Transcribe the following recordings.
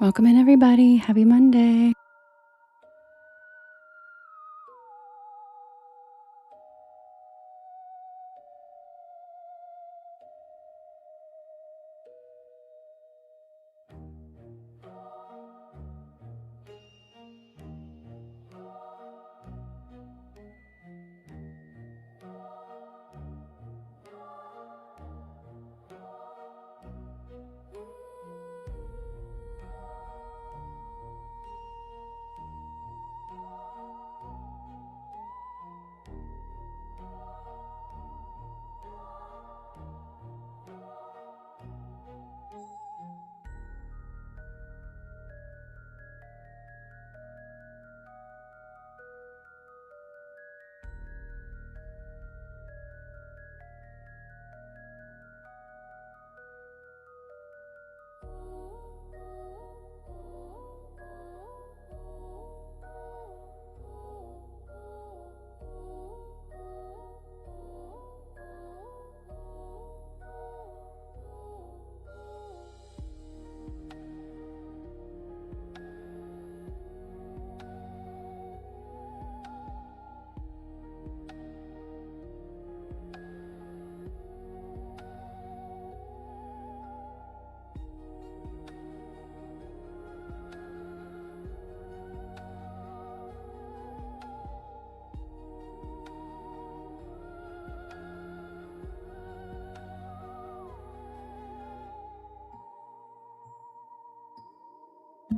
Welcome in, everybody. Happy Monday.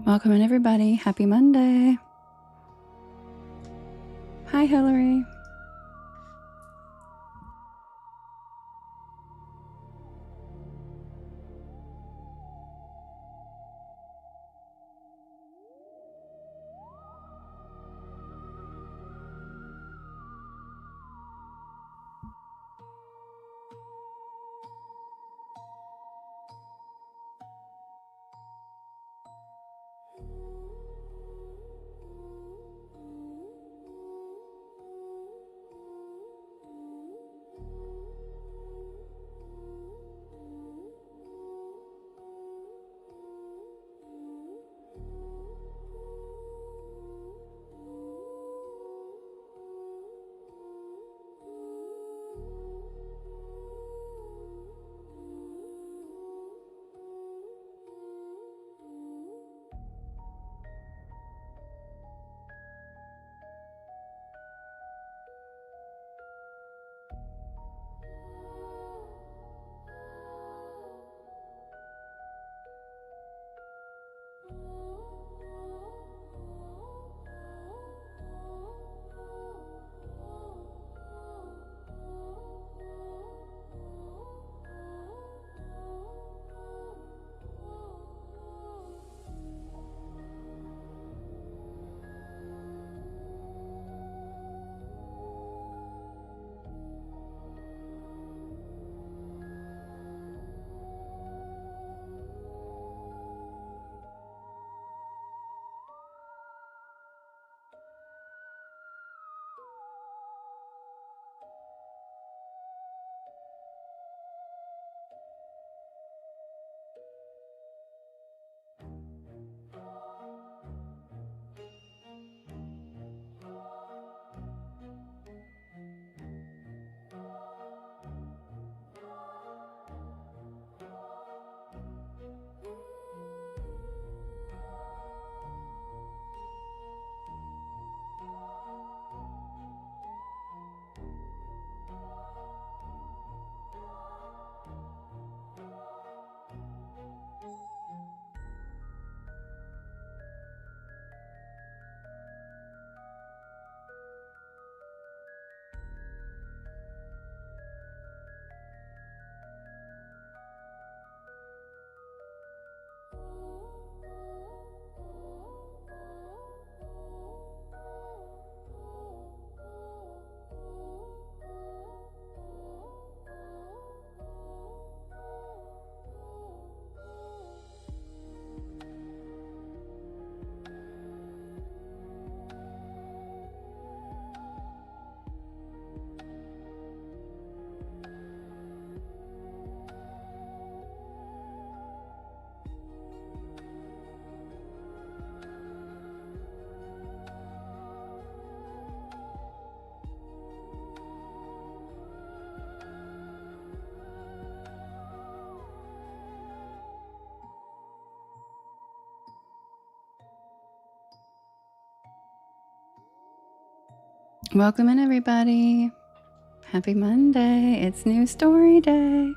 Welcome in, everybody. Happy Monday. Hi, Hillary. Welcome in, everybody. Happy Monday. It's new story day.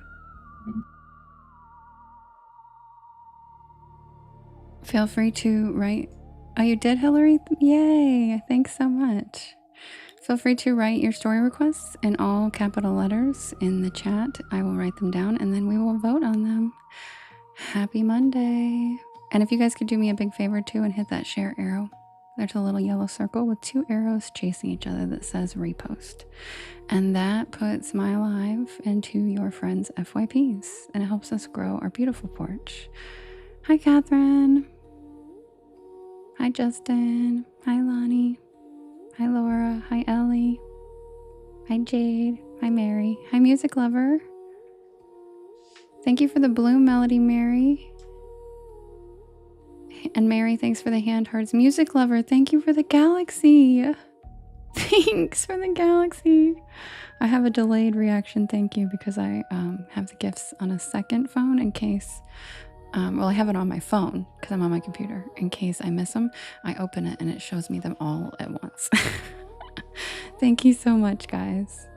Feel free to write. Oh, you did, Hillary? Yay. Thanks so much. Feel free to write your story requests in all capital letters in the chat. I will write them down and then we will vote on them. Happy Monday. And if you guys could do me a big favor too and hit that share arrow. There's a little yellow circle with 2 arrows chasing each other that says repost. And that puts my live into your friends' FYPs. And it helps us grow our beautiful porch. Hi, Catherine. Hi, Justin. Hi, Lonnie. Hi, Laura. Hi, Ellie. Hi, Jade. Hi, Mary. Hi, Music Lover. Thank you for the bloom melody, Mary. And Mary, thanks for the hand hearts. Music Lover, thank you for the galaxy. Thanks for the galaxy. I have a delayed reaction thank you because I have the gifts on a second phone in case, well, I have it on my phone because I'm on my computer. In case I miss them, I open it and it shows me them all at once. Thank you so much, guys.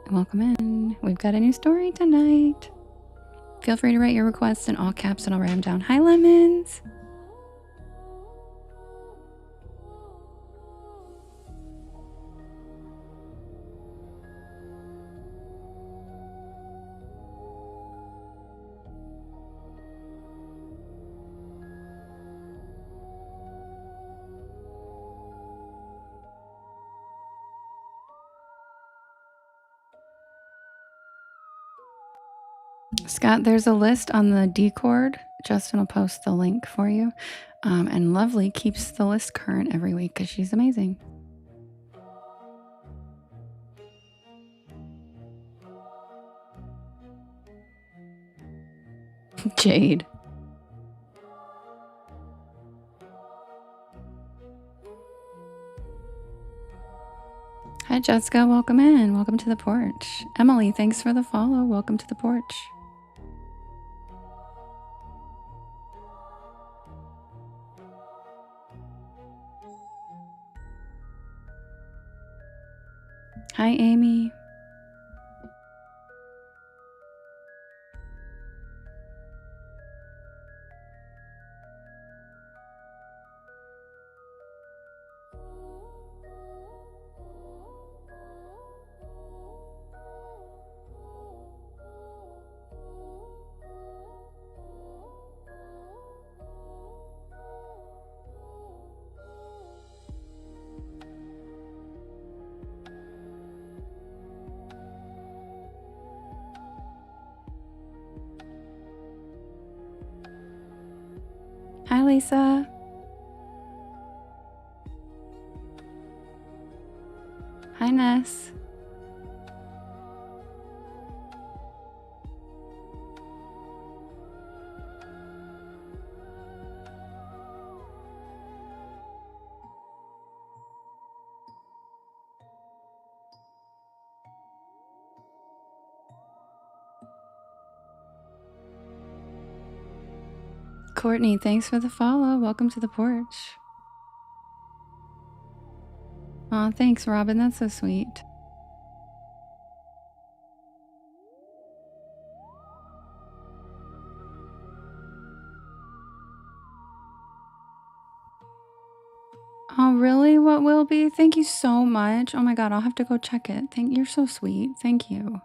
Welcome in. We've got a new story tonight. Feel free to write your requests in all caps and I'll write them down. Hi, Lemons. Scott, there's a list on the Discord. Justin will post the link for you. And Lovely keeps the list current every week because she's amazing. Jade. Hi, Jessica. Welcome in. Welcome to the porch. Emily, thanks for the follow. Welcome to the porch. Hi, Amy. Hi, Lisa. Hi, Ness. Courtney, thanks for the follow. Welcome to the porch. Aw, thanks, Robin. That's so sweet. Oh, really? What will be? Thank you so much. Oh my God, I'll have to go check it. You're so sweet. Thank you.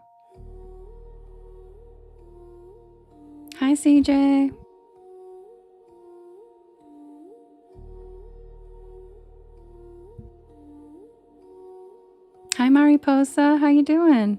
Hi, CJ. Hi, Mariposa. How you doing?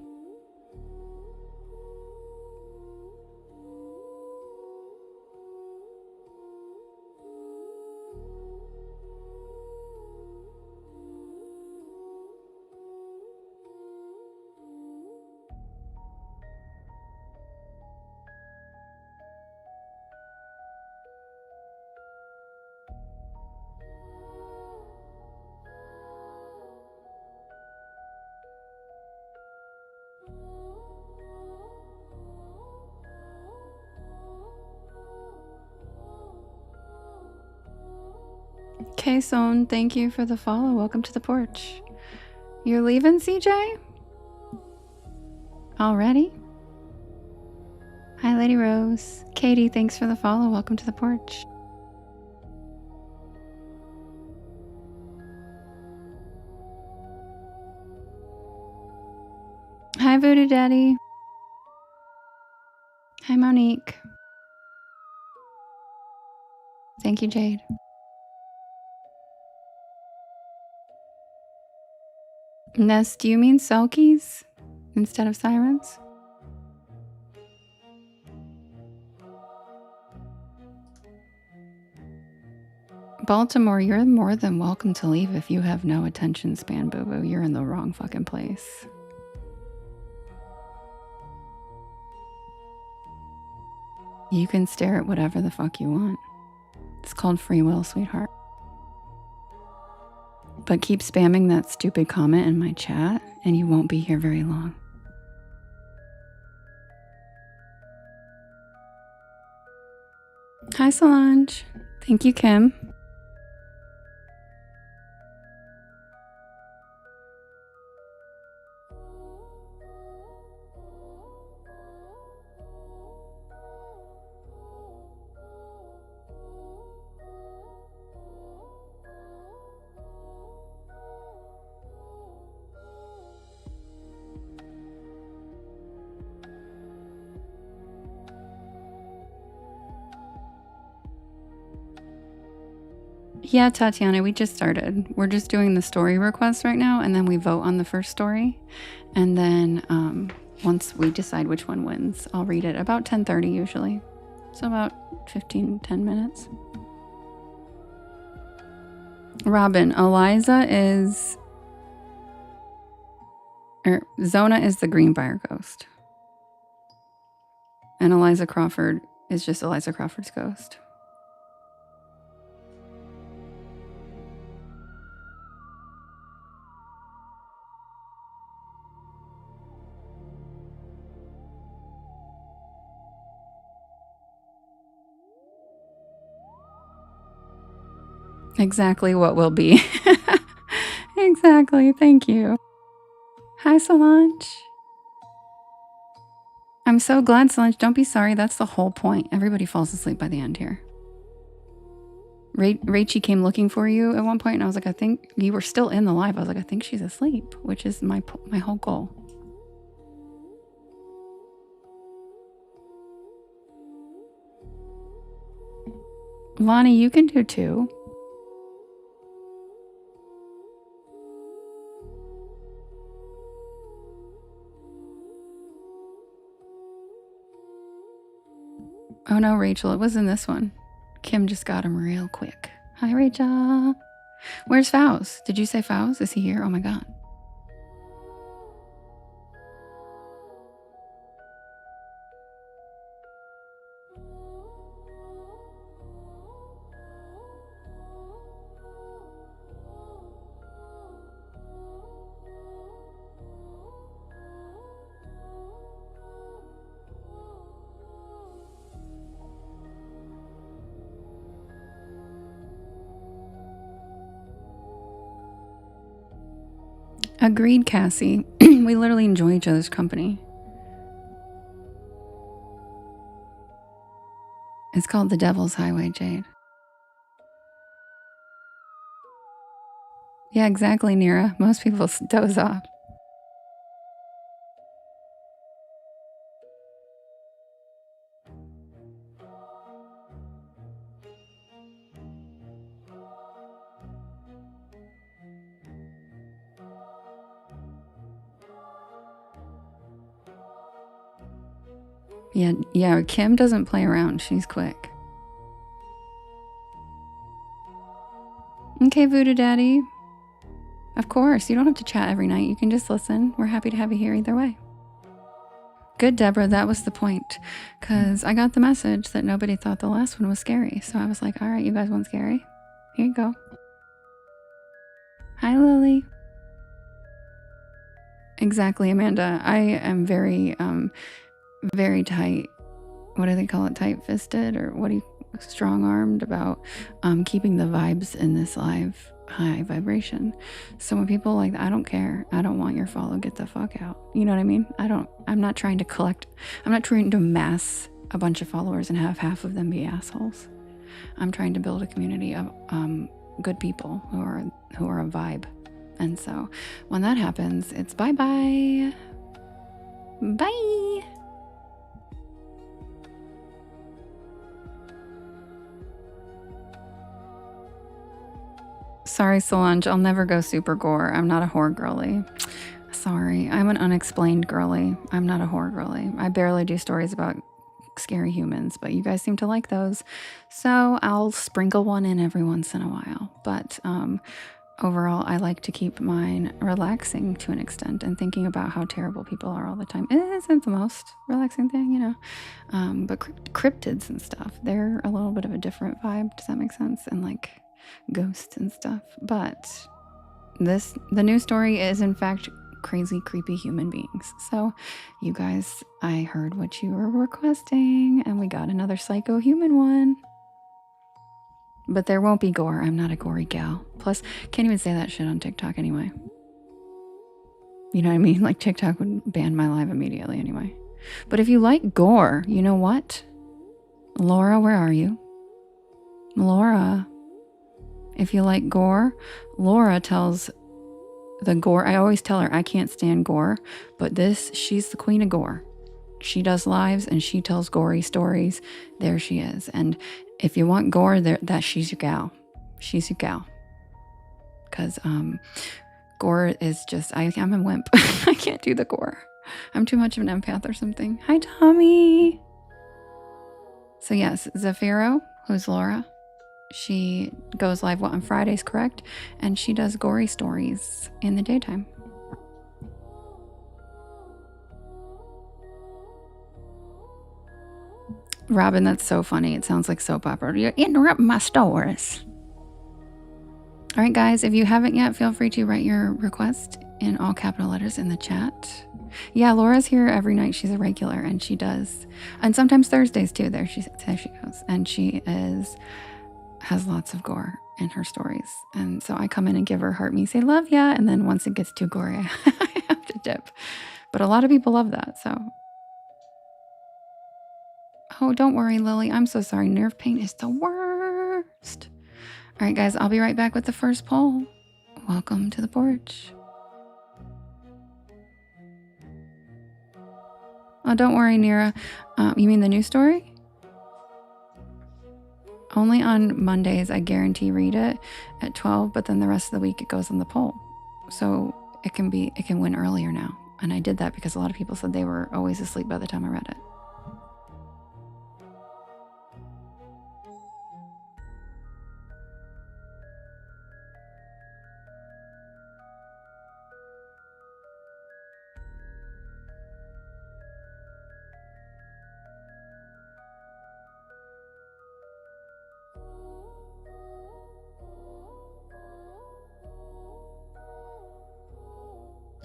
K-Son, thank you for the follow. Welcome to the porch. You're leaving, CJ? Already? Hi, Lady Rose. Katie, thanks for the follow. Welcome to the porch. Hi, Voodoo Daddy. Hi, Monique. Thank you, Jade. Ness, do you mean selkies instead of sirens? Baltimore, you're more than welcome to leave if you have no attention span, boo-boo. You're in the wrong fucking place. You can stare at whatever the fuck you want. It's called free will, sweetheart. But keep spamming that stupid comment in my chat and you won't be here very long. Hi, Solange. Thank you, Kim. Yeah, Tatiana, we just started. We're just doing the story requests right now, and then we vote on the first story. And then once we decide which one wins, I'll read it about 10:30 usually. So about 10 minutes. Robin, Eliza is... Zona is the Greenbrier ghost. And Eliza Crawford is just Eliza Crawford's ghost. Exactly what will be. Exactly. Thank you. Hi, Solange. I'm so glad, Solange. Don't be sorry. That's the whole point. Everybody falls asleep by the end here. Rachie came looking for you at one point, and I was like, I think you were still in the live. I was like, I think she's asleep, which is my whole goal. Lonnie, you can do 2. Oh no, Rachel, it was in this one. Kim just got him real quick. Hi, Rachel. Where's Faust? Did you say Faust? Is he here? Oh my god. Agreed, Cassie. We literally enjoy each other's company. It's called The Devil's Highway, Jade. Yeah, exactly, Nira. Most people doze off. Yeah, Kim doesn't play around. She's quick. Okay, Voodoo Daddy. Of course, you don't have to chat every night. You can just listen. We're happy to have you here either way. Good, Deborah. That was the point. Because I got the message that nobody thought the last one was scary. So I was like, all right, you guys want scary? Here you go. Hi, Lily. Exactly, Amanda. I am very, very tight. What do they call it? Tight-fisted, or what do you... strong-armed about keeping the vibes in this live high vibration. So when people like, I don't care, I don't want your follow, get the fuck out. You know what I mean? I'm not trying to mass a bunch of followers and have half of them be assholes. I'm trying to build a community of good people who are a vibe. And so when that happens, it's bye-bye. Bye. Sorry, Solange, I'll never go super gore. I'm not a horror girly. Sorry, I'm an unexplained girly. I'm not a horror girly. I barely do stories about scary humans, but you guys seem to like those. So I'll sprinkle one in every once in a while. But overall, I like to keep mine relaxing to an extent, and thinking about how terrible people are all the time isn't the most relaxing thing, you know. But cryptids and stuff, they're a little bit of a different vibe. Does that make sense? And like ghosts and stuff. But the new story is in fact crazy, creepy human beings. So you guys, I heard what you were requesting, and we got another psycho human one. But there won't be gore. I'm not a gory gal. Plus, can't even say that shit on TikTok anyway. You know what I mean? Like, TikTok would ban my live immediately anyway. But if you like gore, you know what? Laura, where are you? Laura. If you like gore, Laura tells the gore. I always tell her I can't stand gore, but she's the queen of gore. She does lives and she tells gory stories. There she is. And if you want gore, she's your gal. She's your gal. Because gore is just, I'm a wimp. I can't do the gore. I'm too much of an empath or something. Hi, Tommy. So yes, Zafiro, who's Laura, she goes live on Fridays, correct? And she does gory stories in the daytime. Robin, that's so funny. It sounds like soap opera. You interrupt my stories. All right, guys, if you haven't yet, feel free to write your request in all capital letters in the chat. Yeah, Laura's here every night. She's a regular, and she does. And sometimes Thursdays, too. There she goes. And she has lots of gore in her stories. And so I come in and give her heart me, say, love ya. And then once it gets too gory, I have to dip. But a lot of people love that, so... Oh, don't worry, Lily. I'm so sorry. Nerve pain is the worst. All right, guys, I'll be right back with the first poll. Welcome to the porch. Oh, don't worry, Nira. You mean the new story? Only on Mondays, I guarantee read it at 12, but then the rest of the week it goes on the poll. So it can win earlier now. And I did that because a lot of people said they were always asleep by the time I read it.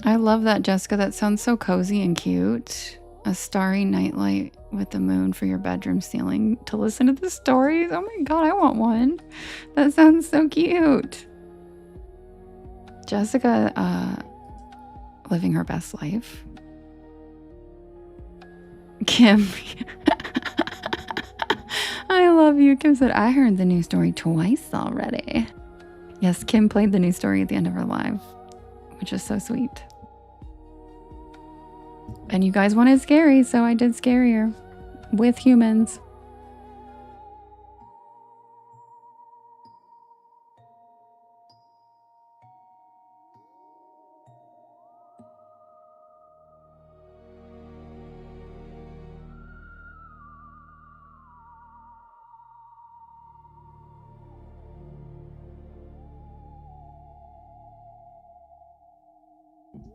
I love that, Jessica. That sounds so cozy and cute. A starry nightlight with the moon for your bedroom ceiling to listen to the stories. Oh my god, I want one. That sounds so cute. Jessica, living her best life. Kim. I love you. Kim said, I heard the new story twice already. Yes, Kim played the new story at the end of her live, which is so sweet. And you guys wanted scary, so I did scarier with humans.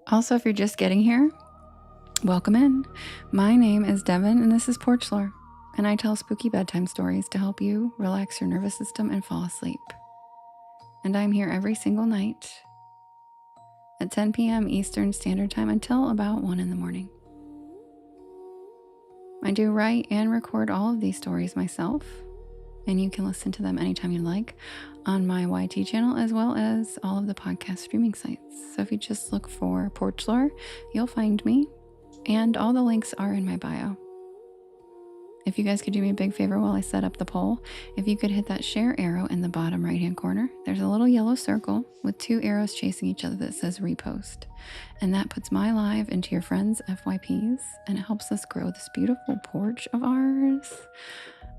Also, if you're just getting here, welcome in. My name is Devin, and this is Porch Lore, and I tell spooky bedtime stories to help you relax your nervous system and fall asleep. And I'm here every single night at 10 p.m. Eastern Standard Time until about 1 in the morning. I do write and record all of these stories myself, and you can listen to them anytime you like on my YT channel, as well as all of the podcast streaming sites. So if you just look for Porch Lore, you'll find me, and all the links are in my bio. If you guys could do me a big favor while I set up the poll, if you could hit that share arrow in the bottom right hand corner, there's a little yellow circle with 2 arrows chasing each other that says repost. And that puts my live into your friends' FYPs, and it helps us grow this beautiful porch of ours.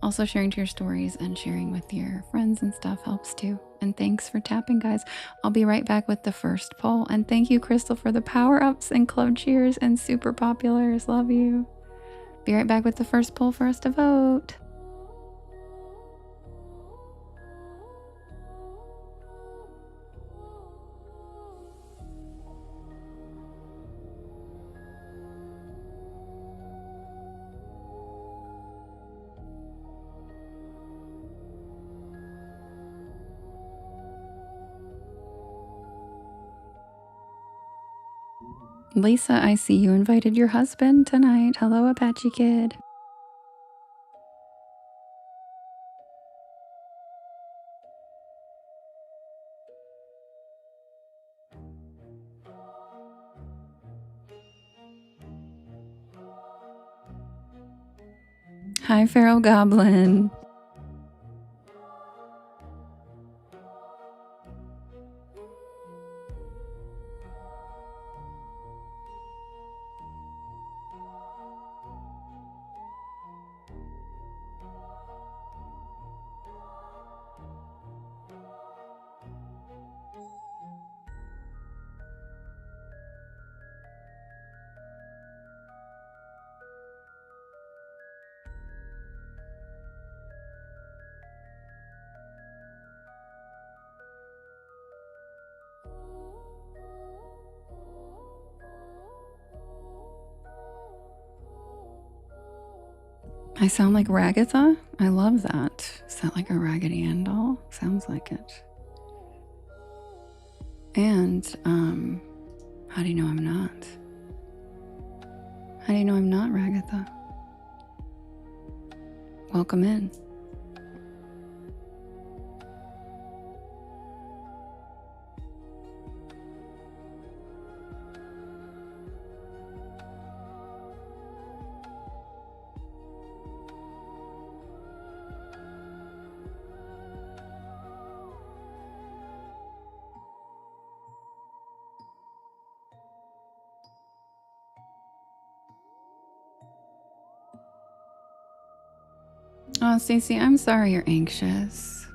Also, sharing to your stories and sharing with your friends and stuff helps too. And thanks for tapping, guys. I'll be right back with the first poll. And thank you, Crystal, for the power-ups and club cheers and super populars. Love you. Be right back with the first poll for us to vote. Lisa, I see you invited your husband tonight. Hello, Apache Kid. Hi, Feral Goblin. I sound like Ragatha? I love that. Is that like a Raggedy Ann doll? Sounds like it. And, how do you know I'm not? How do you know I'm not Ragatha? Welcome in. Oh, Stacey, I'm sorry you're anxious.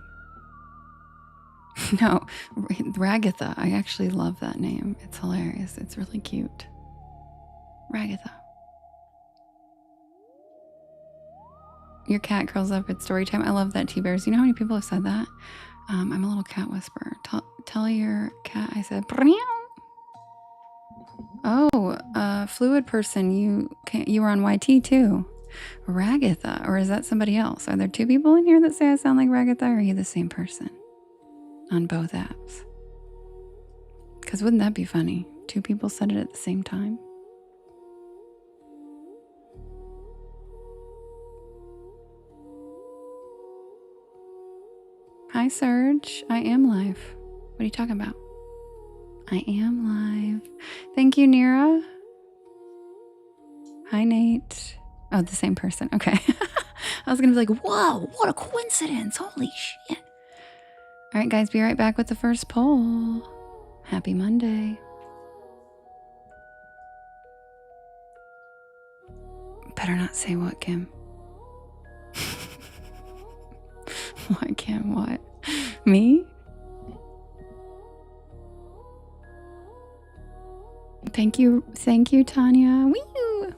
No, Ragatha. I actually love that name. It's hilarious. It's really cute. Ragatha. Your cat curls up at story time. I love that, T-Bears. You know how many people have said that? I'm a little cat whisperer. Tell your cat I said, Meow. Oh, fluid person, you were on YT too. Ragatha, or is that somebody else? Are there 2 people in here that say I sound like Ragatha, or are you the same person on both apps? Because wouldn't that be funny? 2 people said it at the same time. Hi, Serge. I am live. What are you talking about? I am live. Thank you, Nira. Hi, Nate. Oh, the same person. Okay. I was going to be like, whoa, what a coincidence. Holy shit. All right, guys, be right back with the first poll. Happy Monday. Better not say what, Kim. What, Kim? What? Me? Thank you, Tanya. Woo!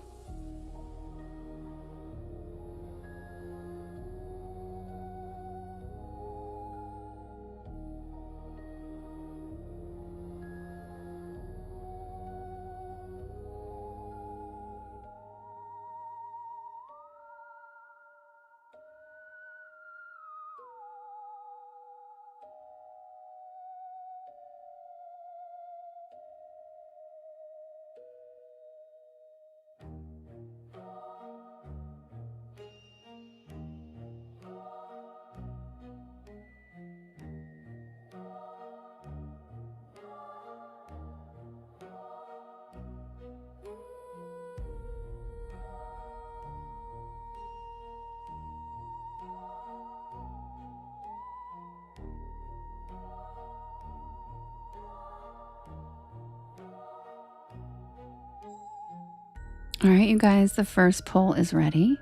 All right, you guys, the first poll is ready.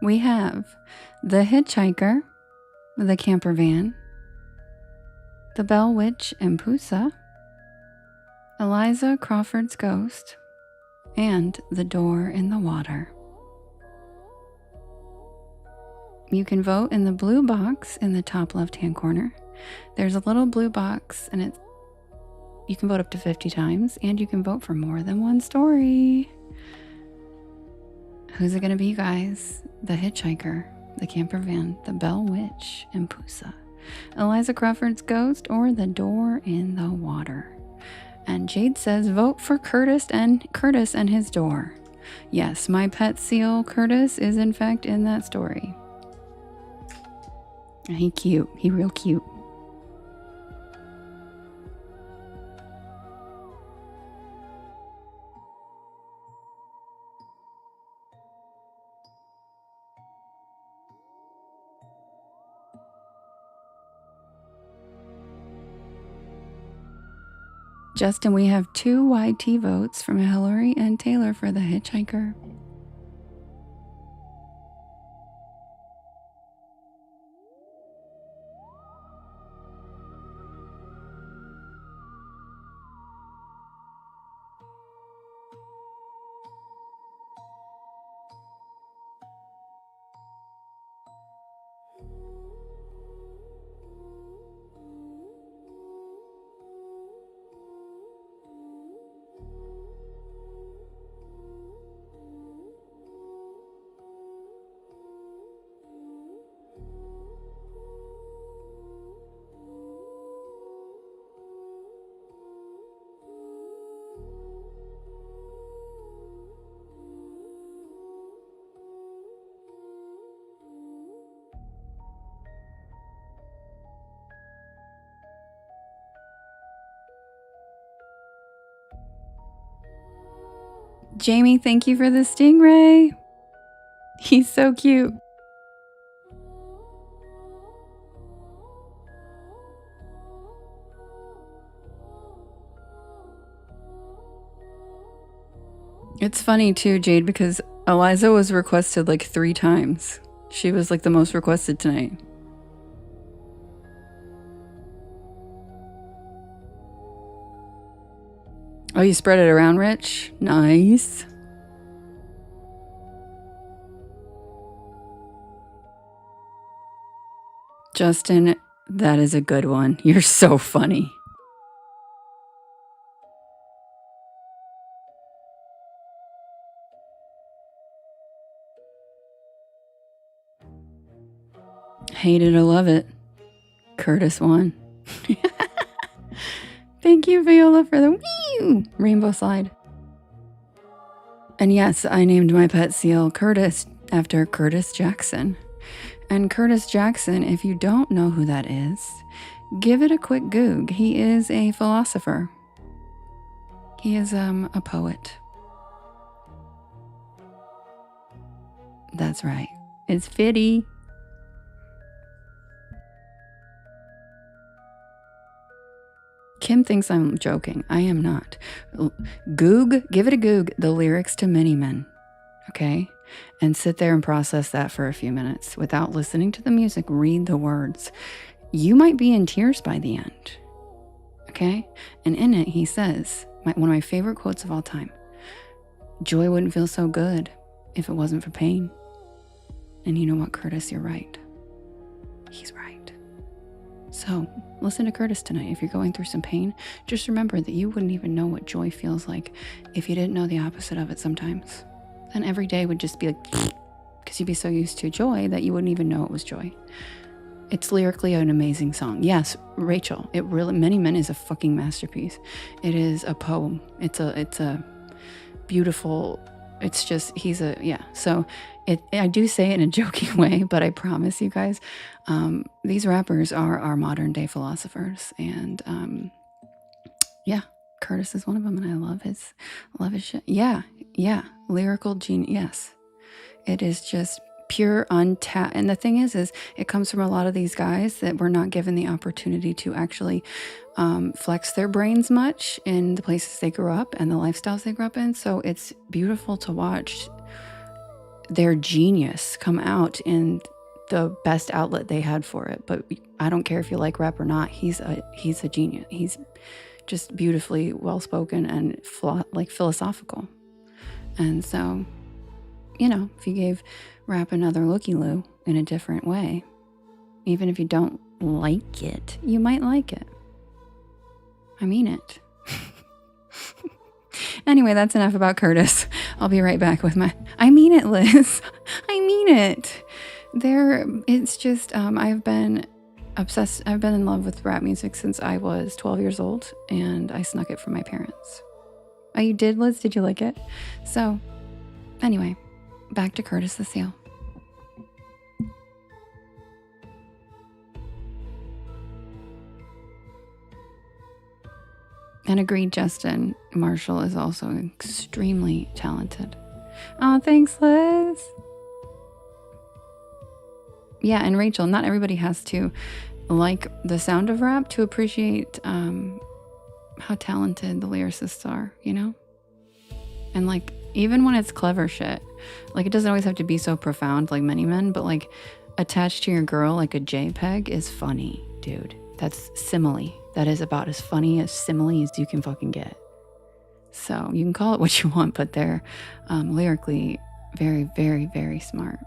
We have the hitchhiker, the camper van, the Bell Witch and Pusa, Eliza Crawford's ghost, and the door in the water. You can vote in the blue box in the top left-hand corner. There's a little blue box, and you can vote up to 50 times, and you can vote for more than one story. Who's it going to be, you guys? The hitchhiker, the camper van, the Bell Witch and Pusa, Eliza Crawford's ghost, or the door in the water? And Jade says, vote for Curtis and his door. Yes, my pet seal, Curtis, is in fact in that story. He cute. He real cute. Justin, we have 2 YT votes from Hillary and Taylor for the hitchhiker. Jamie, thank you for the stingray. He's so cute. It's funny too, Jade, because Eliza was requested like 3 times. She was like the most requested tonight. Oh, you spread it around, Rich? Nice. Justin, that is a good one. You're so funny. Hate it or love it. Curtis won. Thank you, Viola, for the wee rainbow slide. And yes, I named my pet seal Curtis after Curtis Jackson. And Curtis Jackson, if you don't know who that is, give it a quick goog. He is a philosopher. He is a poet. That's right. It's Fitty. Kim thinks I'm joking. I am not. Goog, give it a goog, the lyrics to Many Men, okay? And sit there and process that for a few minutes without listening to the music. Read the words. You might be in tears by the end, okay? And in it, he says, one of my favorite quotes of all time, joy wouldn't feel so good if it wasn't for pain. And you know what, Curtis, you're right. He's right. So listen to Curtis tonight. If you're going through some pain, just remember that you wouldn't even know what joy feels like if you didn't know the opposite of it sometimes. Then every day would just be like, because you'd be so used to joy that you wouldn't even know it was joy. It's lyrically an amazing song. Yes, Rachel, it really, Many Men is a fucking masterpiece. It is a poem. It's a beautiful, it's just, So I do say it in a joking way, but I promise you guys, these rappers are our modern day philosophers. And Curtis is one of them, and I love his shit. Yeah, lyrical genius. Yes, it is just pure untapped. And the thing is it comes from a lot of these guys that were not given the opportunity to actually flex their brains much in the places they grew up and the lifestyles they grew up in. So it's beautiful to watch their genius come out in the best outlet they had for it. But I don't care if you like rap or not. He's a genius. He's just beautifully well-spoken and philosophical. And so, you know, if you gave rap another looky-loo in a different way, even if you don't like it, you might like it. I mean it. Anyway, that's enough about Curtis. I'll be right back with I mean it, Liz. I mean it. It's just, I've been obsessed. I've been in love with rap music since I was 12 years old, and I snuck it from my parents. Oh, you did, Liz? Did you like it? So, anyway, back to Curtis the Seal. And agreed, Justin. Marshall is also extremely talented. Oh, thanks, Liz. Yeah, and Rachel, not everybody has to like the sound of rap to appreciate how talented the lyricists are, you know? And like, even when it's clever shit, like it doesn't always have to be so profound like Many Men, but like attached to your girl like a JPEG is funny, dude. That's simile. That is about as funny as simile as you can fucking get. So you can call it what you want, but they're lyrically very, very, very smart.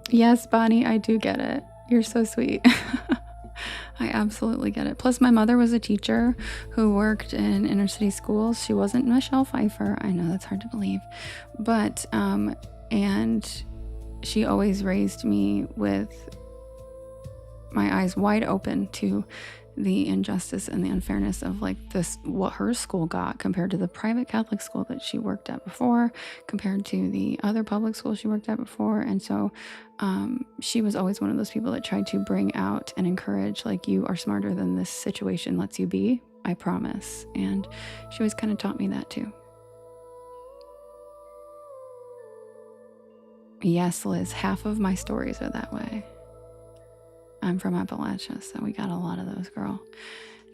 Yes, Bonnie, I do get it. You're so sweet. I absolutely get it. Plus, my mother was a teacher who worked in inner city schools. She wasn't Michelle Pfeiffer. I know that's hard to believe. But, and she always raised me with my eyes wide open to the injustice and the unfairness of like this, what her school got compared to the private Catholic school that she worked at before, compared to the other public school she worked at before. And so she was always one of those people that tried to bring out and encourage, like, you are smarter than this situation lets you be, I promise. And she always kind of taught me that too. Yes, Liz, half of my stories are that way. I'm from Appalachia, so we got a lot of those, girl.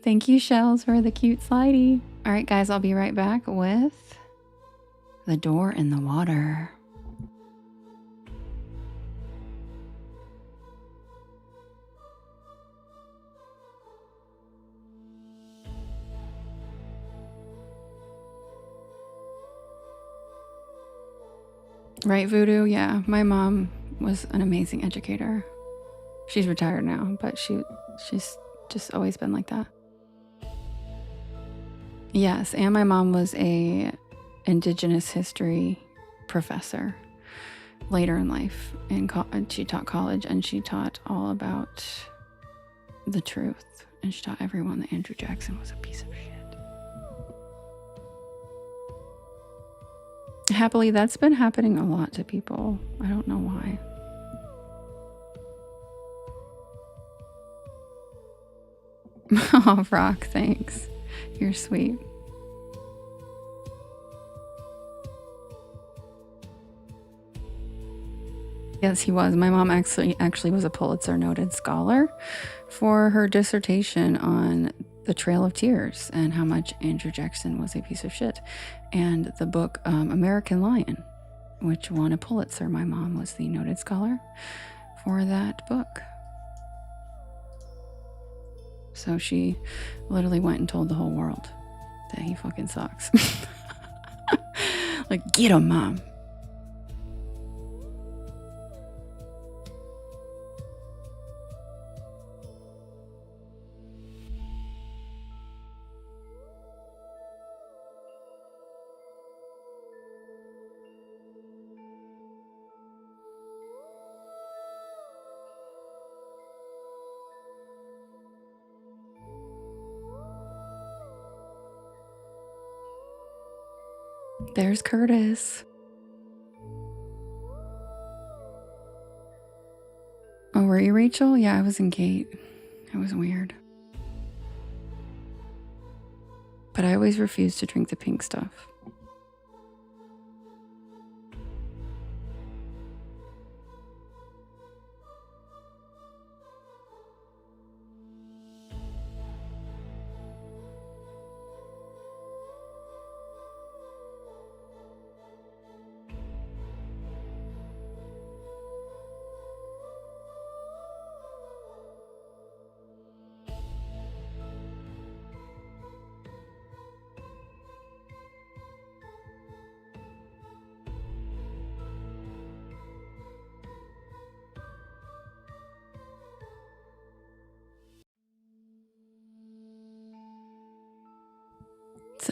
Thank you, Shells, for the cute slidey. All right, guys, I'll be right back with The Door in the Water. Right, Voodoo? Yeah, my mom was an amazing educator. She's retired now, but she's just always been like that. Yes, and my mom was a Indigenous history professor later in life. And she taught college, and she taught all about the truth. And she taught everyone that Andrew Jackson was a piece of shit. Happily, that's been happening a lot to people. I don't know why. Oh, Rock, thanks. You're sweet. Yes, he was. My mom actually was a Pulitzer noted scholar for her dissertation on the Trail of Tears and how much Andrew Jackson was a piece of shit. And the book American Lion, which won a Pulitzer. My mom was the noted scholar for that book. So she literally went and told the whole world that he fucking sucks. Like, get him, Mom. There's Curtis. Oh, were you, Rachel? Yeah, I was in Gate. It was weird. But I always refused to drink the pink stuff.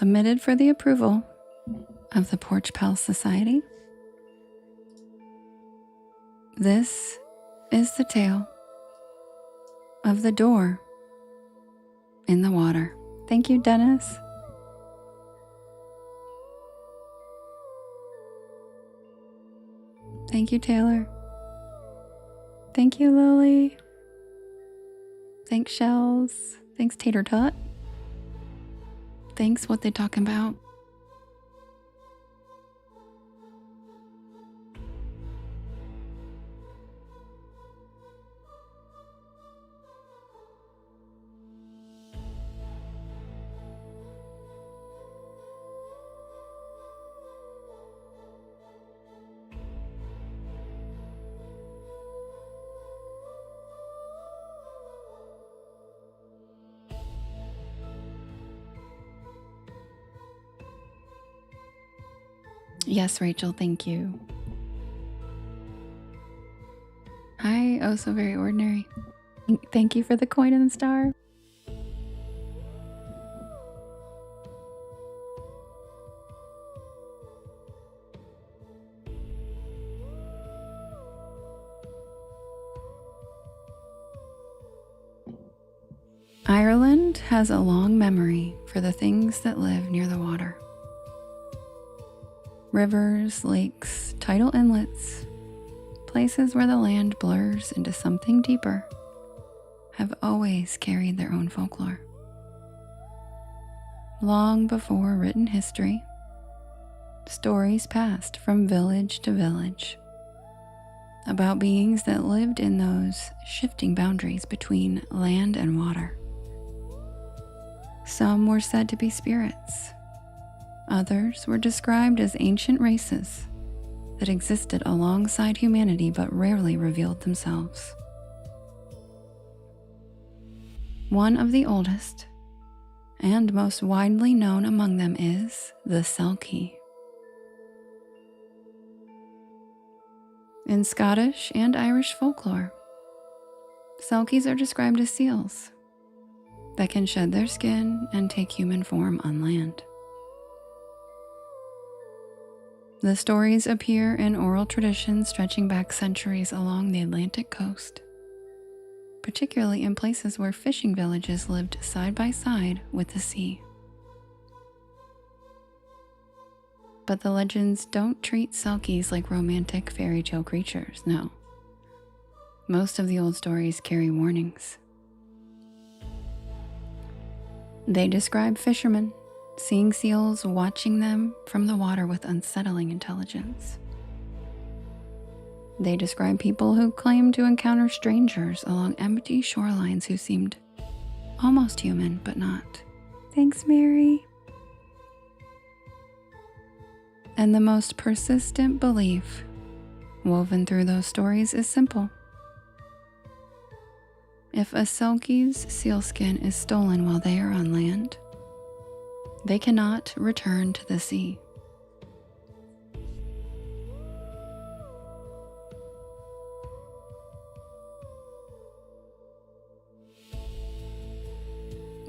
submitted for the approval of the Porch Pal Society. This is the tale of the door in the water. Thank you, Dennis. Thank you, Taylor. Thank you, Lily. Thanks, Shells. Thanks, Tater Tot. Thanks, What They Talking About. Yes, Rachel, thank you. Hi, oh so very ordinary. Thank you for the coin and the star. Ireland has a long memory for the things that live near the water. Rivers, lakes, tidal inlets, places where the land blurs into something deeper, have always carried their own folklore. Long before written history, stories passed from village to village about beings that lived in those shifting boundaries between land and water. Some were said to be spirits. Others were described as ancient races that existed alongside humanity but rarely revealed themselves. One of the oldest and most widely known among them is the Selkie. In Scottish and Irish folklore, Selkies are described as seals that can shed their skin and take human form on land. The stories appear in oral traditions stretching back centuries along the Atlantic coast, particularly in places where fishing villages lived side by side with the sea. But the legends don't treat Selkies like romantic fairy tale creatures, no. Most of the old stories carry warnings. They describe fishermen seeing seals watching them from the water with unsettling intelligence. They describe people who claim to encounter strangers along empty shorelines who seemed almost human, but not. Thanks, Mary. And the most persistent belief woven through those stories is simple. If a Selkie's sealskin is stolen while they are on land, they cannot return to the sea.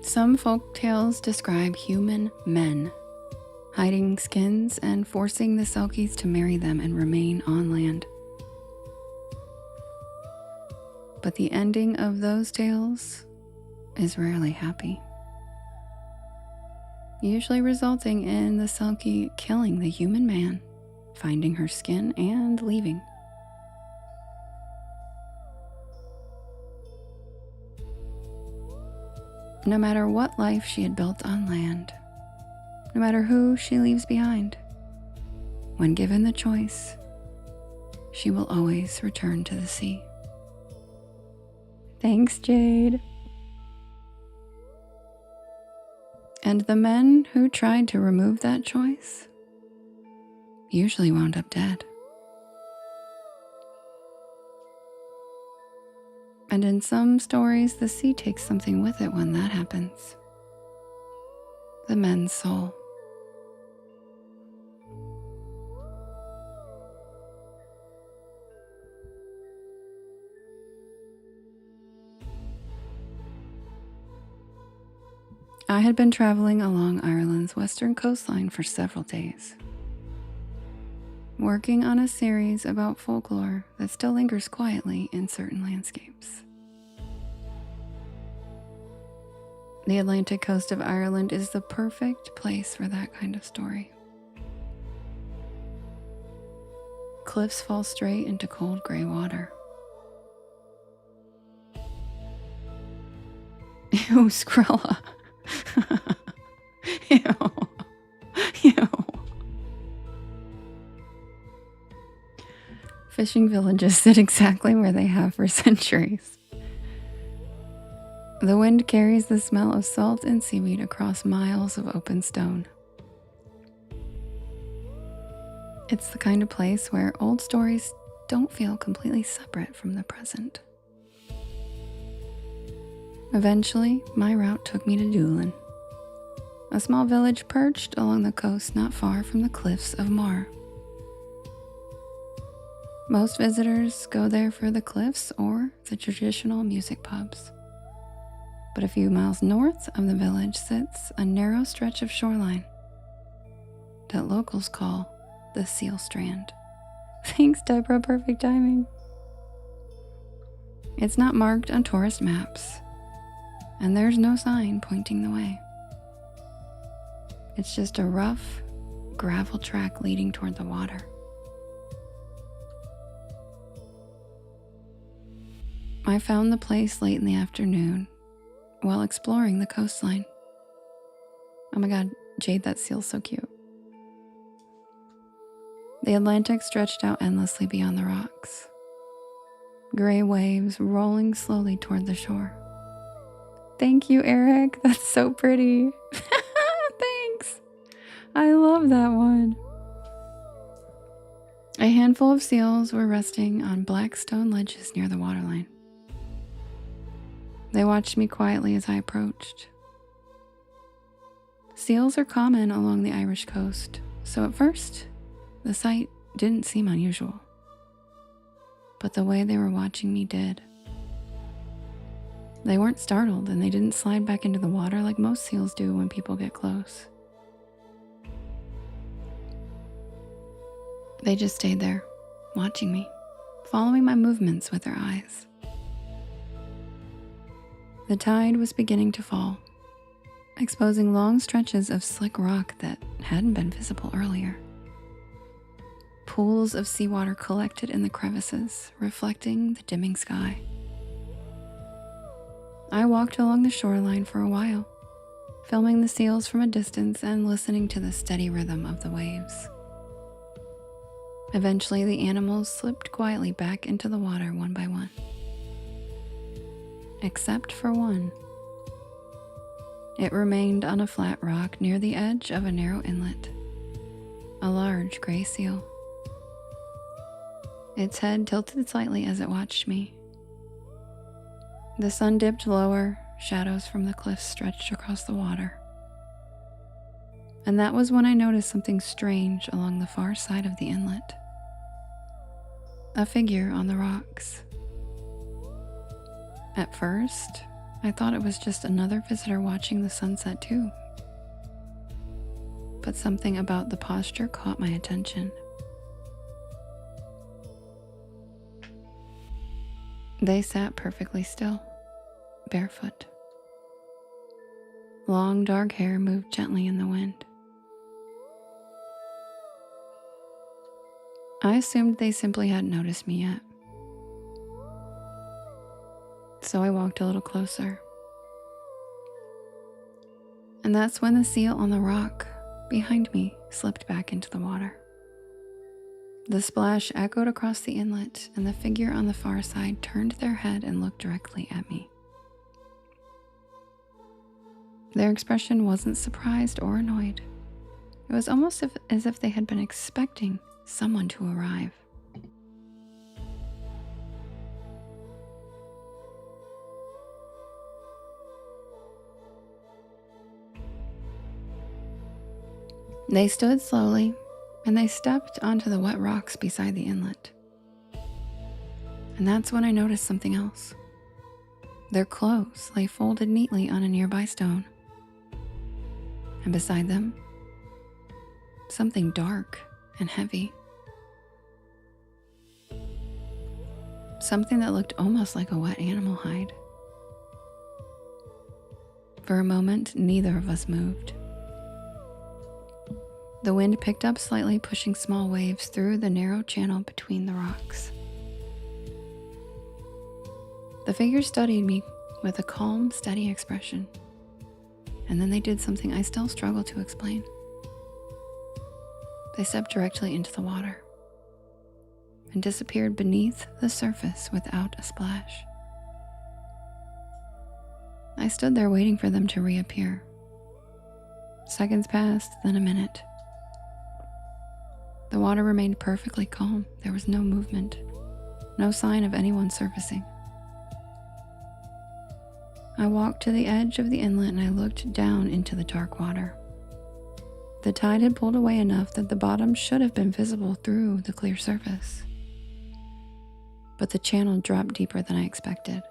Some folk tales describe human men hiding skins and forcing the Selkies to marry them and remain on land. But the ending of those tales is rarely happy, usually resulting in the Selkie killing the human man, finding her skin, and leaving. No matter what life she had built on land, no matter who she leaves behind, when given the choice, she will always return to the sea. Thanks, Jade. And the men who tried to remove that choice usually wound up dead. And in some stories, the sea takes something with it when that happens. The men's soul. I had been traveling along Ireland's western coastline for several days, working on a series about folklore that still lingers quietly in certain landscapes. The Atlantic coast of Ireland is the perfect place for that kind of story. Cliffs fall straight into cold gray water. Ew, Skrilla. Ew. Ew. Fishing villages sit exactly where they have for centuries. The wind carries the smell of salt and seaweed across miles of open stone. It's the kind of place where old stories don't feel completely separate from the present. Eventually, my route took me to Doolin, a small village perched along the coast not far from the cliffs of Moher. Most visitors go there for the cliffs or the traditional music pubs. But a few miles north of the village sits a narrow stretch of shoreline that locals call the Seal Strand. Thanks, Deborah, perfect timing. It's not marked on tourist maps, and there's no sign pointing the way. It's just a rough gravel track leading toward the water. I found the place late in the afternoon while exploring the coastline. Oh my god, Jade, that seal's so cute. The Atlantic stretched out endlessly beyond the rocks, gray waves rolling slowly toward the shore. Thank you, Eric. That's so pretty. Thanks. I love that one. A handful of seals were resting on black stone ledges near the waterline. They watched me quietly as I approached. Seals are common along the Irish coast, so at first, the sight didn't seem unusual. But the way they were watching me did. They weren't startled, and they didn't slide back into the water like most seals do when people get close. They just stayed there, watching me, following my movements with their eyes. The tide was beginning to fall, exposing long stretches of slick rock that hadn't been visible earlier. Pools of seawater collected in the crevices, reflecting the dimming sky. I walked along the shoreline for a while, filming the seals from a distance and listening to the steady rhythm of the waves. Eventually, the animals slipped quietly back into the water one by one. Except for one. It remained on a flat rock near the edge of a narrow inlet, a large gray seal. Its head tilted slightly as it watched me. The sun dipped lower, shadows from the cliffs stretched across the water. And that was when I noticed something strange along the far side of the inlet. A figure on the rocks. At first, I thought it was just another visitor watching the sunset too. But something about the posture caught my attention. They sat perfectly still, barefoot. Long dark hair moved gently in the wind. I assumed they simply hadn't noticed me yet. So I walked a little closer. And that's when the seal on the rock behind me slipped back into the water. The splash echoed across the inlet, and the figure on the far side turned their head and looked directly at me. Their expression wasn't surprised or annoyed. It was almost as if they had been expecting someone to arrive. They stood slowly, and they stepped onto the wet rocks beside the inlet. And that's when I noticed something else. Their clothes lay folded neatly on a nearby stone, and beside them, something dark and heavy. Something that looked almost like a wet animal hide. For a moment, neither of us moved. The wind picked up slightly, pushing small waves through the narrow channel between the rocks. The figures studied me with a calm, steady expression, and then they did something I still struggle to explain. They stepped directly into the water and disappeared beneath the surface without a splash. I stood there waiting for them to reappear. Seconds passed, then a minute. The water remained perfectly calm. There was no movement, no sign of anyone surfacing. I walked to the edge of the inlet and I looked down into the dark water. The tide had pulled away enough that the bottom should have been visible through the clear surface. But the channel dropped deeper than I expected.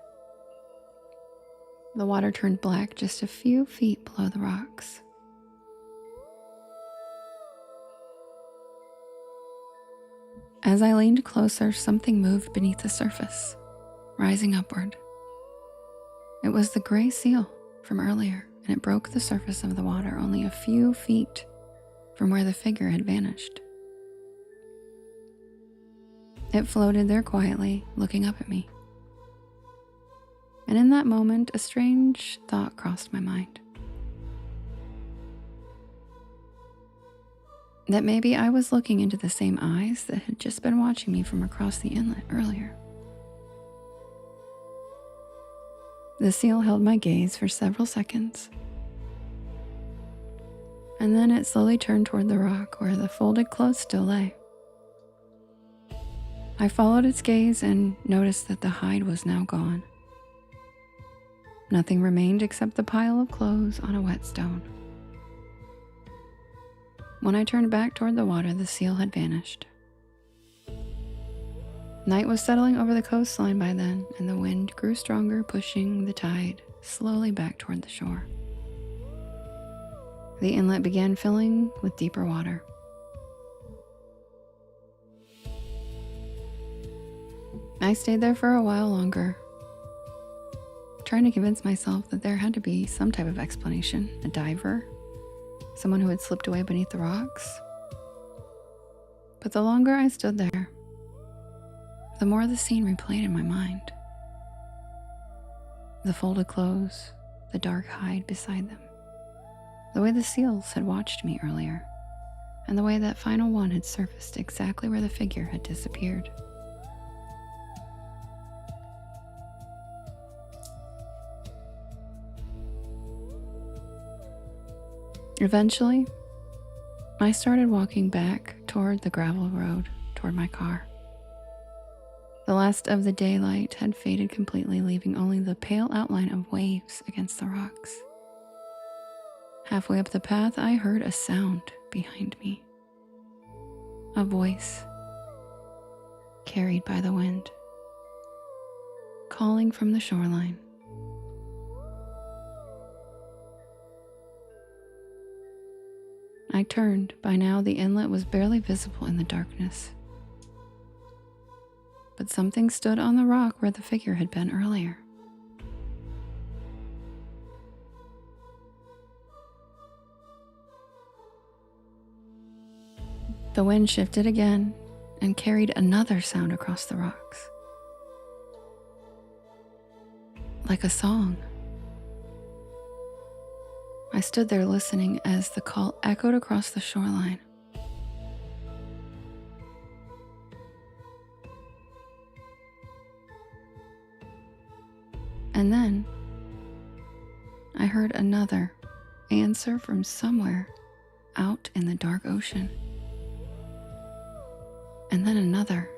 The water turned black just a few feet below the rocks. As I leaned closer, something moved beneath the surface, rising upward. It was the gray seal from earlier, and it broke the surface of the water only a few feet from where the figure had vanished. It floated there quietly, looking up at me. And in that moment, a strange thought crossed my mind. That maybe I was looking into the same eyes that had just been watching me from across the inlet earlier. The seal held my gaze for several seconds, and then it slowly turned toward the rock where the folded clothes still lay. I followed its gaze and noticed that the hide was now gone. Nothing remained except the pile of clothes on a wet stone. When I turned back toward the water, the seal had vanished. Night was settling over the coastline by then, and the wind grew stronger, pushing the tide slowly back toward the shore. The inlet began filling with deeper water. I stayed there for a while longer, trying to convince myself that there had to be some type of explanation, a diver, someone who had slipped away beneath the rocks. But the longer I stood there, the more the scene replayed in my mind. The folded clothes, the dark hide beside them, the way the seals had watched me earlier, and the way that final one had surfaced exactly where the figure had disappeared. Eventually, I started walking back toward the gravel road, toward my car. The last of the daylight had faded completely, leaving only the pale outline of waves against the rocks. Halfway up the path, I heard a sound behind me. A voice, carried by the wind, calling from the shoreline. I turned. By now, the inlet was barely visible in the darkness. But something stood on the rock where the figure had been earlier. The wind shifted again and carried another sound across the rocks. Like a song. I stood there listening as the call echoed across the shoreline. And then I heard another answer from somewhere out in the dark ocean. And then another,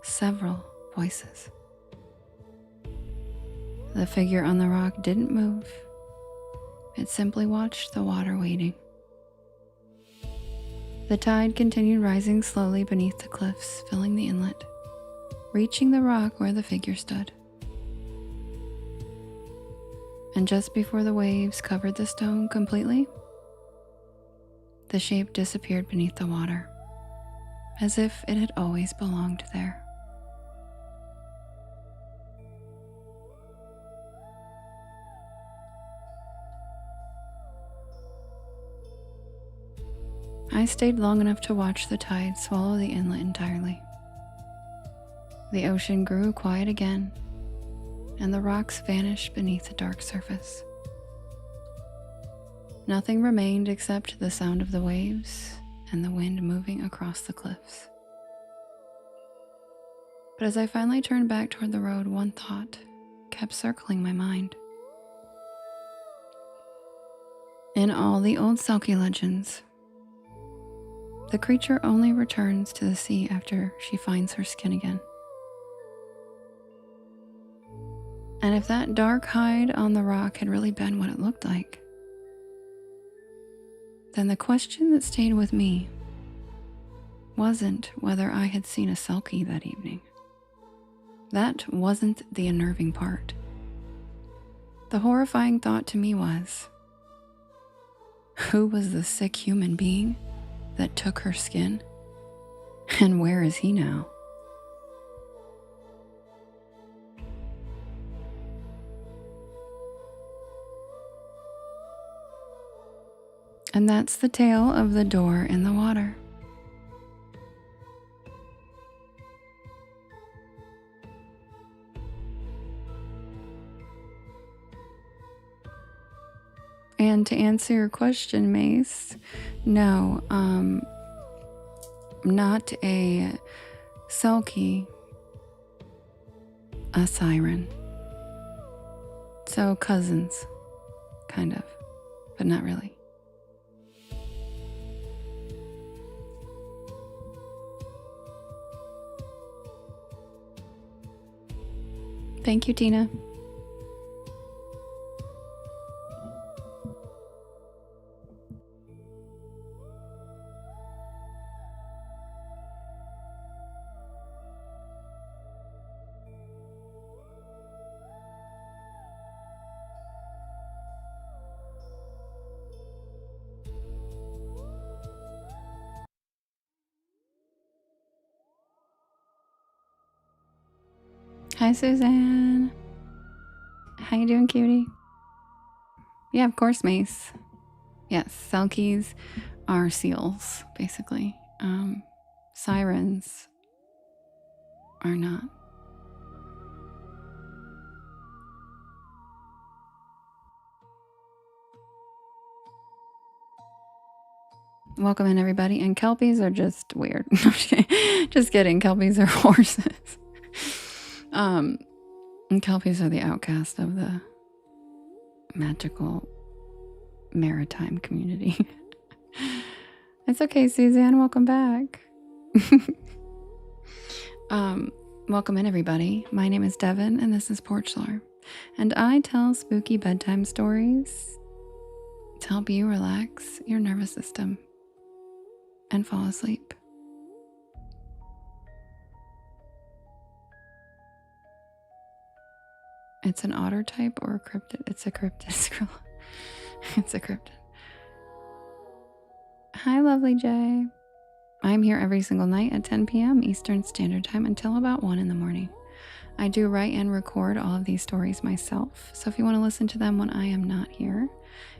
several voices. The figure on the rock didn't move. It simply watched the water waiting. The tide continued rising slowly beneath the cliffs, filling the inlet, reaching the rock where the figure stood. And just before the waves covered the stone completely, The shape disappeared beneath the water, as if it had always belonged there. I stayed long enough to watch the tide swallow the inlet entirely. The ocean grew quiet again, and the rocks vanished beneath the dark surface. Nothing remained except the sound of the waves and the wind moving across the cliffs. But as I finally turned back toward the road, one thought kept circling my mind. In all the old Selkie legends, the creature only returns to the sea after she finds her skin again. And if that dark hide on the rock had really been what it looked like, then the question that stayed with me wasn't whether I had seen a Selkie that evening. That wasn't the unnerving part. The horrifying thought to me was, who was the sick human being that took her skin? And where is he now? And that's the tale of the door in the water. And to answer your question, Mace, no, not a Selkie, a siren. So cousins, kind of, but not really. Thank you, Tina. Hi, Suzanne. How you doing, cutie? Yeah, of course, Mace. Yes, Selkies are seals, basically. Sirens are not. Welcome in, everybody. And Kelpies are just weird. Just kidding. Kelpies are horses. And Kelpies are the outcast of the magical maritime community. It's okay, Suzanne. Welcome back. Welcome in, everybody. My name is Devin, and this is Porch Lore. And I tell spooky bedtime stories to help you relax your nervous system and fall asleep. It's an otter type or a cryptid? It's a cryptid. It's a cryptid. Hi, lovely Jay. I'm here every single night at 10 p.m. Eastern Standard Time until about 1 in the morning. I do write and record all of these stories myself, so if you want to listen to them when I am not here,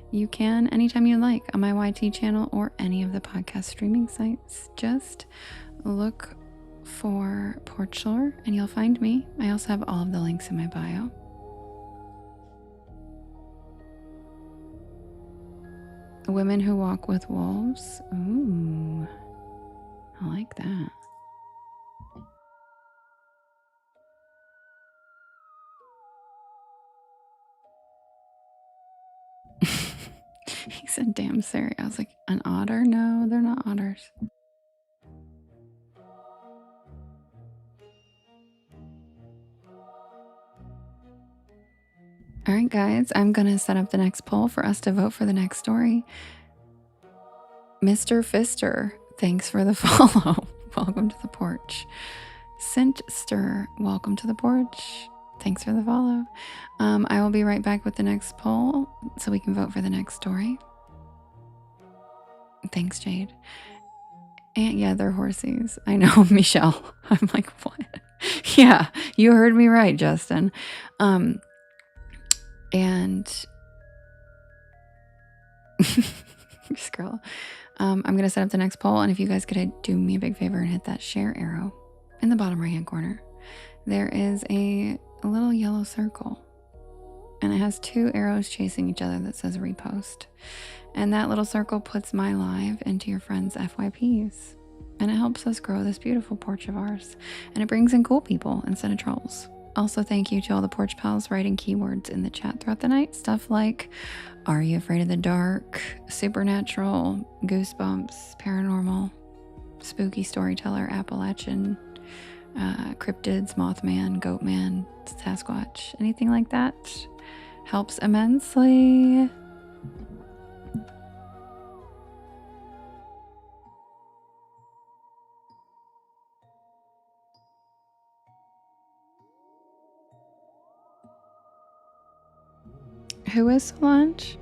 you can anytime you like on my YT channel or any of the podcast streaming sites. Just look for Porch Lore and you'll find me. I also have all of the links in my bio. Women who walk with wolves. Ooh, I like that. He said, damn, Siri. I was like, an otter? No, they're not otters. All right, guys, I'm going to set up the next poll for us to vote for the next story. Mr. Fister, thanks for the follow. Welcome to the porch. Sintster, welcome to the porch. Thanks for the follow. I will be right back with the next poll so we can vote for the next story. Thanks, Jade. And yeah, they're horsies. I know, Michelle. I'm like, what? Yeah, you heard me right, Justin. And scroll. I'm gonna set up the next poll, and if you guys could do me a big favor and hit that share arrow in the bottom right hand corner, there is a little yellow circle, and it has 2 arrows chasing each other that says repost. And that little circle puts my live into your friends' FYPs. And it helps us grow this beautiful porch of ours. And it brings in cool people instead of trolls. Also, thank you to all the porch pals writing keywords in the chat throughout the night. Stuff like, are you afraid of the dark? Supernatural, goosebumps, paranormal, spooky storyteller, Appalachian, cryptids, Mothman, Goatman, Sasquatch, anything like that helps immensely. Who is Solange?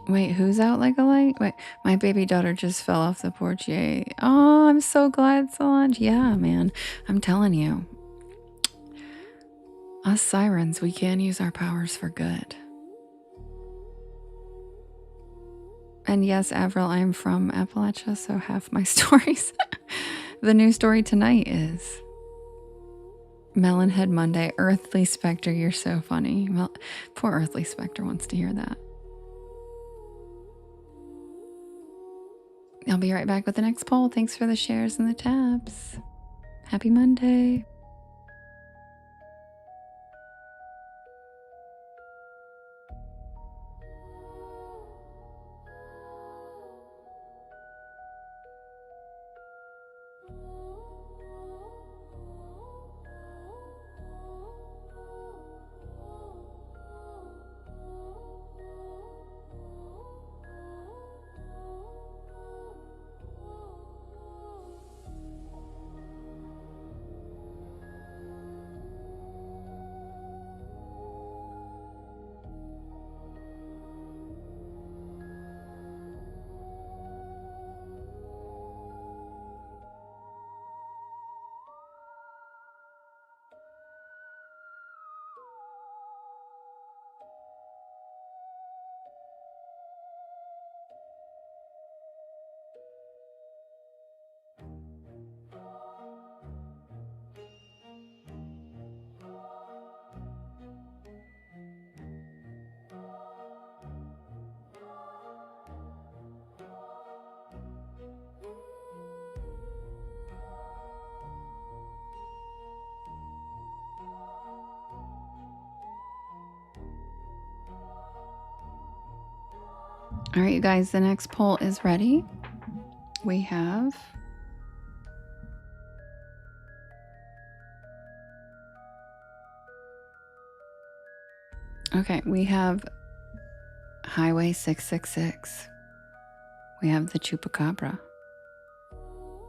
Wait, who's out like a light? Wait, my baby daughter just fell off the porch. Yay. Oh, I'm so glad, Solange. Yeah, man. I'm telling you. Us sirens, we can use our powers for good. And yes, Avril, I'm from Appalachia, so half my stories. The new story tonight is Melonhead Monday. Earthly Spectre, you're so funny. Well, poor Earthly Spectre wants to hear that. I'll be right back with the next poll. Thanks for the shares and the tabs. Happy Monday. All right, you guys, the next poll is ready. We have we have Highway 666. We have the Chupacabra.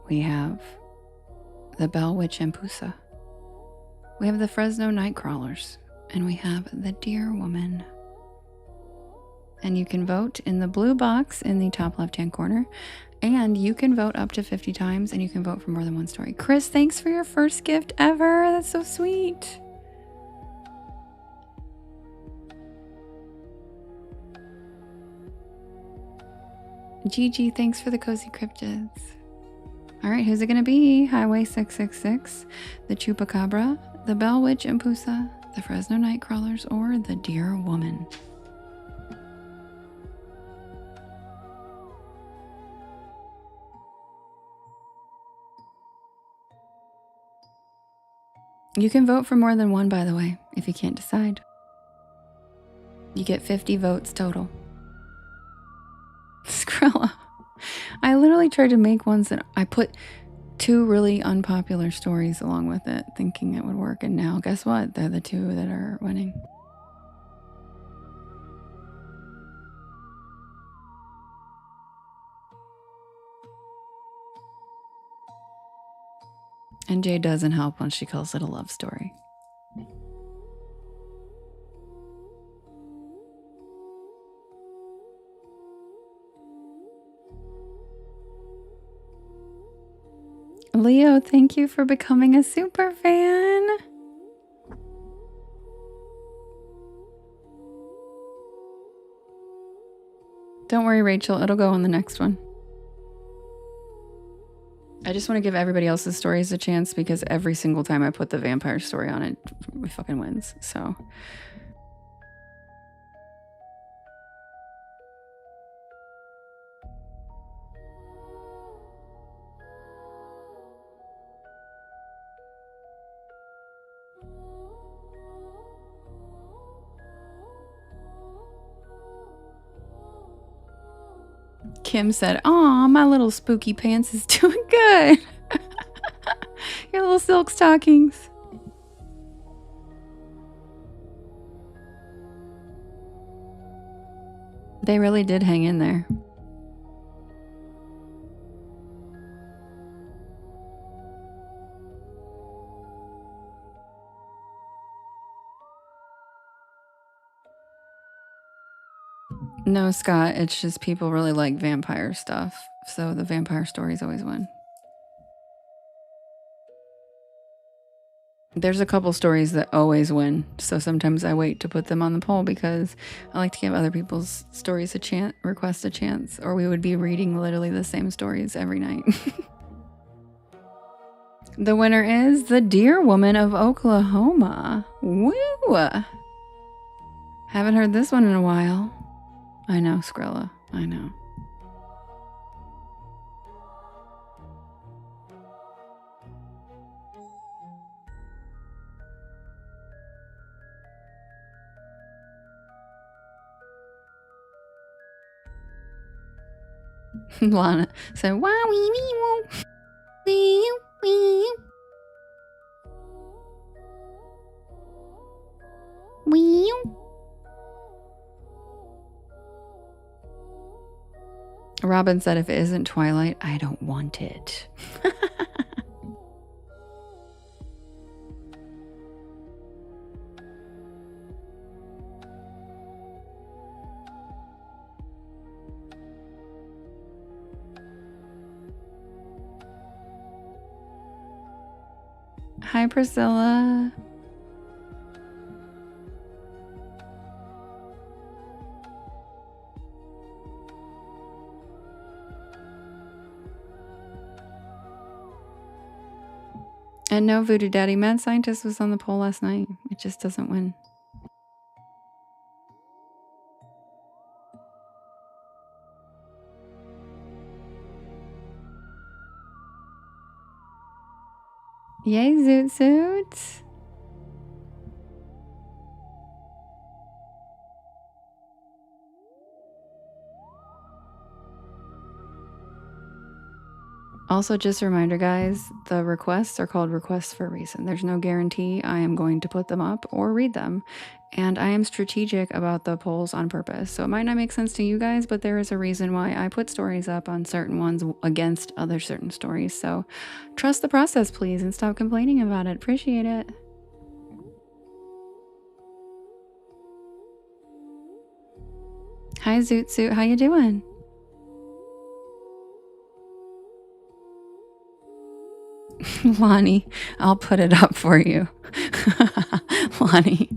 We have the Bell Witch and Pusa. We have the Fresno Nightcrawlers. And we have the Deer Woman. And you can vote in the blue box in the top left-hand corner. And you can vote up to 50 times, and you can vote for more than one story. Chris, thanks for your first gift ever. That's so sweet. Gigi, thanks for the cozy cryptids. All right, who's it going to be? Highway 666, the Chupacabra, the Bell Witch and Pusa, the Fresno Nightcrawlers, or the Deer Woman? You can vote for more than one, by the way, if you can't decide. You get 50 votes total. Skrilla. I literally tried to make ones that I put 2 really unpopular stories along with it, thinking it would work. And now, guess what? They're the 2 that are winning. And Jay doesn't help when she calls it a love story. Leo, thank you for becoming a super fan. Don't worry, Rachel, it'll go on the next one. I just want to give everybody else's stories a chance because every single time I put the vampire story on it fucking wins. So Kim said, "Aw, my little spooky pants is doing good." Your little silk stockings. They really did hang in there. No, Scott, it's just people really like vampire stuff. So the vampire stories always win. There's a couple stories that always win. So sometimes I wait to put them on the poll because I like to give other people's stories a chance, request a chance, or we would be reading literally the same stories every night. The winner is the Deer Woman of Oklahoma. Woo! Haven't heard this one in a while. I know, Skrilla. I know. Lana said, "Wow, wee, wee, woo. Wee, wee, wee." Robin said, "If it isn't Twilight, I don't want it." Hi, Priscilla. And no, Voodoo Daddy, Mad Scientist was on the poll last night. It just doesn't win. Yay, Zoot Zoot. Also, just a reminder, guys, the requests are called requests for a reason. There's no guarantee I am going to put them up or read them. And I am strategic about the polls on purpose. So it might not make sense to you guys, but there is a reason why I put stories up on certain ones against other certain stories. So trust the process, please, and stop complaining about it. Appreciate it. Hi, Zoot Suit. How you doing? Lonnie, I'll put it up for you. Lonnie.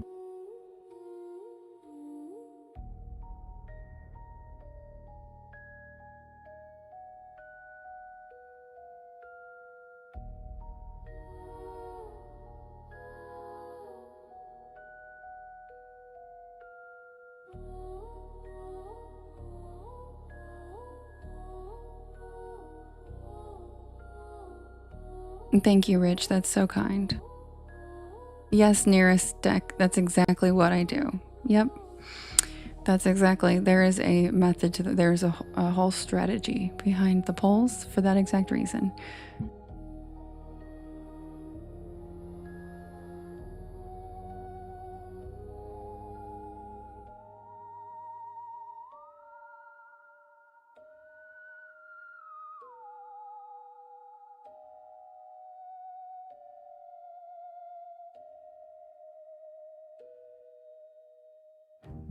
Thank you, Rich. That's so kind. Yes, nearest deck. That's exactly what I do. Yep. That's exactly. There is a method to that. There's a whole strategy behind the polls for that exact reason.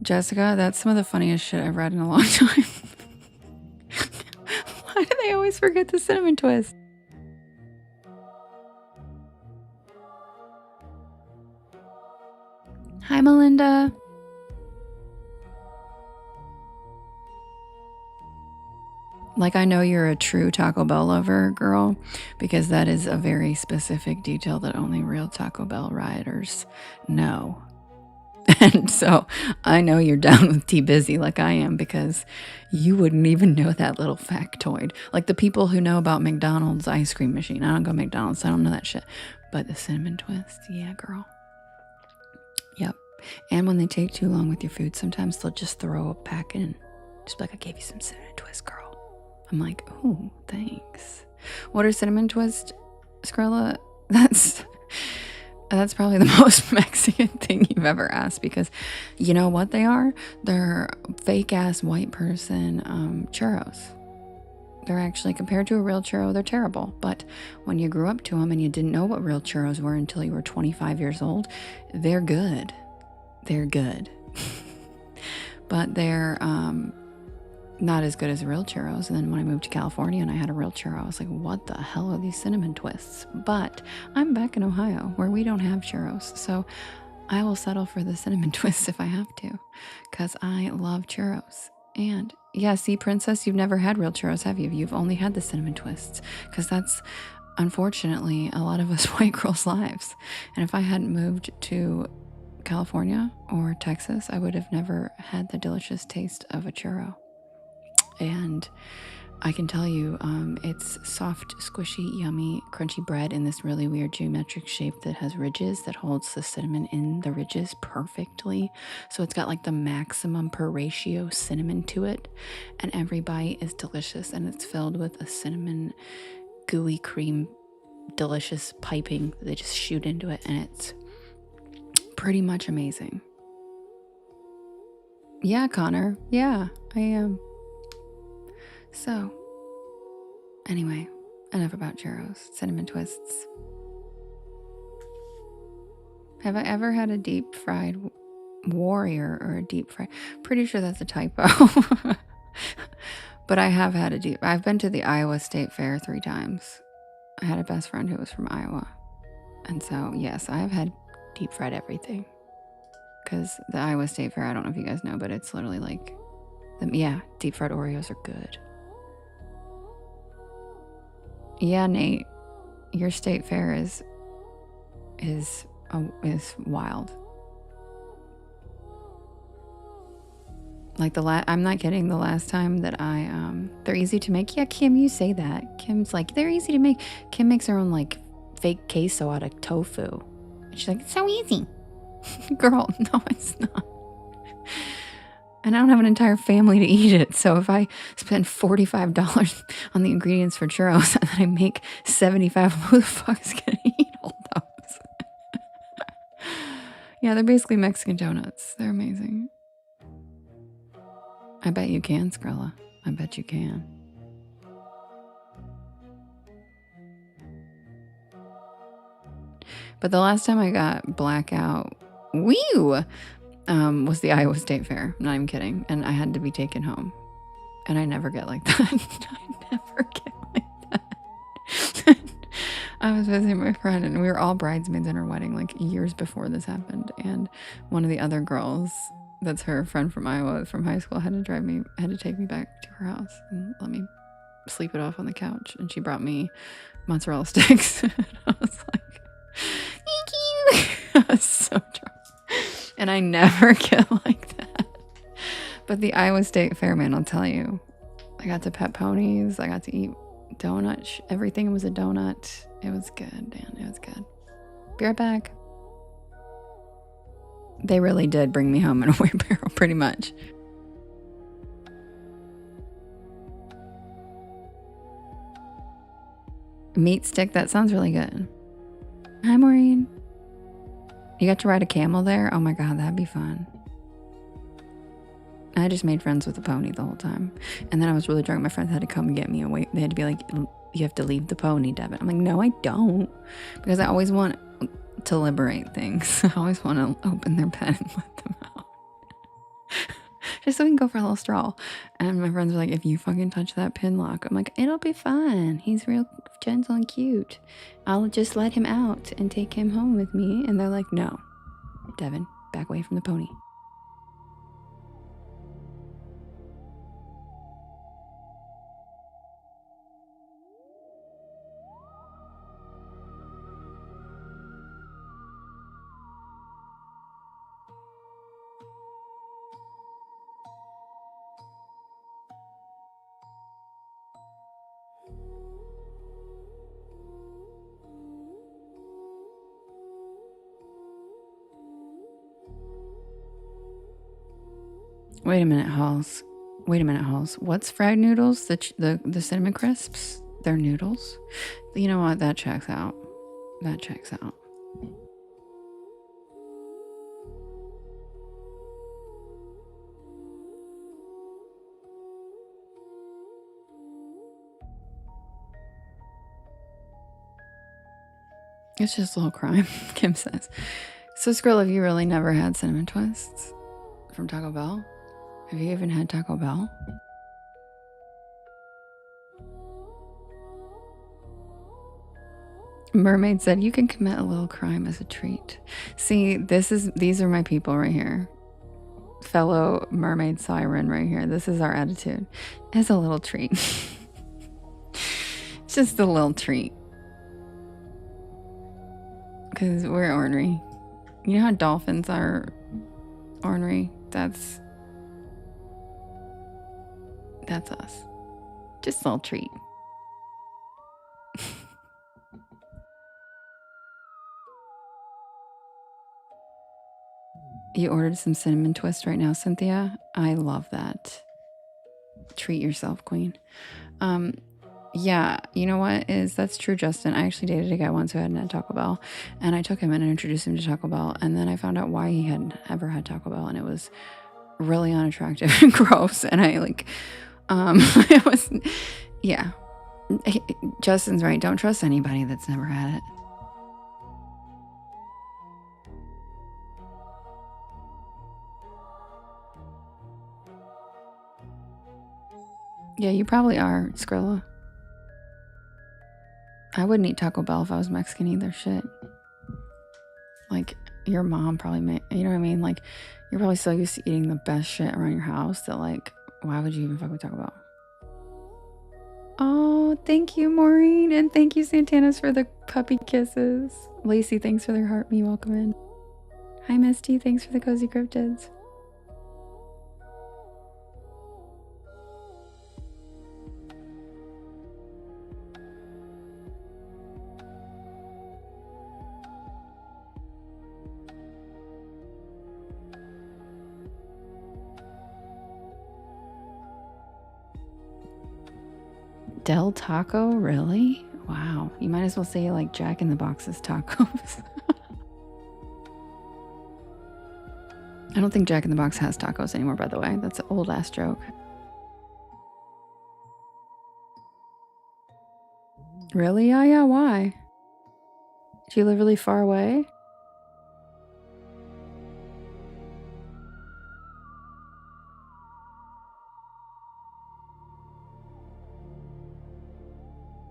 Jessica, that's some of the funniest shit I've read in a long time. Why do they always forget the cinnamon twist? Hi, Melinda. Like, I know you're a true Taco Bell lover, girl, because that is a very specific detail that only real Taco Bell rioters know. And so I know you're down with T-Busy like I am, because you wouldn't even know that little factoid. Like the people who know about McDonald's ice cream machine. I don't go to McDonald's, so I don't know that shit. But the cinnamon twist, yeah, girl. Yep. And when they take too long with your food, sometimes they'll just throw a pack in. Just be like, I gave you some cinnamon twist, girl. I'm like, oh, thanks. What are cinnamon twist, Skrilla? That's probably the most Mexican thing you've ever asked, because you know what they are? They're fake ass white person churros. They're actually, compared to a real churro, they're terrible. But when you grew up to them and you didn't know what real churros were until you were 25 years old, they're good. They're good. But they're not as good as real churros. And then when I moved to California and I had a real churro, I was like, what the hell are these cinnamon twists? But I'm back in Ohio where we don't have churros, so I will settle for the cinnamon twists if I have to, because I love churros. And yeah, see, Princess, you've never had real churros, have you? You've only had the cinnamon twists, because that's unfortunately a lot of us white girls' lives. And if I hadn't moved to California or Texas, I would have never had the delicious taste of a churro. And I can tell you, it's soft, squishy, yummy, crunchy bread in this really weird geometric shape that has ridges that holds the cinnamon in the ridges perfectly. So it's got like the maximum per ratio cinnamon to it. And every bite is delicious, and it's filled with a cinnamon gooey cream, delicious piping that they just shoot into it. And it's pretty much amazing. Yeah, Connor. Yeah, I am. So, anyway, enough about churros, cinnamon twists. Have I ever had a deep fried warrior or a deep fried? Pretty sure that's a typo. But I have had I've been to the Iowa State Fair 3 times. I had a best friend who was from Iowa. And so, yes, I've had deep fried everything. Because the Iowa State Fair, I don't know if you guys know, but it's literally like, deep fried Oreos are good. Yeah, Nate, your state fair is wild. Like I'm not kidding. The last time that they're easy to make. Yeah, Kim, you say that. Kim's like, they're easy to make. Kim makes her own like fake queso out of tofu. And she's like, it's so easy. Girl, no, it's not. And I don't have an entire family to eat it. So if I spend $45 on the ingredients for churros and then I make 75, who the fuck is going to eat all those? Yeah, they're basically Mexican donuts. They're amazing. I bet you can, Skrilla. I bet you can. But the last time I got blackout, was the Iowa State Fair. I'm not even kidding. And I had to be taken home. And I never get like that. I never get like that. I was visiting my friend, and we were all bridesmaids in her wedding, like years before this happened. And one of the other girls, that's her friend from Iowa, from high school, had to take me back to her house and let me sleep it off on the couch. And she brought me mozzarella sticks. And I was like, thank you. I was so drunk. And I never get like that. But the Iowa State Fair, man, I'll tell you. I got to pet ponies. I got to eat donuts. Everything was a donut. It was good, man. It was good. Be right back. They really did bring me home in a wheelbarrow, pretty much. Meat stick, that sounds really good. Hi, Maureen. You got to ride a camel there? Oh my God, that'd be fun. I just made friends with the pony the whole time. And then I was really drunk. My friends had to come and get me away. They had to be like, you have to leave the pony, Devin. I'm like, no, I don't. Because I always want to liberate things. I always want to open their pen and let them out. Just so we can go for a little stroll. And my friends are like, if you fucking touch that pin lock, I'm like, it'll be fine. He's real gentle and cute. I'll just let him out and take him home with me. And they're like, no, Devin, back away from the pony. Wait a minute, Halls. Wait a minute, Halls. What's fried noodles? The cinnamon crisps? They're noodles? You know what? That checks out. That checks out. It's just a little crime, Kim says. So, Skrill, have you really never had cinnamon twists from Taco Bell? Have you even had Taco Bell? Mermaid said, you can commit a little crime as a treat. See, these are my people right here. Fellow mermaid siren right here. This is our attitude. As a little treat. Just a little treat. Because we're ornery. You know how dolphins are ornery? That's us. Just a little treat. You ordered some cinnamon twist right now, Cynthia. I love that. Treat yourself, queen. Yeah, you know what is that's true, Justin. I actually dated a guy once who hadn't had Taco Bell, and I took him in and introduced him to Taco Bell, and then I found out why he hadn't ever had Taco Bell, and it was really unattractive and gross. And I it was, yeah. Justin's right. Don't trust anybody that's never had it. Yeah, you probably are, Skrilla. I wouldn't eat Taco Bell if I was Mexican either. Shit. Like, your mom probably made, you know what I mean? Like, you're probably so used to eating the best shit around your house that, like, why would you even fuck with Taco Bell? Oh, thank you, Maureen. And thank you, Santanas, for the puppy kisses. Lacey, thanks for their heart me welcome in. Hi, Misty. Thanks for the cozy cryptids. Del Taco? Really? Wow. You might as well say like Jack in the Box's tacos. I don't think Jack in the Box has tacos anymore, by the way. That's an old ass joke. Really, Yaya? Why? Do you live really far away?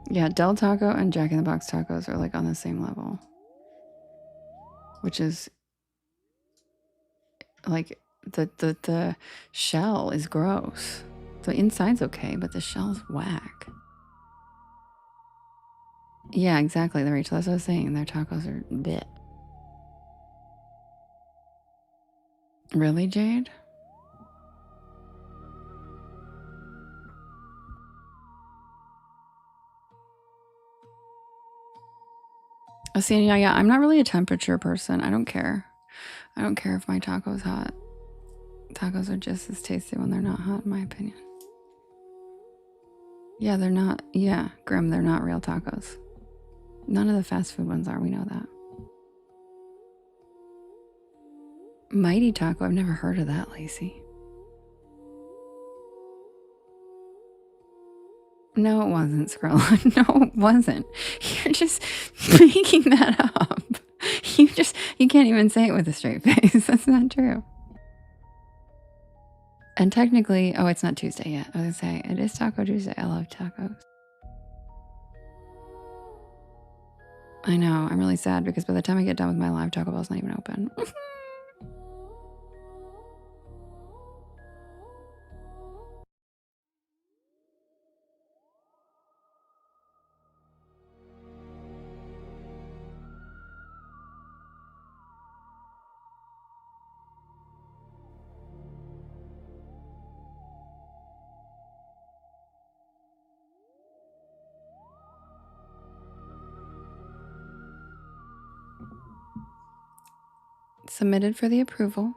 Yeah, Del Taco and Jack in the Box tacos are like on the same level. Which is like the shell is gross. The inside's okay, but the shell's whack. Yeah, exactly, Rachel. That's what I was saying. Their tacos are bit. Really, Jade? Oh, see, yeah, I'm not really a temperature person. I don't care. I don't care if my taco's hot. Tacos are just as tasty when they're not hot, in my opinion. Yeah, they're not. Yeah, Grim, they're not real tacos. None of the fast food ones are. We know that. Mighty Taco. I've never heard of that, Lacey. No, it wasn't, Skrilla. No, it wasn't. You're just making that up. You can't even say it with a straight face. That's not true. And technically, oh, it's not Tuesday yet. I was gonna say, it is Taco Tuesday. I love tacos. I know, I'm really sad because by the time I get done with my live, Taco Bell's not even open. Submitted for the approval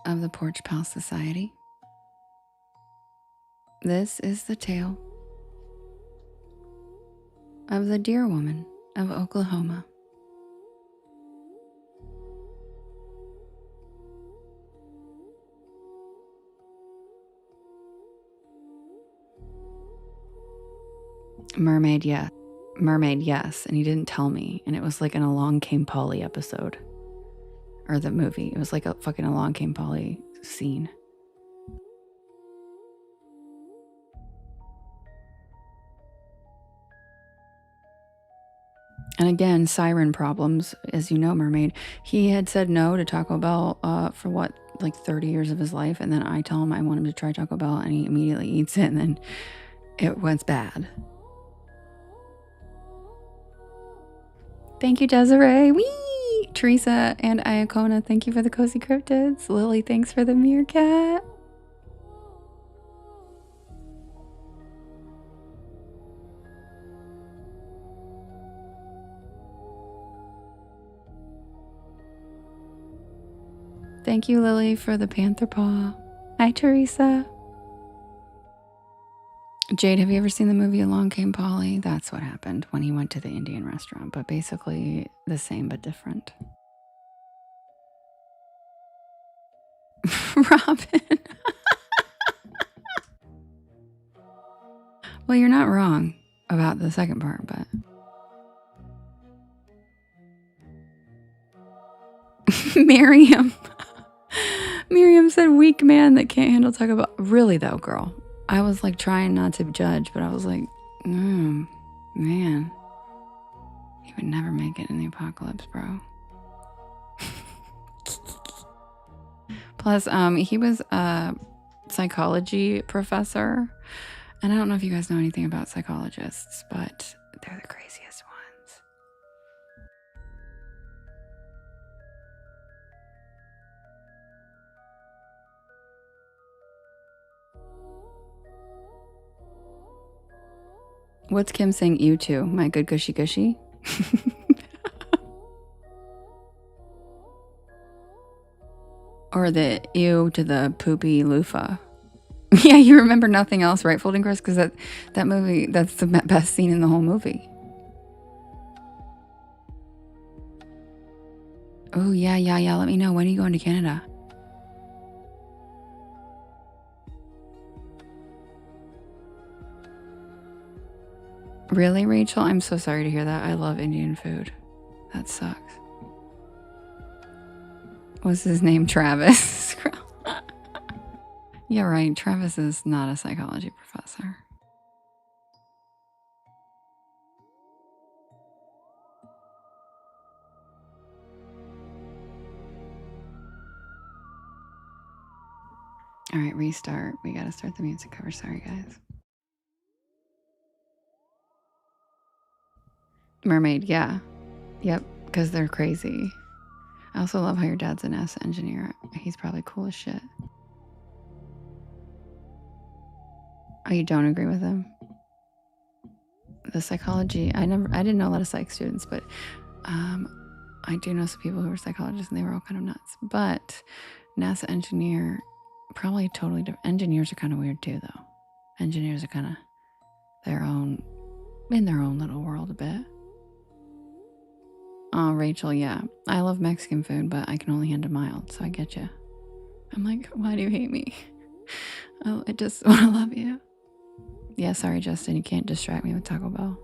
of the Porch Pal Society. This is the tale of the Deer Woman of Oklahoma. Mermaid, yes. Mermaid, yes. And he didn't tell me. And it was like an Along Came Polly episode. Or the movie. It was like a fucking Along Came Polly scene. And again, siren problems, as you know, Mermaid. He had said no to Taco Bell for what, like 30 years of his life. And then I tell him I want him to try Taco Bell and he immediately eats it and then it went bad. Thank you, Desiree. Whee! Teresa and Iacona, thank you for the cozy cryptids. Lily, thanks for the meerkat. Thank you, Lily, for the panther paw. Hi, Teresa. Jade, have you ever seen the movie Along Came Polly? That's what happened when he went to the Indian restaurant, but basically the same but different. Robin. Well, you're not wrong about the second part, but... Miriam. Miriam said, weak man that can't handle Taco Bell. Really, though, girl. I was like trying not to judge, but I was like, man. He would never make it in the apocalypse, bro. Plus, he was a psychology professor. And I don't know if you guys know anything about psychologists, but they're the craziest ones. What's Kim saying you to? My good gushy gushy? Or the ew to the poopy loofah? Yeah, you remember nothing else, right, Folding Chris? Because that movie, that's the best scene in the whole movie. Oh, yeah. Let me know. When are you going to Canada? Really, Rachel? I'm so sorry to hear that. I love Indian food. That sucks. What's his name? Travis. Yeah, right. Travis is not a psychology professor. All right, restart. We got to start the music cover. Sorry, guys. Mermaid, yeah. Yep, because they're crazy. I also love how your dad's a NASA engineer. He's probably cool as shit. Oh, you don't agree with him? The psychology, I didn't know a lot of psych students, but I do know some people who were psychologists and they were all kind of nuts. But NASA engineer, probably totally different. Engineers are kind of weird too, though. Engineers are kind of in their own little world a bit. Oh, Rachel, yeah. I love Mexican food, but I can only handle mild, so I get you. I'm like, why do you hate me? Oh, I just want to love you. Yeah, sorry, Justin. You can't distract me with Taco Bell.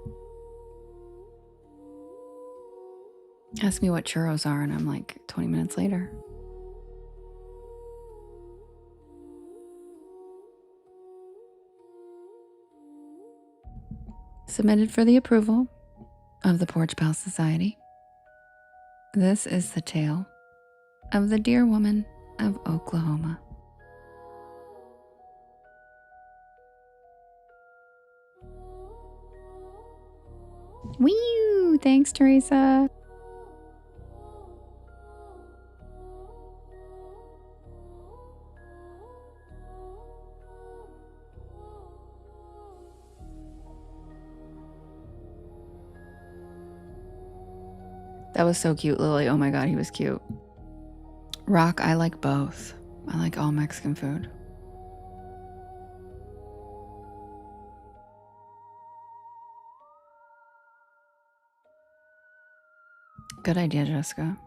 Ask me what churros are, and I'm like 20 minutes later. Submitted for the approval of the Porch Pal Society. This is the tale of the Deer Woman of Oklahoma. Wee! Thanks, Teresa. That was so cute, Lily. Oh my God, he was cute. Rock, I like both. I like all Mexican food. Good idea, Jessica.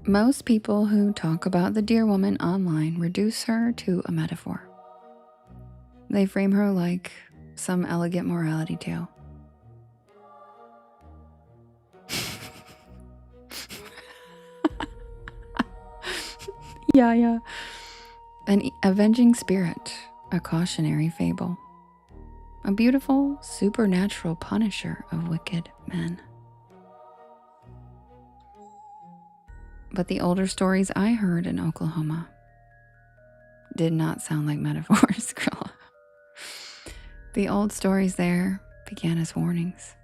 Most people who talk about the Deer Woman online reduce her to a metaphor. They frame her like some elegant morality tale. Yeah. An avenging spirit, a cautionary fable, a beautiful, supernatural punisher of wicked men. But the older stories I heard in Oklahoma did not sound like metaphors, Grilla. The old stories there began as warnings.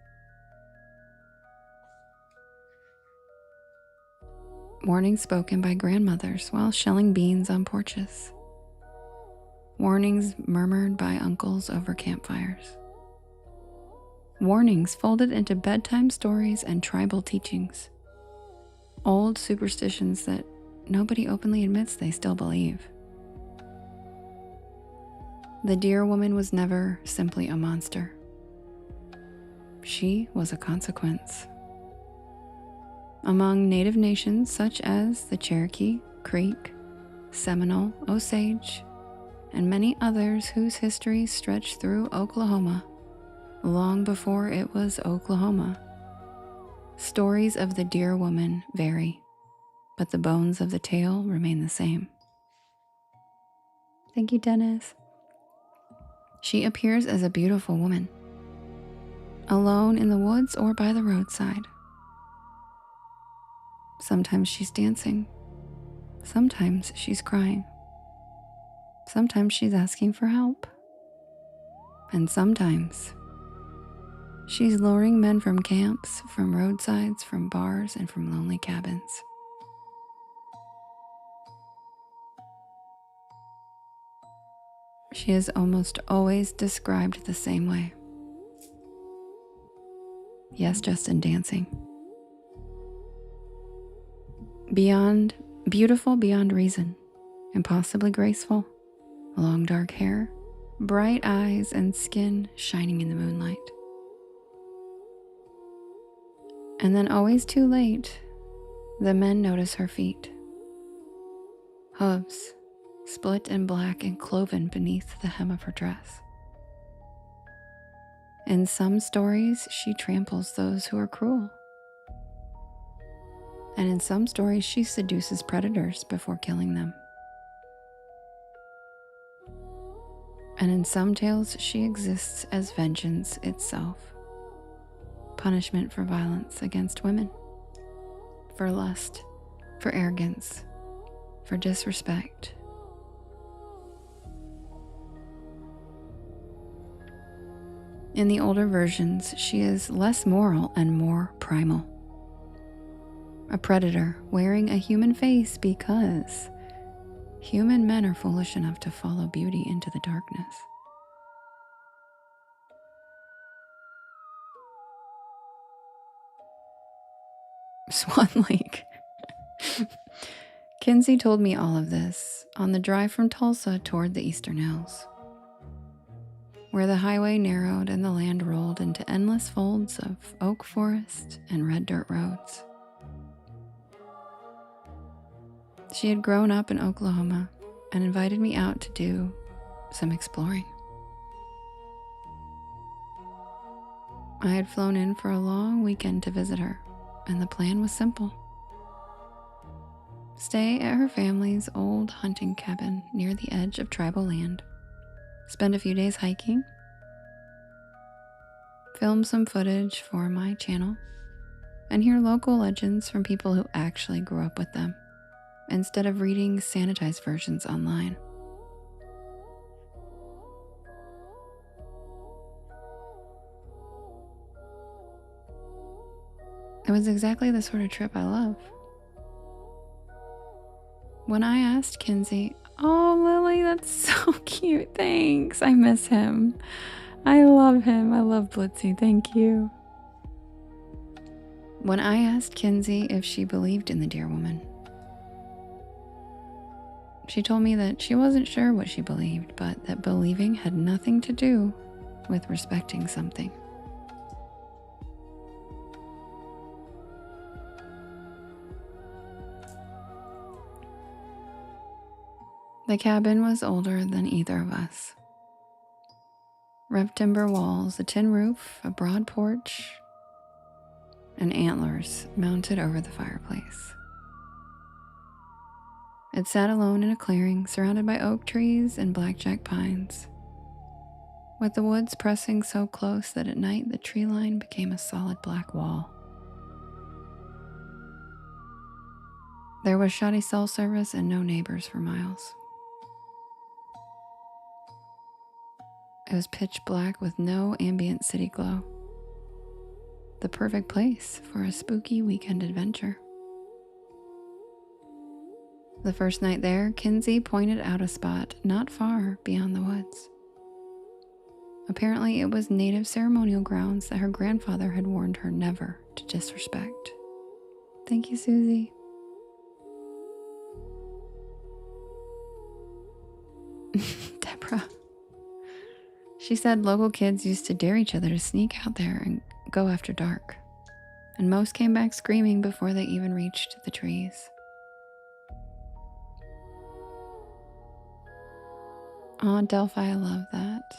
Warnings spoken by grandmothers while shelling beans on porches. Warnings murmured by uncles over campfires. Warnings folded into bedtime stories and tribal teachings. Old superstitions that nobody openly admits they still believe. The Deer Woman was never simply a monster. She was a consequence. Among Native nations such as the Cherokee, Creek, Seminole, Osage, and many others whose histories stretch through Oklahoma long before it was Oklahoma, stories of the Deer Woman vary, but the bones of the tale remain the same. Thank you, Dennis. She appears as a beautiful woman, alone in the woods or by the roadside. Sometimes she's dancing. Sometimes she's crying. Sometimes she's asking for help. And sometimes she's luring men from camps, from roadsides, from bars, and from lonely cabins. She is almost always described the same way. Yes, Justin, dancing. Beautiful beyond reason, impossibly graceful, long dark hair, bright eyes, and skin shining in the moonlight. And then always too late, the men notice her feet. Hooves, split and black and cloven beneath the hem of her dress. In some stories, she tramples those who are cruel. And in some stories, she seduces predators before killing them. And in some tales, she exists as vengeance itself, punishment for violence against women, for lust, for arrogance, for disrespect. In the older versions, she is less moral and more primal. A predator wearing a human face because human men are foolish enough to follow beauty into the darkness. Swan Lake. Kinsey told me all of this on the drive from Tulsa toward the Eastern Hills, where the highway narrowed and the land rolled into endless folds of oak forest and red dirt roads. She had grown up in Oklahoma and invited me out to do some exploring. I had flown in for a long weekend to visit her, and the plan was simple. stay at her family's old hunting cabin near the edge of tribal land, spend a few days hiking, film some footage for my channel, and hear local legends from people who actually grew up with them, instead of reading sanitized versions online. It was exactly the sort of trip I love. When I asked Kinsey, "Oh, Lily, that's so cute, thanks. I miss him. I love him. I love Blitzy, thank you." When I asked Kinsey if she believed in the deer woman, she told me that she wasn't sure what she believed, but that believing had nothing to do with respecting something. The cabin was older than either of us. Rough timber walls, a tin roof, a broad porch, and antlers mounted over the fireplace. It sat alone in a clearing surrounded by oak trees and blackjack pines, with the woods pressing so close that at night the tree line became a solid black wall. There was shoddy cell service and no neighbors for miles. It was pitch black with no ambient city glow. The perfect place for a spooky weekend adventure. The first night there, Kinsey pointed out a spot not far beyond the woods. Apparently, it was native ceremonial grounds that her grandfather had warned her never to disrespect. Thank you, Susie. Deborah. She said local kids used to dare each other to sneak out there and go after dark, and most came back screaming before they even reached the trees. Aw, Delphi, I love that.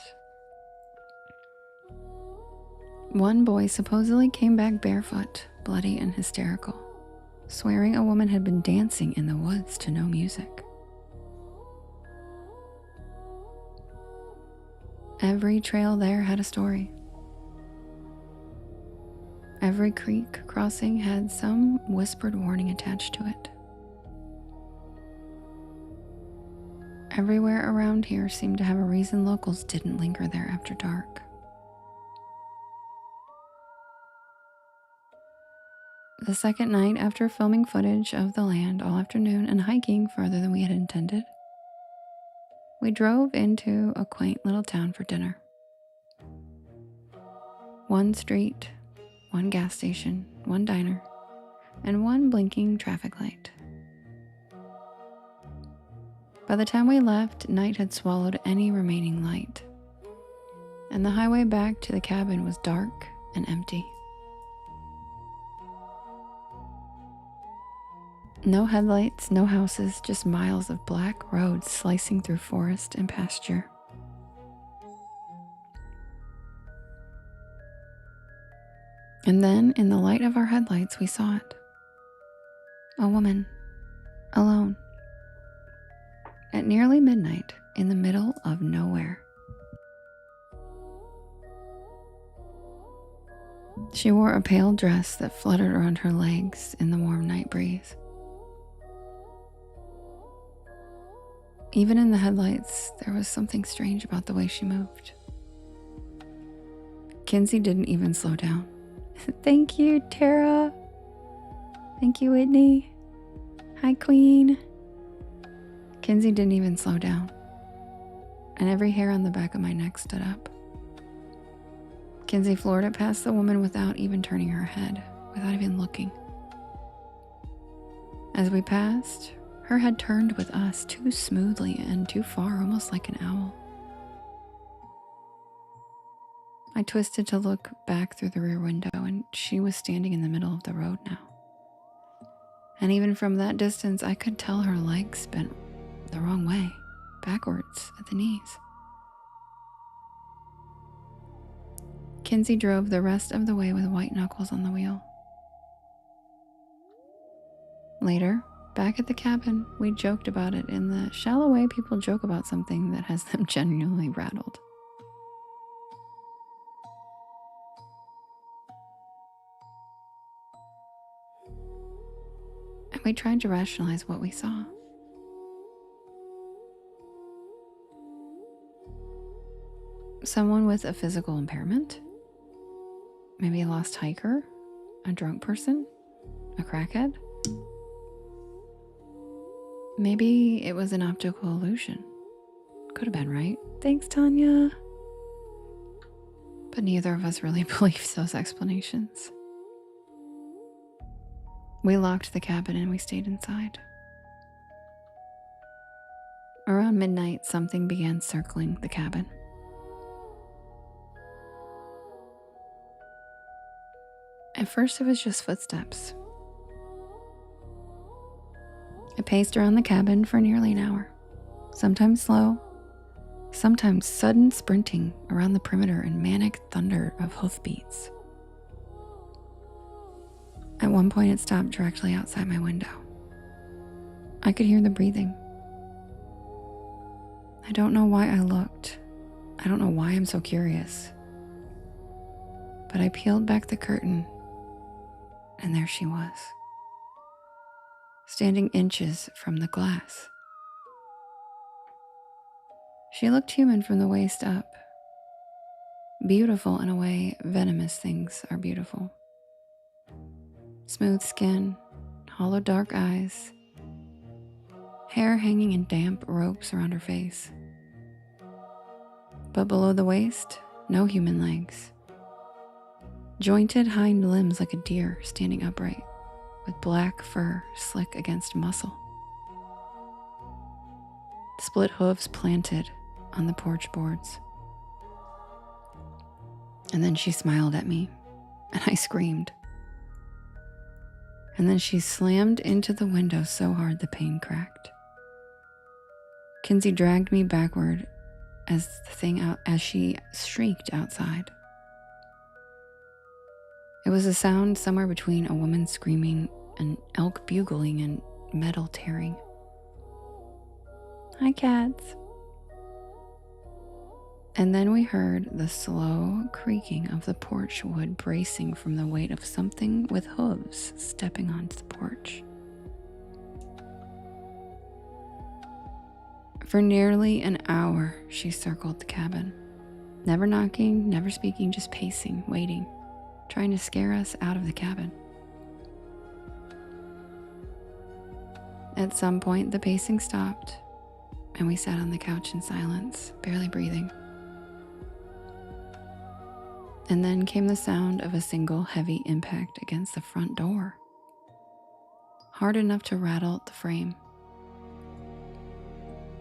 One boy supposedly came back barefoot, bloody and hysterical, swearing a woman had been dancing in the woods to no music. Every trail there had a story. Every creek crossing had some whispered warning attached to it. Everywhere around here seemed to have a reason locals didn't linger there after dark. The second night, after filming footage of the land all afternoon and hiking farther than we had intended, we drove into a quaint little town for dinner. One street, one gas station, one diner, and one blinking traffic light. By the time we left, night had swallowed any remaining light, and the highway back to the cabin was dark and empty. No headlights, no houses, just miles of black roads slicing through forest and pasture. And then, in the light of our headlights, we saw it. A woman, alone, at nearly midnight, in the middle of nowhere. She wore a pale dress that fluttered around her legs in the warm night breeze. Even in the headlights, there was something strange about the way she moved. Kinsey didn't even slow down. Thank you, Tara. Thank you, Whitney. Hi, Queen. Kinsey didn't even slow down, and every hair on the back of my neck stood up. Kinsey floored it past the woman without even turning her head, without even looking. As we passed, her head turned with us too smoothly and too far, almost like an owl. I twisted to look back through the rear window, and she was standing in the middle of the road now. And even from that distance, I could tell her legs bent the wrong way, backwards at the knees. Kinsey drove the rest of the way with white knuckles on the wheel. Later, Back at the cabin, we joked about it in the shallow way people joke about something that has them genuinely rattled. And we tried to rationalize what we saw. Someone with a physical impairment? Maybe a lost hiker? A drunk person? A crackhead? Maybe it was an optical illusion. Could have been, right? Thanks, Tanya. But neither of us really believed those explanations. We locked the cabin and we stayed inside. Around midnight, something began circling the cabin. At first, it was just footsteps. It paced around the cabin for nearly an hour, sometimes slow, sometimes sudden sprinting around the perimeter and manic thunder of hoofbeats. At one point, it stopped directly outside my window. I could hear the breathing. I don't know why I looked. I don't know why I'm so curious. But I peeled back the curtain, and there she was, standing inches from the glass. She looked human from the waist up, beautiful in a way venomous things are beautiful. Smooth skin, hollow dark eyes, hair hanging in damp ropes around her face. But below the waist, no human legs. Jointed hind limbs like a deer standing upright, with black fur slick against muscle. Split hooves planted on the porch boards. And then she smiled at me, and I screamed. And then she slammed into the window so hard the pane cracked. Kinsey dragged me backward as she shrieked outside. It was a sound somewhere between a woman screaming, an elk bugling, and metal tearing. Hi, cats. And then we heard the slow creaking of the porch wood bracing from the weight of something with hooves stepping onto the porch. For nearly an hour, she circled the cabin, never knocking, never speaking, just pacing, waiting, trying to scare us out of the cabin. At some point, the pacing stopped, and we sat on the couch in silence, barely breathing. And then came the sound of a single heavy impact against the front door, hard enough to rattle the frame.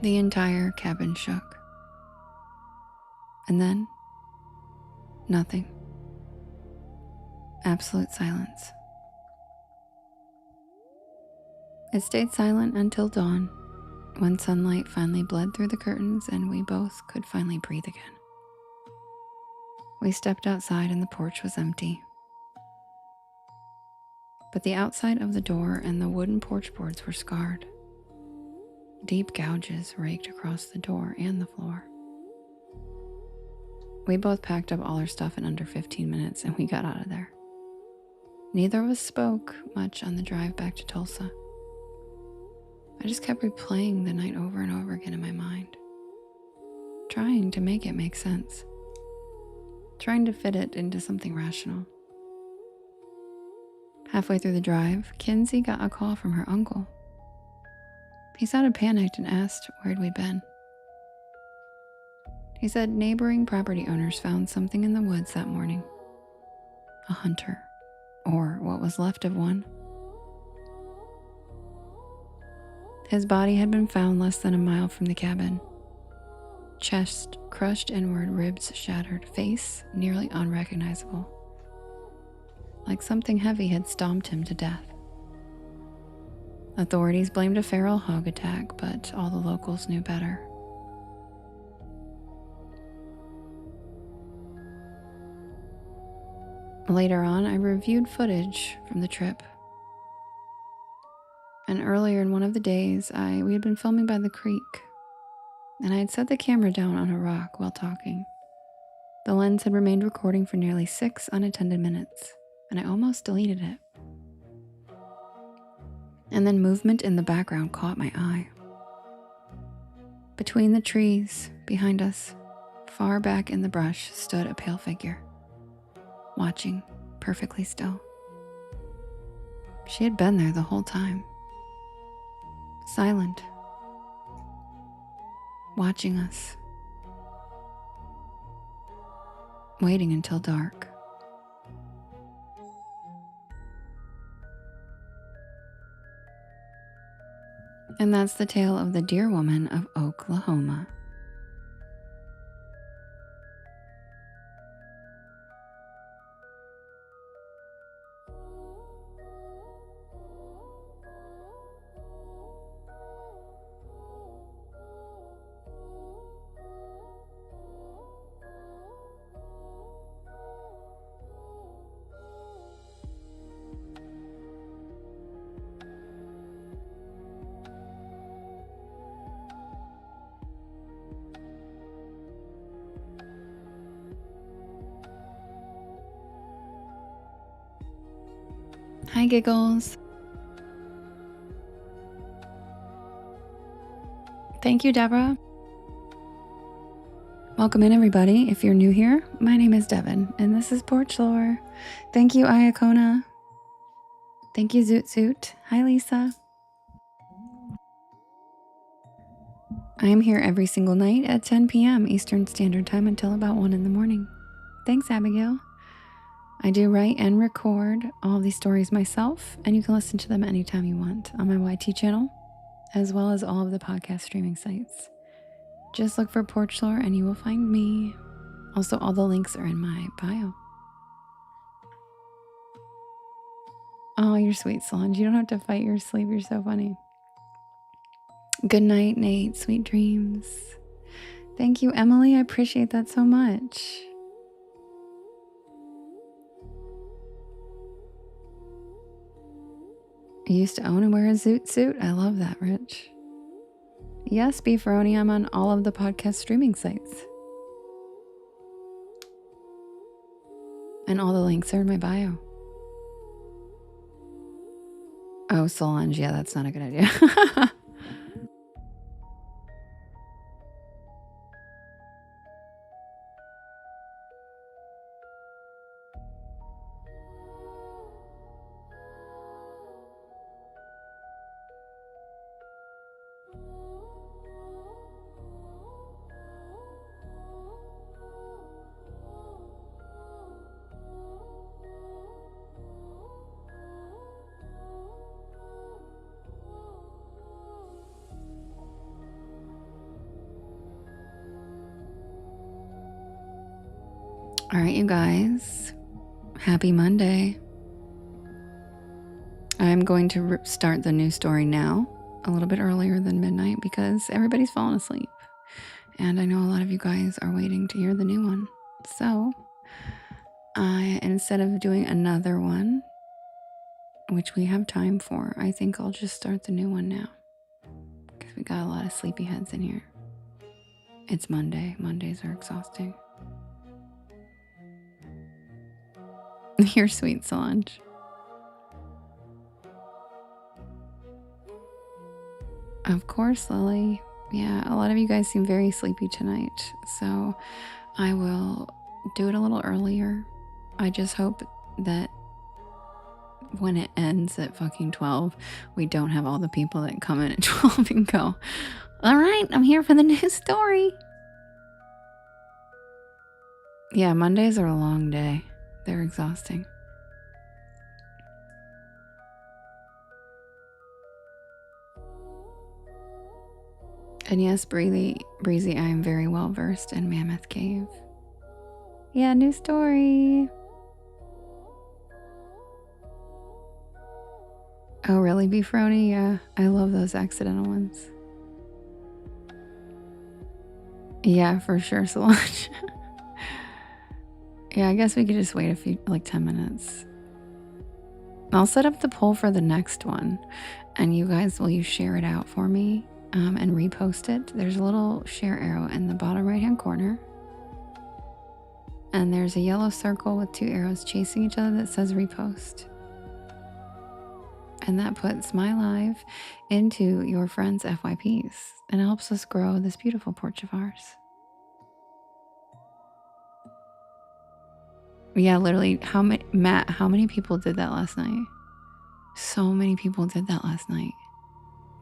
The entire cabin shook. And then, nothing. Absolute silence. It stayed silent until dawn, when sunlight finally bled through the curtains and we both could finally breathe again. We stepped outside and the porch was empty. But the outside of the door and the wooden porch boards were scarred. Deep gouges raked across the door and the floor. We both packed up all our stuff in under 15 minutes and we got out of there. Neither of us spoke much on the drive back to Tulsa. I just kept replaying the night over and over again in my mind, trying to make it make sense, trying to fit it into something rational. Halfway through the drive, Kinsey got a call from her uncle. He sounded panicked and asked where'd we been. He said neighboring property owners found something in the woods that morning. A hunter, or what was left of one. His body had been found less than a mile from the cabin. Chest crushed inward, ribs shattered, face nearly unrecognizable. Like something heavy had stomped him to death. Authorities blamed a feral hog attack, but all the locals knew better. Later on, I reviewed footage from the trip. And earlier in one of the days, we had been filming by the creek, and I had set the camera down on a rock while talking. The lens had remained recording for nearly 6 unattended minutes, and I almost deleted it. And then movement in the background caught my eye. Between the trees behind us, far back in the brush, stood a pale figure, watching perfectly still. She had been there the whole time, silent, watching us, waiting until dark. And that's the tale of the Deer Woman of Oklahoma. Hi, Giggles. Thank you, Deborah. Welcome in, everybody. If you're new here, my name is Devin, and this is Porch Lore. Thank you, Iacona. Thank you, Zoot Zoot. Hi, Lisa. I am here every single night at 10 p.m. Eastern Standard Time until about 1 in the morning. Thanks, Abigail. I do write and record all these stories myself, and you can listen to them anytime you want on my YT channel, as well as all of the podcast streaming sites. Just look for Porch Lore and you will find me. Also, all the links are in my bio. Oh, you're sweet, Solange. You don't have to fight your sleep. You're so funny. Good night, Nate. Sweet dreams. Thank you, Emily. I appreciate that so much. I used to own and wear a zoot suit. I love that, Rich. Yes, Beefaroni, I'm on all of the podcast streaming sites. And all the links are in my bio. Oh, Solange, yeah, that's not a good idea. All right, you guys. Happy Monday. I'm going to start the new story now, a little bit earlier than midnight because everybody's fallen asleep. And I know a lot of you guys are waiting to hear the new one. So, instead of doing another one, which we have time for, I think I'll just start the new one now. Because we got a lot of sleepy heads in here. It's Monday. Mondays are exhausting. You're sweet, Solange. Of course, Lily. Yeah, a lot of you guys seem very sleepy tonight, so I will do it a little earlier. I just hope that when it ends at fucking 12, we don't have all the people that come in at 12 and go, all right, I'm here for the new story. Yeah, Mondays are a long day. They're exhausting. And yes, Breezy, I am very well versed in Mammoth Cave. Yeah, new story. Oh, really, Beefroni? Yeah, I love those accidental ones. Yeah, for sure, Solange. Yeah, I guess we could just wait a few, like 10 minutes. I'll set up the poll for the next one, and you guys, will you share it out for me and repost it? There's a little share arrow in the bottom right hand corner, and there's a yellow circle with 2 arrows chasing each other that says repost. And that puts my live into your friends' FYPs and helps us grow this beautiful porch of ours. Yeah, literally, Matt, how many people did that last night? So many people did that last night.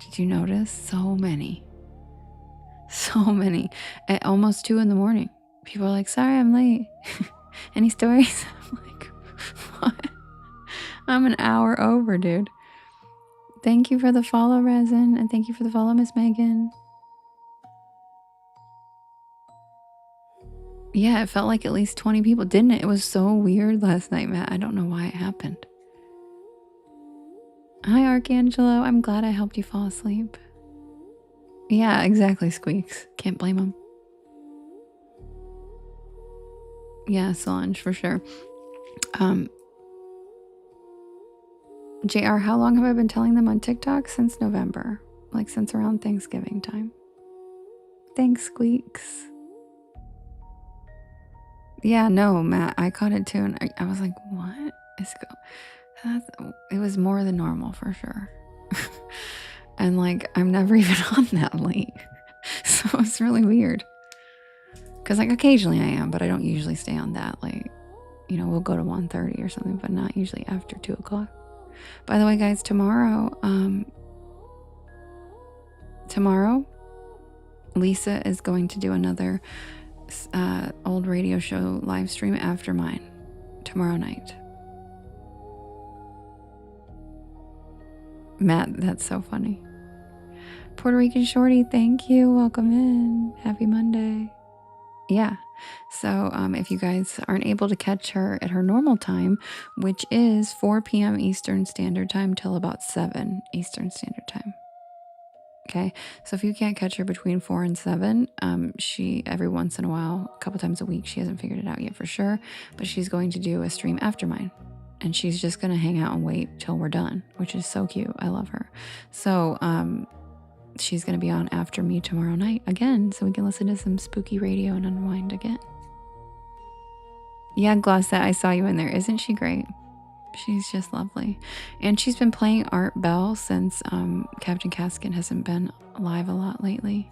Did you notice? So many. So many. At almost 2 in the morning. People are like, sorry, I'm late. Any stories? I'm like, what? I'm an hour over, dude. Thank you for the follow, Resin, and thank you for the follow, Miss Megan. Yeah, it felt like at least 20 people, didn't it? It was so weird last night, Matt. I don't know why it happened. Hi, Archangelo. I'm glad I helped you fall asleep. Yeah, exactly, Squeaks. Can't blame him. Yeah, Solange, for sure. JR, how long have I been telling them on TikTok? Since November. Like since around Thanksgiving time. Thanks, Squeaks. Yeah, no, Matt, I caught it too, and I was like, what is it was more than normal for sure. And like, I'm never even on that late. So it's really weird. Because like occasionally I am, but I don't usually stay on that late. You know, we'll go to 1:30 or something, but not usually after 2 o'clock. By the way, guys, tomorrow, Lisa is going to do another old radio show live stream after mine tomorrow night. Matt, that's so funny. Puerto Rican Shorty, thank you. Welcome in. Happy Monday. Yeah. So if you guys aren't able to catch her at her normal time, which is 4 p.m. Eastern Standard Time till about 7 Eastern Standard Time. Okay. So if you can't catch her between 4 and 7, she every once in a while, a couple times a week, she hasn't figured it out yet for sure, but she's going to do a stream after mine. And she's just going to hang out and wait till we're done, which is so cute. I love her. So she's going to be on after me tomorrow night again, so we can listen to some spooky radio and unwind again. Yeah, Glossette, I saw you in there. Isn't she great? She's just lovely. And she's been playing Art Bell since Captain Caskin hasn't been live a lot lately.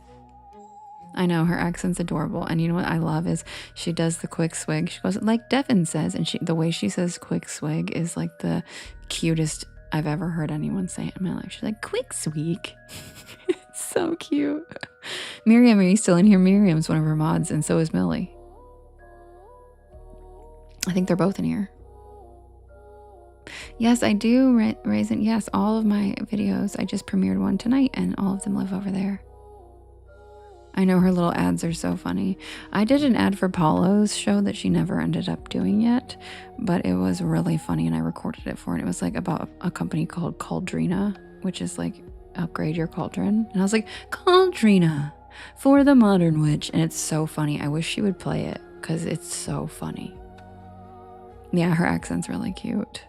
I know, her accent's adorable. And you know what I love is she does the quick swig. She goes, like Devin says, and the way she says quick swig is like the cutest I've ever heard anyone say it in my life. She's like, quick swig. It's so cute. Miriam, are you still in here? Miriam's one of her mods, and so is Millie. I think they're both in here. Yes, I do, Raisin. Yes, all of my videos. I just premiered one tonight, and all of them live over there. I know her little ads are so funny. I did an ad for Paulo's show that she never ended up doing yet, but it was really funny, and I recorded it for her. And it was like about a company called Cauldrina, which is like upgrade your cauldron. And I was like, Cauldrina for the modern witch. And it's so funny. I wish she would play it because it's so funny. Yeah, her accent's really cute.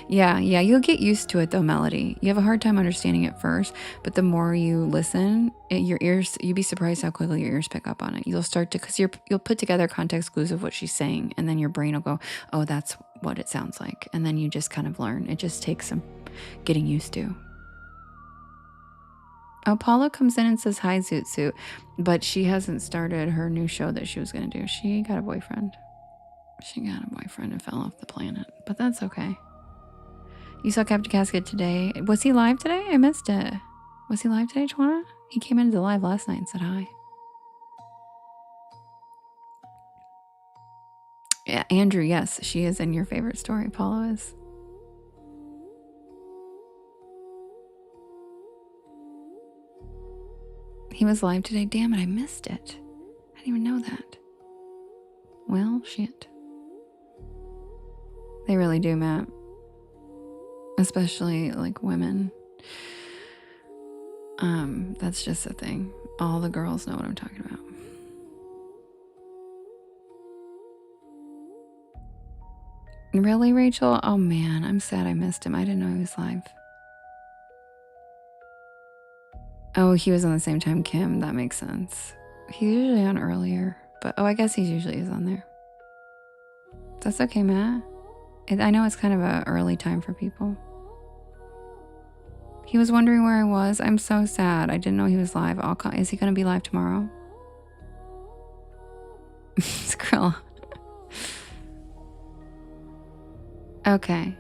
Yeah, you'll get used to it though, Melody. You have a hard time understanding it first, but the more you listen, your ears, you'd be surprised how quickly your ears pick up on it. You'll start to, because you'll put together context clues of what she's saying, and then your brain will go, oh, that's what it sounds like. And then you just kind of learn. It just takes some getting used to. Oh, Paula comes in and says hi, Zoot Suit, but she hasn't started her new show that she was going to do. She got a boyfriend. She got a boyfriend and fell off the planet, but that's okay. You saw Captain Casket today. Was he live today? I missed it. Was he live today, Chwana? He came into the live last night and said hi. Yeah, Andrew, yes, she is in your favorite story. Paulo is. He was live today. Damn it, I missed it. I didn't even know that. Well, shit. They really do, Matt. Especially like women. That's just a thing. All the girls know what I'm talking about. Really, Rachel? Oh man, I'm sad I missed him. I didn't know he was live. Oh, he was on the same time Kim. That makes sense. He's usually on earlier, but I guess he usually is on there. That's okay, Matt. I know it's kind of an early time for people. He was wondering where I was. I'm so sad. I didn't know he was live. Is he going to be live tomorrow? Skrill. Okay.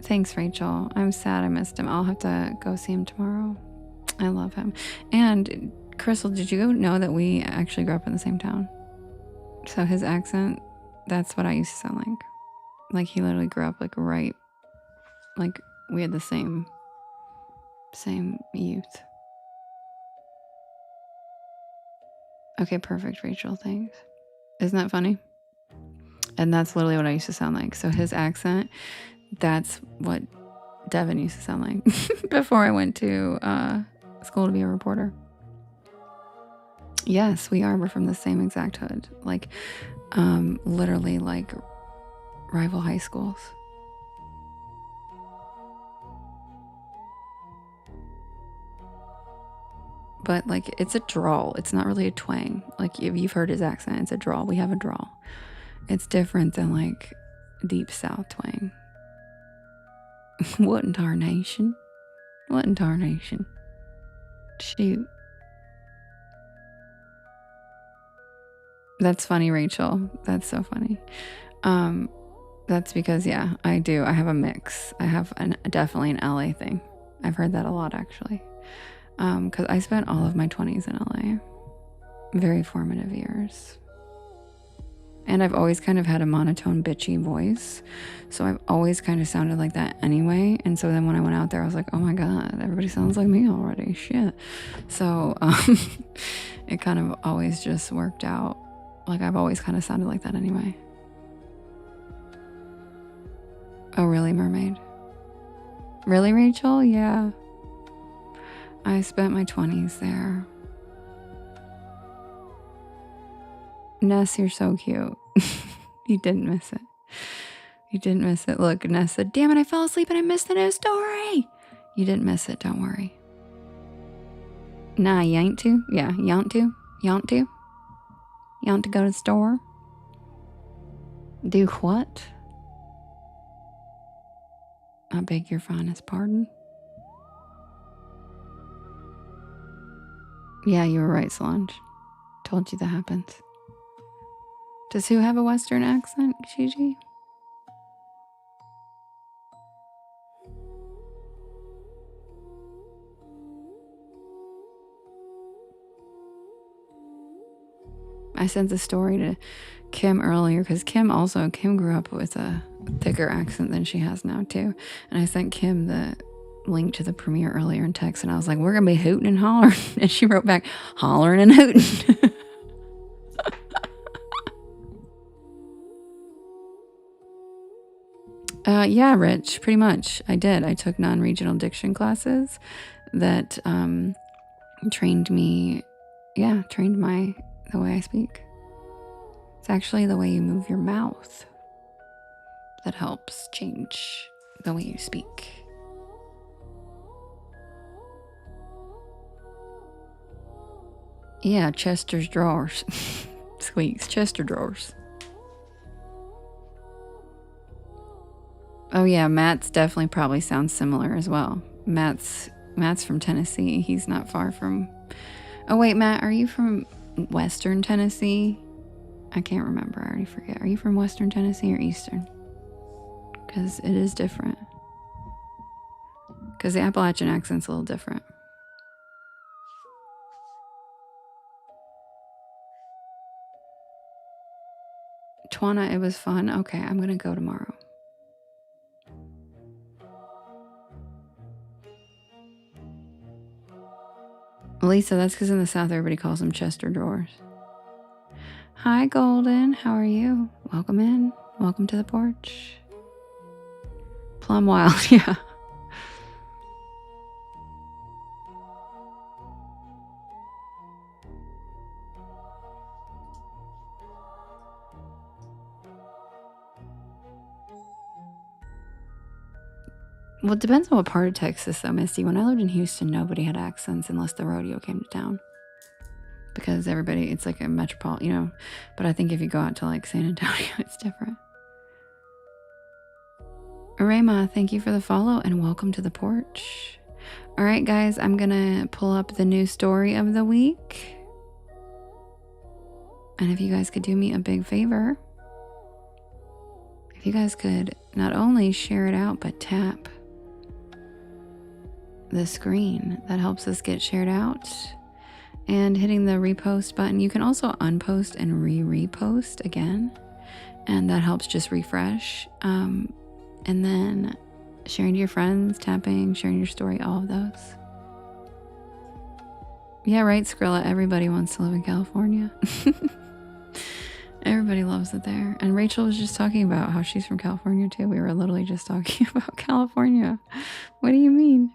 Thanks, Rachel. I'm sad I missed him. I'll have to go see him tomorrow. I love him. And Crystal, did you know that we actually grew up in the same town? So his accent, that's what I used to sound like. Like he literally grew up like right, like we had the same youth. Okay, perfect, Rachel. Thanks. Isn't that funny? And that's literally what I used to sound like. So his accent, that's what Devin used to sound like before I went to school to be a reporter. Yes, we are. We're from the same exact hood. Like, literally like rival high schools. But like, it's a drawl. It's not really a twang. Like, if you've heard his accent, it's a drawl. We have a drawl. It's different than like deep south twang. What in tarnation? What in tarnation? Shoot. That's funny, Rachel. That's so funny. That's because, yeah, I do. I have a mix. I have definitely an LA thing. I've heard that a lot, actually. Because I spent all of my 20s in LA. Very formative years. And I've always kind of had a monotone, bitchy voice. So I've always kind of sounded like that anyway. And so then when I went out there, I was like, oh my God, everybody sounds like me already. Shit. So it kind of always just worked out. Like I've always kind of sounded like that anyway. Oh, really, Mermaid? Really, Rachel? Yeah. I spent my 20s there. Ness, you're so cute. You didn't miss it. You didn't miss it. Look, Ness said, damn it, I fell asleep and I missed the new story. You didn't miss it, don't worry. Nah, you ain't to? Yeah, you want to? You want to? You want to go to the store? Do what? I beg your finest pardon? Yeah, you were right, Solange. Told you that happens. Does who have a Western accent, Gigi? I sent the story to Kim earlier because Kim grew up with a thicker accent than she has now too. And I sent Kim the link to the premiere earlier in text and I was like, we're going to be hooting and hollering. And she wrote back, hollering and hooting. Yeah, Rich, pretty much. I did. I took non-regional diction classes that trained the way I speak. It's actually the way you move your mouth that helps change the way you speak. Yeah, Chester's drawers. Squeaks, Chester drawers. Oh yeah, Matt's definitely probably sounds similar as well. Matt's from Tennessee. He's not far from... Oh wait, Matt, are you from Western Tennessee? I can't remember. I already forget. Are you from Western Tennessee or Eastern? Because it is different. Because the Appalachian accent's a little different. Twana, it was fun. Okay, I'm going to go tomorrow. Lisa, that's because in the South, everybody calls them Chester drawers. Hi, Golden. How are you? Welcome in. Welcome to the porch. Plum Wild, yeah. Well, it depends on what part of Texas, though, Misty. When I lived in Houston, nobody had accents unless the rodeo came to town. Because everybody, it's like a metropolitan, you know. But I think if you go out to like San Antonio, it's different. Rayma, thank you for the follow and welcome to the porch. All right, guys, I'm going to pull up the new story of the week. And if you guys could do me a big favor, if you guys could not only share it out, but tap the screen, that helps us get shared out. And hitting the repost button. You can also unpost and re-repost again. And that helps just refresh. And then sharing to your friends, tapping, sharing your story, all of those. Yeah, right, Skrilla. Everybody wants to live in California. Everybody loves it there. And Rachel was just talking about how she's from California too. We were literally just talking about California. What do you mean?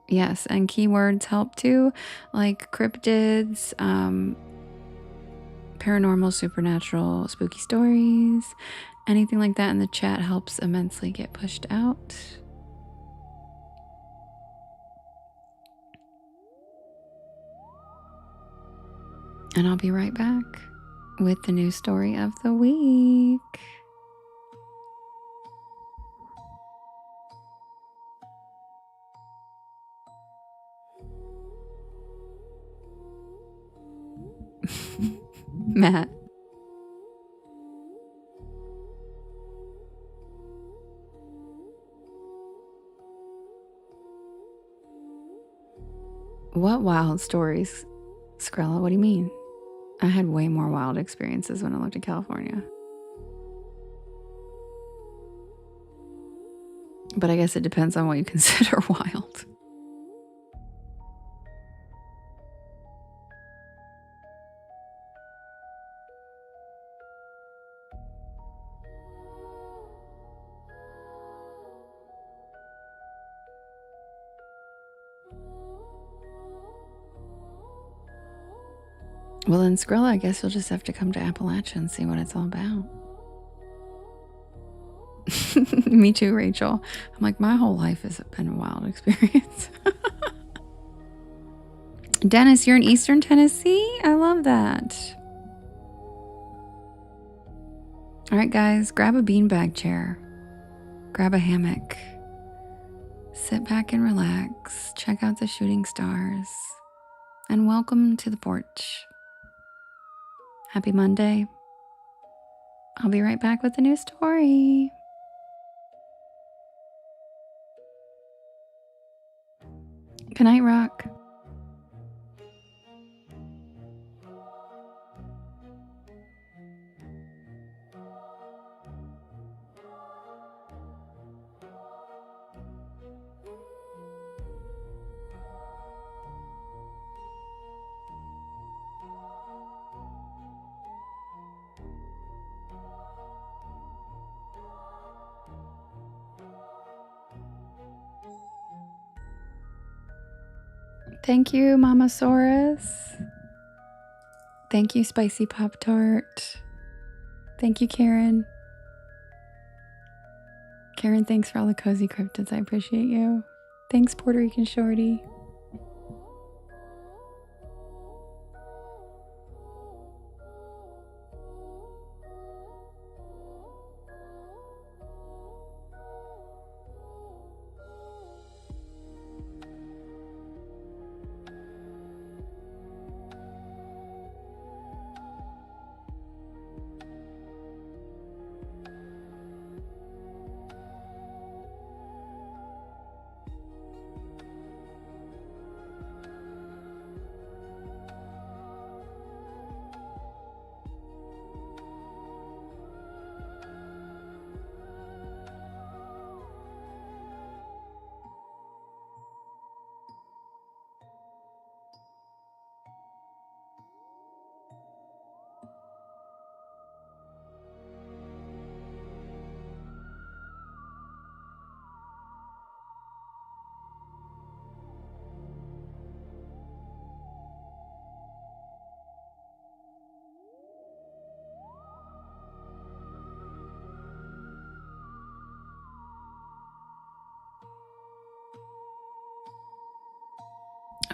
Yes, and keywords help too, like cryptids, paranormal, supernatural, spooky stories, anything like that in the chat helps immensely get pushed out. And I'll be right back with the new story of the week. Matt. What wild stories, Skrilla? What do you mean? I had way more wild experiences when I lived in California. But I guess it depends on what you consider wild. Well, then, Skrilla, I guess you'll just have to come to Appalachia and see what it's all about. Me too, Rachel. I'm like, my whole life has been a wild experience. Dennis, you're in Eastern Tennessee? I love that. All right, guys, grab a beanbag chair. Grab a hammock. Sit back and relax. Check out the shooting stars. And welcome to the porch. Happy Monday. I'll be right back with a new story. Good night, Rock. Thank you, Mama Saurus. Thank you, Spicy Pop-Tart. Thank you, Karen. Karen, thanks for all the cozy cryptids. I appreciate you. Thanks, Puerto Rican Shorty.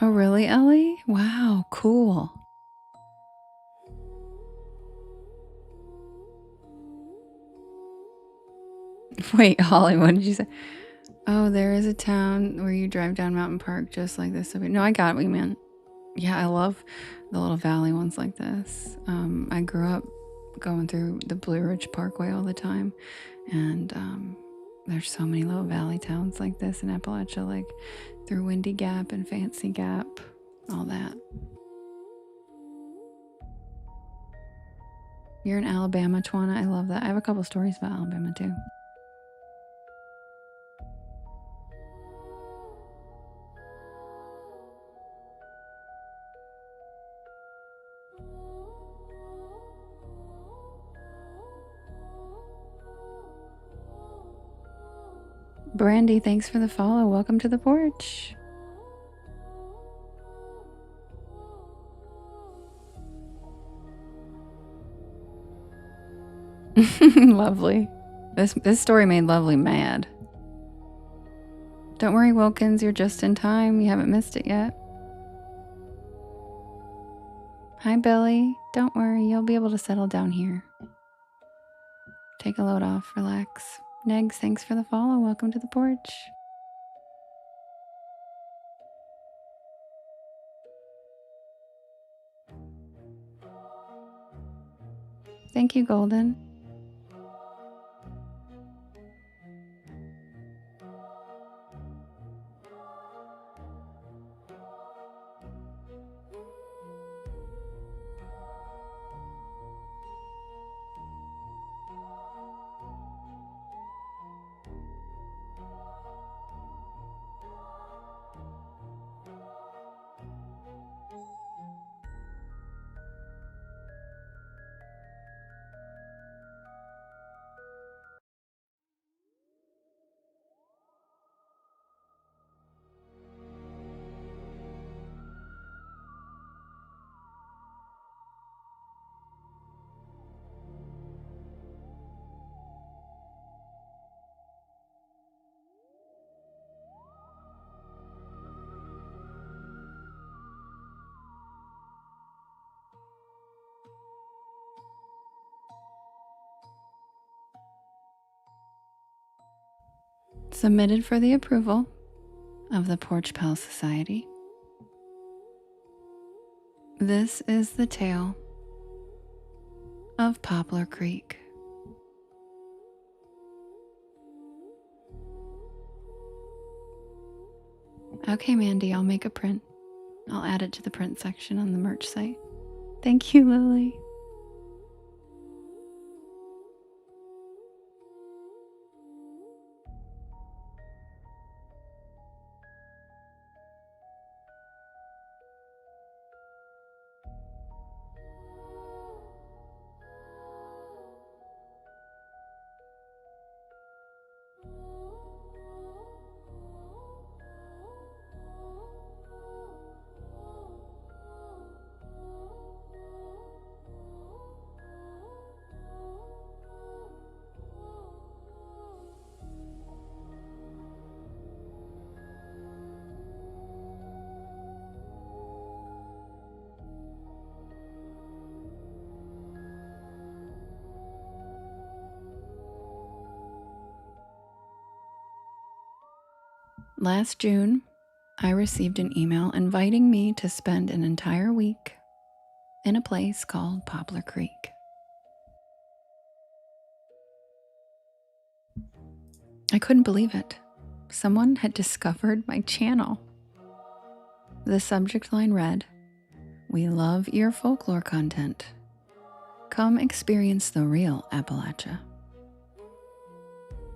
Oh, really, Ellie? Wow, cool. Wait, Holly, what did you say? Oh, there is a town where you drive down Mountain Park just like this. No, I got what you meant. Yeah, I love the little valley ones like this. I grew up going through the Blue Ridge Parkway all the time, and there's so many little valley towns like this in Appalachia, like through Windy Gap and Fancy Gap, all that. You're in Alabama, Twana. I love that. I have a couple stories about Alabama too. Brandy, thanks for the follow. Welcome to the porch. Lovely. This story made Lovely mad. Don't worry, Wilkins, you're just in time. You haven't missed it yet. Hi, Billy. Don't worry, you'll be able to settle down here. Take a load off, relax. Negs, thanks for the follow. Welcome to the porch. Thank you, Golden. Submitted for the approval of the Porch Pal Society. This is the tale of Poplar Creek. Okay, Mandy, I'll make a print. I'll add it to the print section on the merch site. Thank you, Lily. Last June, I received an email inviting me to spend an entire week in a place called Poplar Creek. I couldn't believe it. Someone had discovered my channel. The subject line read, "We love your folklore content. Come experience the real Appalachia."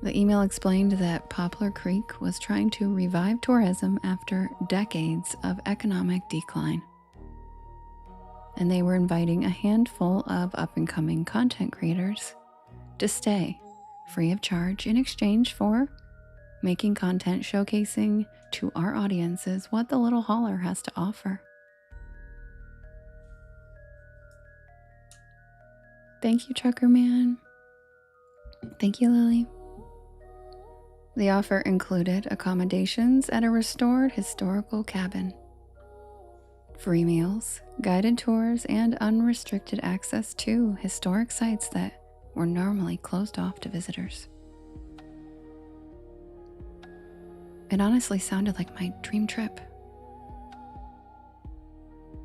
The email explained that Poplar Creek was trying to revive tourism after decades of economic decline. And they were inviting a handful of up-and-coming content creators to stay free of charge in exchange for making content showcasing to our audiences what the Little Holler has to offer. Thank you, Trucker Man. Thank you, Lily. The offer included accommodations at a restored historical cabin, free meals, guided tours, and unrestricted access to historic sites that were normally closed off to visitors. It honestly sounded like my dream trip.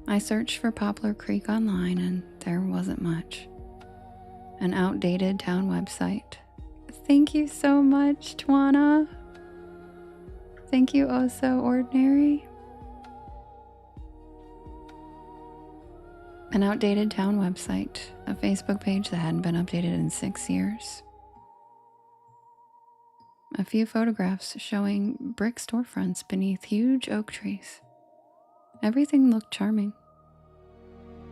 I searched for Poplar Creek online and there wasn't much. An outdated town website. Thank you so much, Twana. Thank you, oh so ordinary. An outdated town website, a Facebook page that hadn't been updated in 6 years. A few photographs showing brick storefronts beneath huge oak trees. Everything looked charming.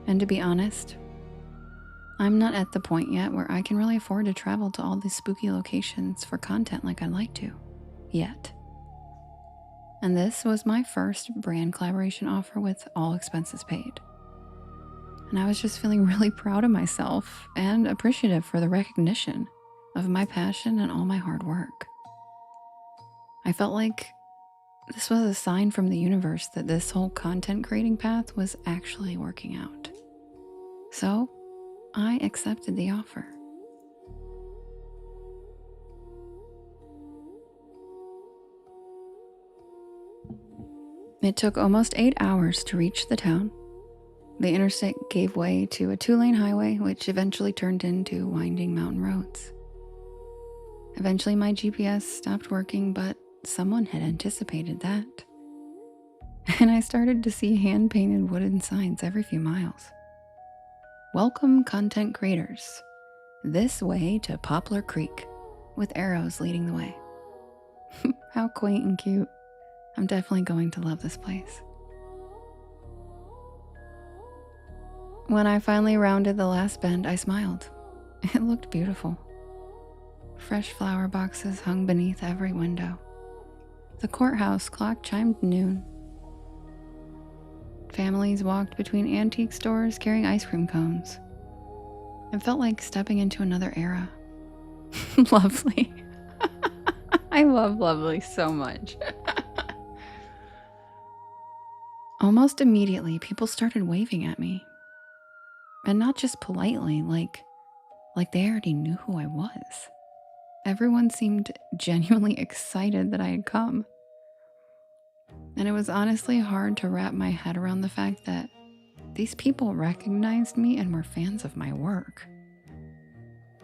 And to be honest, I'm not at the point yet where I can really afford to travel to all these spooky locations for content like I'd like to. Yet. And this was my first brand collaboration offer with all expenses paid. And I was just feeling really proud of myself and appreciative for the recognition of my passion and all my hard work. I felt like this was a sign from the universe that this whole content creating path was actually working out. So, I accepted the offer. It took almost 8 hours to reach the town. The interstate gave way to a 2-lane highway, which eventually turned into winding mountain roads. Eventually, my GPS stopped working, but someone had anticipated that. And I started to see hand-painted wooden signs every few miles. Welcome content creators. This way to Poplar Creek, with arrows leading the way. How quaint and cute. I'm definitely going to love this place. When I finally rounded the last bend, I smiled. It looked beautiful. Fresh flower boxes hung beneath every window. The courthouse clock chimed noon. Families walked between antique stores carrying ice cream cones. It felt like stepping into another era. Lovely. I love lovely so much. Almost immediately, people started waving at me. And not just politely, like they already knew who I was. Everyone seemed genuinely excited that I had come. And it was honestly hard to wrap my head around the fact that these people recognized me and were fans of my work.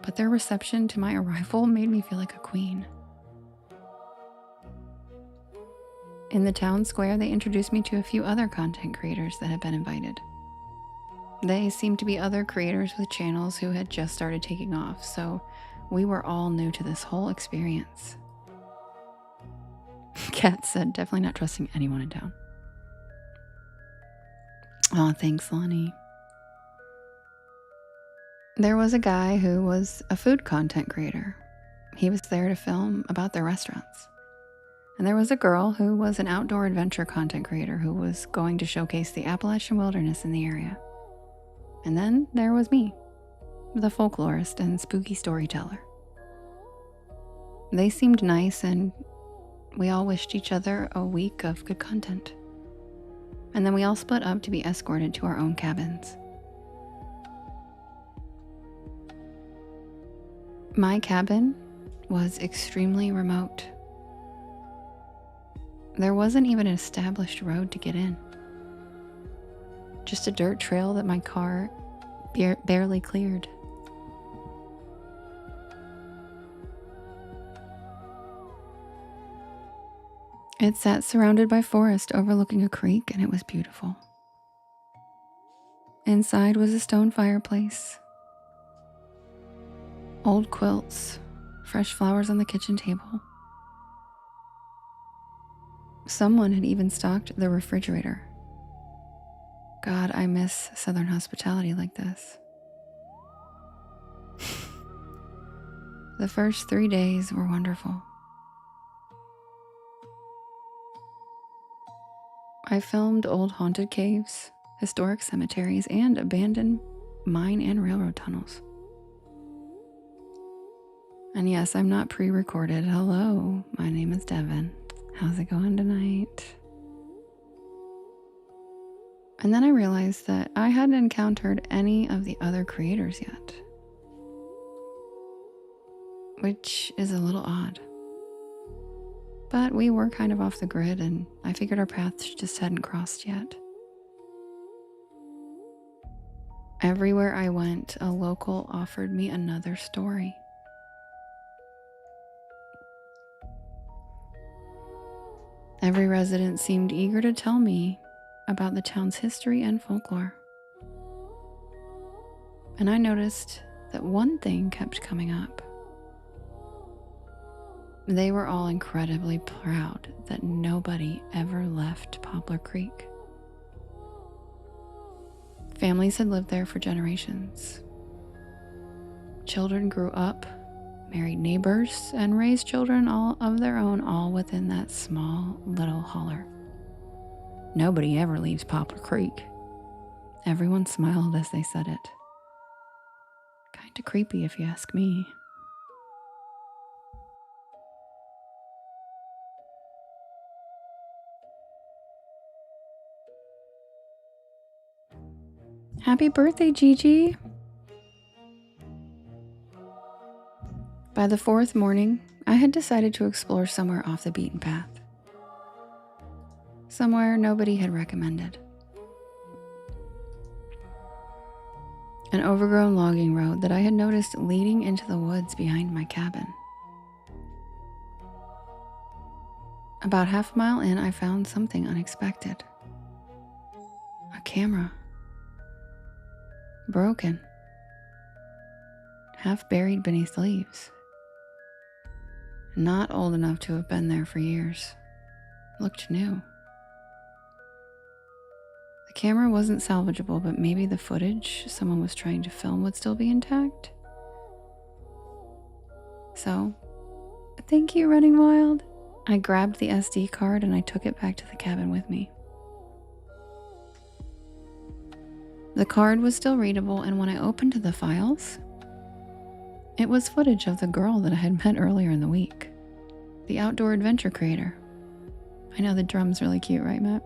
But their reception to my arrival made me feel like a queen. In the town square, they introduced me to a few other content creators that had been invited. They seemed to be other creators with channels who had just started taking off, so we were all new to this whole experience. Kat said, definitely not trusting anyone in town. Oh, thanks, Lonnie. There was a guy who was a food content creator. He was there to film about their restaurants. And there was a girl who was an outdoor adventure content creator who was going to showcase the Appalachian wilderness in the area. And then there was me, the folklorist and spooky storyteller. They seemed nice and we all wished each other a week of good content. And then we all split up to be escorted to our own cabins. My cabin was extremely remote. There wasn't even an established road to get in. Just a dirt trail that my car barely cleared. It sat surrounded by forest overlooking a creek, and it was beautiful. Inside was a stone fireplace, old quilts, fresh flowers on the kitchen table. Someone had even stocked the refrigerator. God, I miss Southern hospitality like this. The first 3 days were wonderful. I filmed old haunted caves, historic cemeteries, and abandoned mine and railroad tunnels. And yes, I'm not pre-recorded. Hello, my name is Devin. How's it going tonight? And then I realized that I hadn't encountered any of the other creators yet, which is a little odd. But we were kind of off the grid, and I figured our paths just hadn't crossed yet. Everywhere I went, a local offered me another story. Every resident seemed eager to tell me about the town's history and folklore. And I noticed that one thing kept coming up. They were all incredibly proud that nobody ever left Poplar Creek. Families had lived there for generations. Children grew up, married neighbors, and raised children all of their own, all within that small little holler. Nobody ever leaves Poplar Creek. Everyone smiled as they said it. Kinda creepy if you ask me. Happy birthday, Gigi! By the fourth morning, I had decided to explore somewhere off the beaten path. Somewhere nobody had recommended. An overgrown logging road that I had noticed leading into the woods behind my cabin. About half a mile in, I found something unexpected. A camera. Broken. Half buried beneath leaves. Not old enough to have been there for years. Looked new. The camera wasn't salvageable, but maybe the footage someone was trying to film would still be intact. So, thank you, Running Wild. I grabbed the SD card and I took it back to the cabin with me. The card was still readable, and when I opened the files, it was footage of the girl that I had met earlier in the week. The outdoor adventure creator. I know the drum's really cute, right, Matt?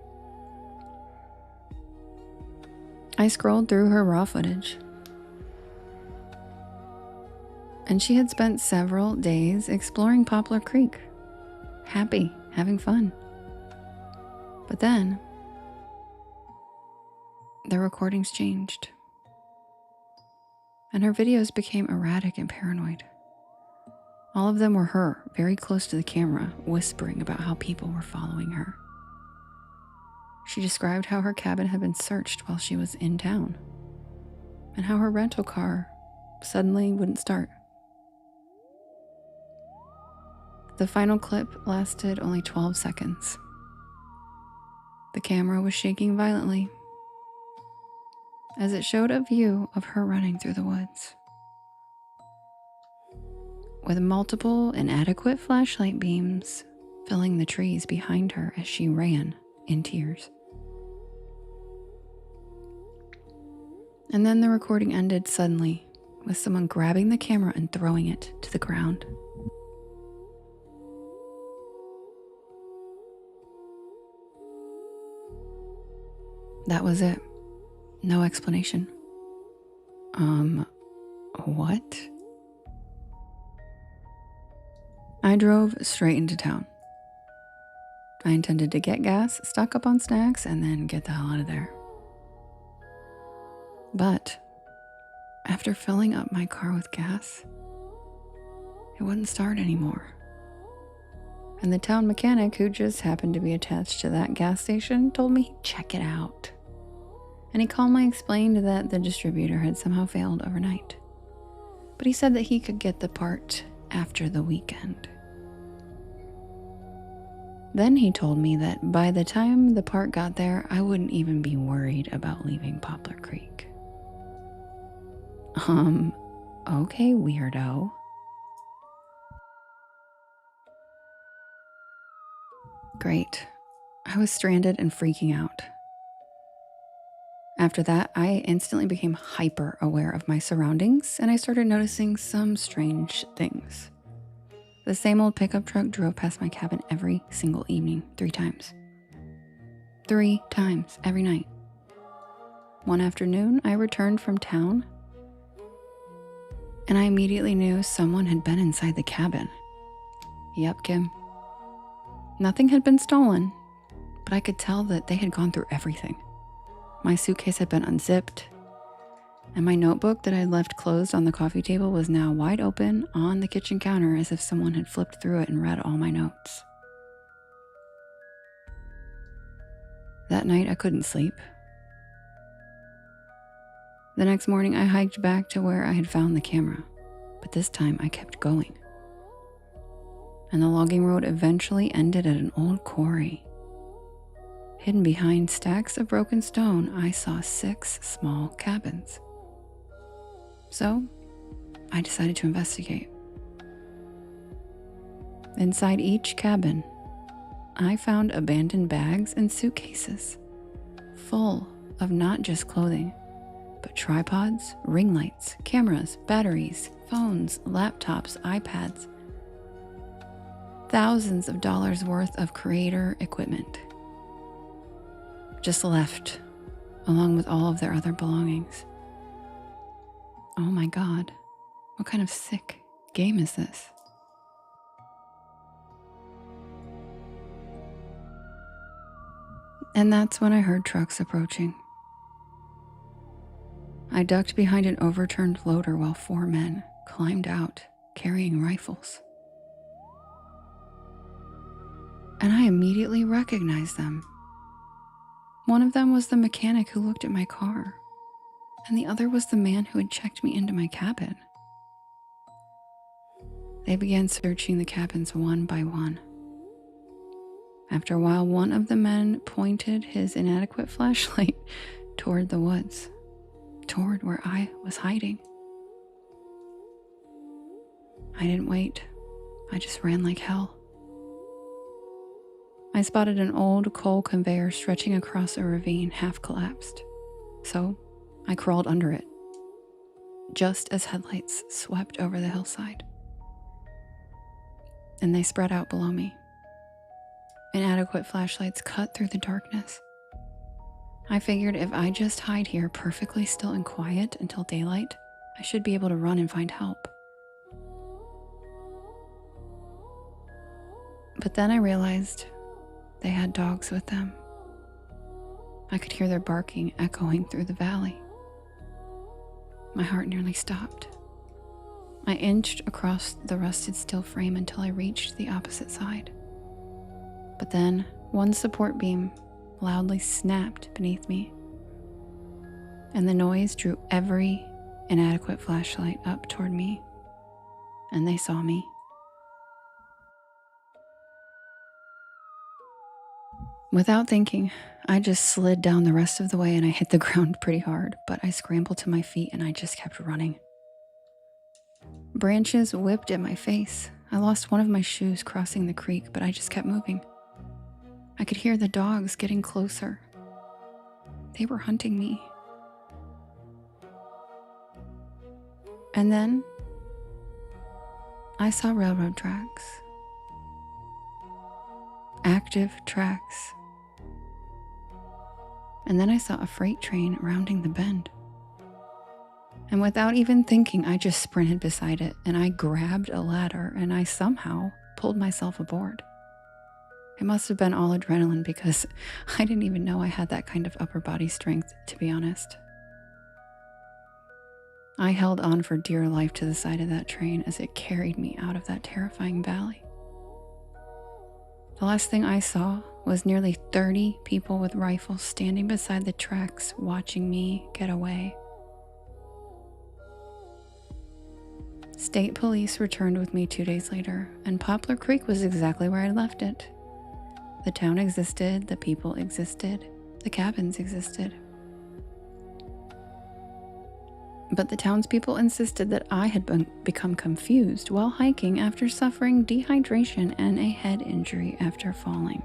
I scrolled through her raw footage, and she had spent several days exploring Poplar Creek. Happy, having fun. But then, the recordings changed, and her videos became erratic and paranoid. All of them were her, very close to the camera, whispering about how people were following her. She described how her cabin had been searched while she was in town, and how her rental car suddenly wouldn't start. The final clip lasted only 12 seconds. The camera was shaking violently as it showed a view of her running through the woods, with multiple inadequate flashlight beams filling the trees behind her as she ran in tears. And then the recording ended suddenly, with someone grabbing the camera and throwing it to the ground. That was it. No explanation. What? I drove straight into town. I intended to get gas, stock up on snacks, and then get the hell out of there. But after filling up my car with gas, it wouldn't start anymore. And the town mechanic, who just happened to be attached to that gas station, told me he'd check it out. And he calmly explained that the distributor had somehow failed overnight. But he said that he could get the part after the weekend. Then he told me that by the time the part got there, I wouldn't even be worried about leaving Poplar Creek. Okay, weirdo. Great. I was stranded and freaking out. After that, I instantly became hyper aware of my surroundings, and I started noticing some strange things. The same old pickup truck drove past my cabin every single evening, 3 times. 3 times every night. One afternoon, I returned from town, and I immediately knew someone had been inside the cabin. Yep, Kim. Nothing had been stolen, but I could tell that they had gone through everything. My suitcase had been unzipped, and my notebook that I had left closed on the coffee table was now wide open on the kitchen counter as if someone had flipped through it and read all my notes. That night, I couldn't sleep. The next morning, I hiked back to where I had found the camera, but this time I kept going. And the logging road eventually ended at an old quarry. Hidden behind stacks of broken stone, I saw 6 small cabins. So, I decided to investigate. Inside each cabin, I found abandoned bags and suitcases, full of not just clothing, but tripods, ring lights, cameras, batteries, phones, laptops, iPads, thousands of dollars worth of creator equipment, just left along with all of their other belongings. Oh my God, what kind of sick game is this? And that's when I heard trucks approaching. I ducked behind an overturned loader while 4 men climbed out carrying rifles. And I immediately recognized them. One of them was the mechanic who looked at my car, and the other was the man who had checked me into my cabin. They began searching the cabins one by one. After a while, one of the men pointed his inadequate flashlight toward the woods, toward where I was hiding. I didn't wait. I just ran like hell. I spotted an old coal conveyor stretching across a ravine, half collapsed. So I crawled under it, just as headlights swept over the hillside. And they spread out below me. Inadequate flashlights cut through the darkness. I figured if I just hide here perfectly still and quiet until daylight, I should be able to run and find help. But then I realized they had dogs with them. I could hear their barking echoing through the valley. My heart nearly stopped. I inched across the rusted steel frame until I reached the opposite side. But then one support beam loudly snapped beneath me, and the noise drew every inadequate flashlight up toward me, and they saw me. Without thinking, I just slid down the rest of the way and I hit the ground pretty hard, but I scrambled to my feet and I just kept running. Branches whipped at my face. I lost one of my shoes crossing the creek, but I just kept moving. I could hear the dogs getting closer. They were hunting me. And then I saw railroad tracks. Active tracks. And then I saw a freight train rounding the bend. And without even thinking, I just sprinted beside it and I grabbed a ladder and I somehow pulled myself aboard. It must have been all adrenaline because I didn't even know I had that kind of upper body strength, to be honest. I held on for dear life to the side of that train as it carried me out of that terrifying valley. The last thing I saw was nearly 30 people with rifles standing beside the tracks watching me get away. State police returned with me 2 days later, and Poplar Creek was exactly where I left it. The town existed, the people existed, the cabins existed. But the townspeople insisted that I had become confused while hiking after suffering dehydration and a head injury after falling.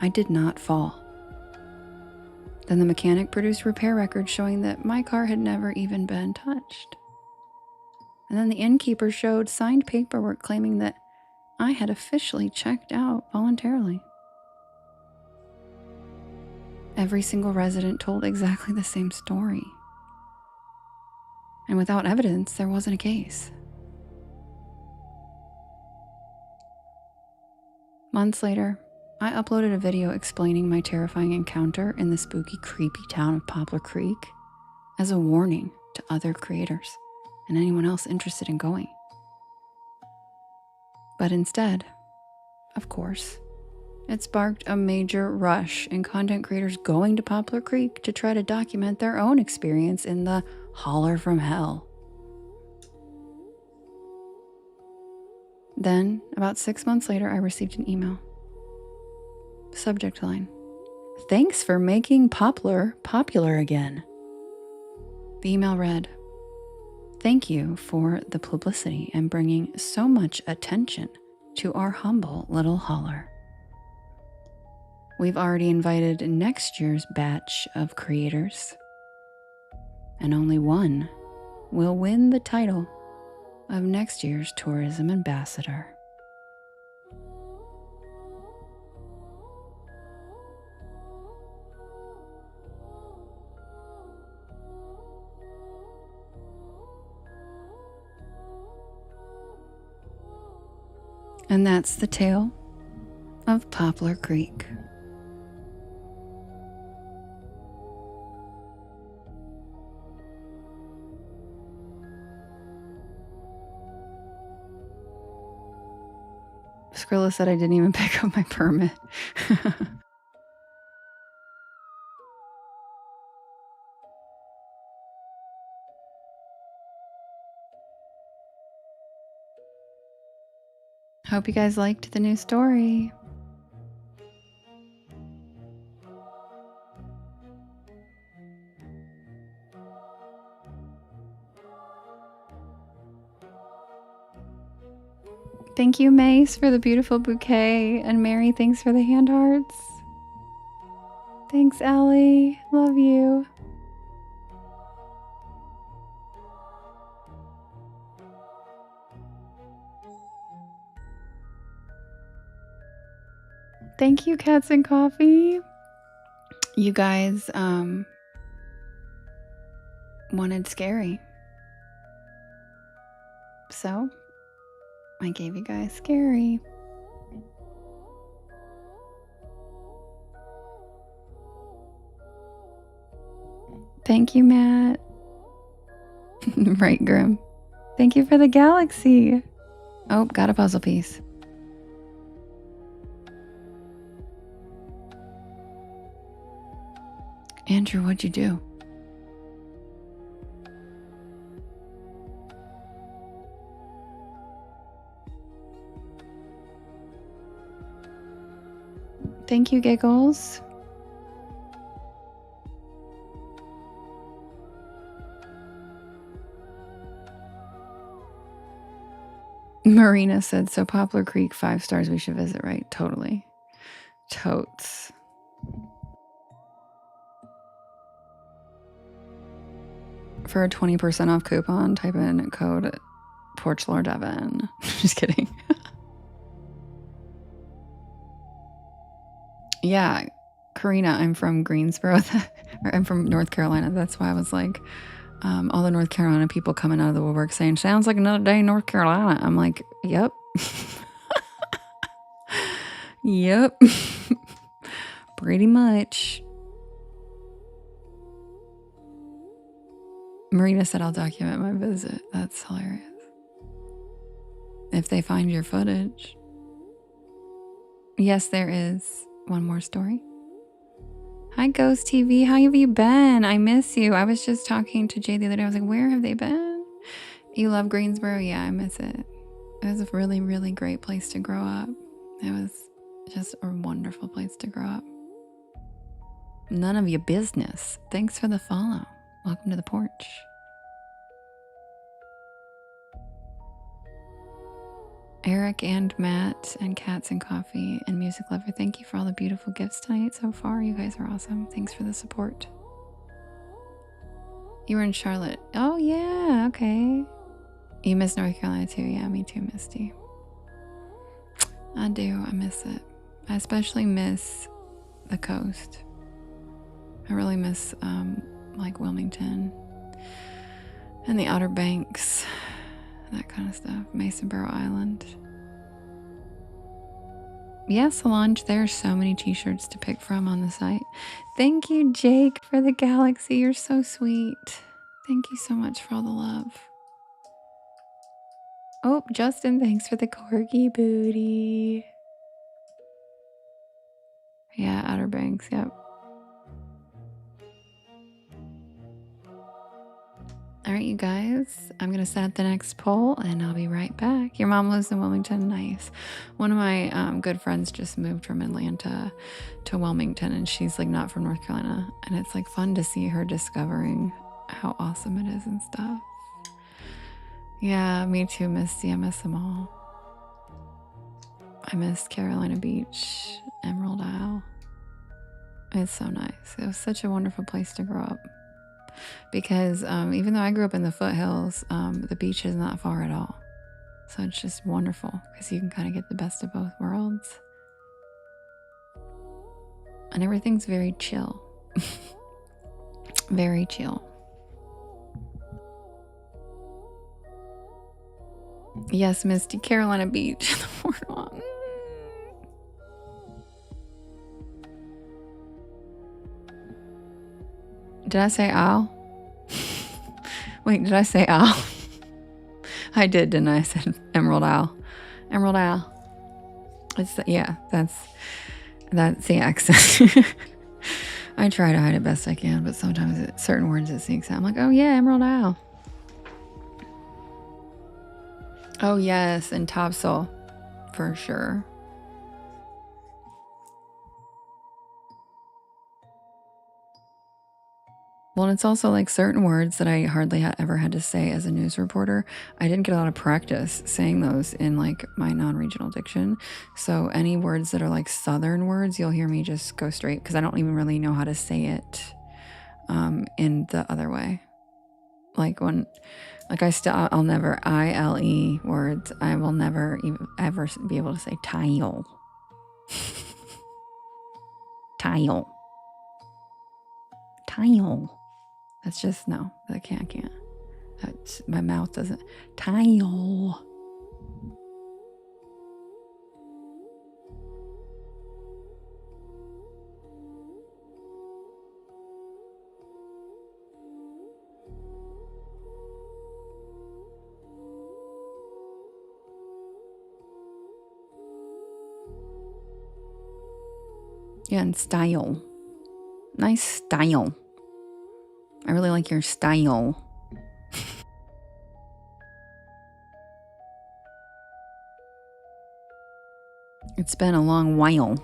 I did not fall. Then the mechanic produced repair records showing that my car had never even been touched. And then the innkeeper showed signed paperwork claiming that I had officially checked out voluntarily. Every single resident told exactly the same story. And without evidence, there wasn't a case. Months later, I uploaded a video explaining my terrifying encounter in the spooky, creepy town of Poplar Creek as a warning to other creators and anyone else interested in going. But instead, of course, it sparked a major rush in content creators going to Poplar Creek to try to document their own experience in the holler from hell. Then, about 6 months later, I received an email. Subject line: "Thanks for making Poplar popular again." The email read, "Thank you for the publicity and bringing so much attention to our humble little holler. We've already invited next year's batch of creators, and only one will win the title of next year's tourism ambassador." And that's the tale of Poplar Creek. Skrilla said I didn't even pick up my permit. Hope you guys liked the new story. Thank you, Mace, for the beautiful bouquet. And Mary, thanks for the hand hearts. Thanks, Allie. Love you. Thank you, Cats and Coffee. You guys wanted scary. So I gave you guys scary. Thank you, Matt. Right, Grim. Thank you for the galaxy. Oh, got a puzzle piece. Andrew, what'd you do? Thank you, Giggles. Marina said, so Poplar Creek, 5 stars, we should visit, right? Totally. Totes. For a 20% off coupon, type in code Porch Lore Devon. Just kidding. Yeah, Karina, I'm from Greensboro. Or I'm from North Carolina. That's why I was like, all the North Carolina people coming out of the woodwork saying, sounds like another day in North Carolina. I'm like, yep. Yep. Pretty much. Marina said, I'll document my visit. That's hilarious. If they find your footage. Yes, there is one more story. Hi, Ghost TV. How have you been? I miss you. I was just talking to Jay the other day. I was like, where have they been? You love Greensboro? Yeah, I miss it. It was a really, really great place to grow up. It was just a wonderful place to grow up. None of your business. Thanks for the follow. Welcome to the porch. Eric and Matt and Cats and Coffee and Music Lover, thank you for all the beautiful gifts tonight so far. You guys are awesome. Thanks for the support. You were in Charlotte. Oh, yeah. Okay. You miss North Carolina too. Yeah, me too, Misty. I do. I miss it. I especially miss the coast. I really miss like Wilmington and the Outer Banks, that kind of stuff. Masonboro Island. Yeah, Solange, there are so many t-shirts to pick from on the site. Thank you, Jake, for the galaxy. You're so sweet. Thank you so much for all the love. Oh, Justin, thanks for the corgi booty. Yeah, Outer Banks, yep. All right, you guys, I'm going to set the next poll and I'll be right back. Your mom lives in Wilmington. Nice. One of my good friends just moved from Atlanta to Wilmington, and she's like not from North Carolina. And it's like fun to see her discovering how awesome it is and stuff. Yeah, me too, Misty. I miss them all. I miss Carolina Beach, Emerald Isle. It's so nice. It was such a wonderful place to grow up. Because even though I grew up in the foothills, the beach is not far at all. So it's just wonderful because you can kind of get the best of both worlds. And everything's very chill. Very chill. Yes, Misty, Carolina Beach. Did I say owl? Wait, did I say owl? I did, didn't I? I said Emerald Owl. Emerald Owl. It's, yeah, that's the accent. I try to hide it best I can, but sometimes certain words it sneaks out. I'm like, oh yeah, Emerald Owl. Oh yes, and Topsail, for sure. Well, and it's also like certain words that I hardly ever had to say as a news reporter. I didn't get a lot of practice saying those in like my non-regional diction. So any words that are like Southern words, you'll hear me just go straight because I don't even really know how to say it in the other way. Like when, like I'll never, ILE words, I will never ever be able to say tile. Tile. Tile. That's just, no, I can't. My mouth doesn't. Tile. Yeah, and style. Nice style. I really like your style. It's been a long while.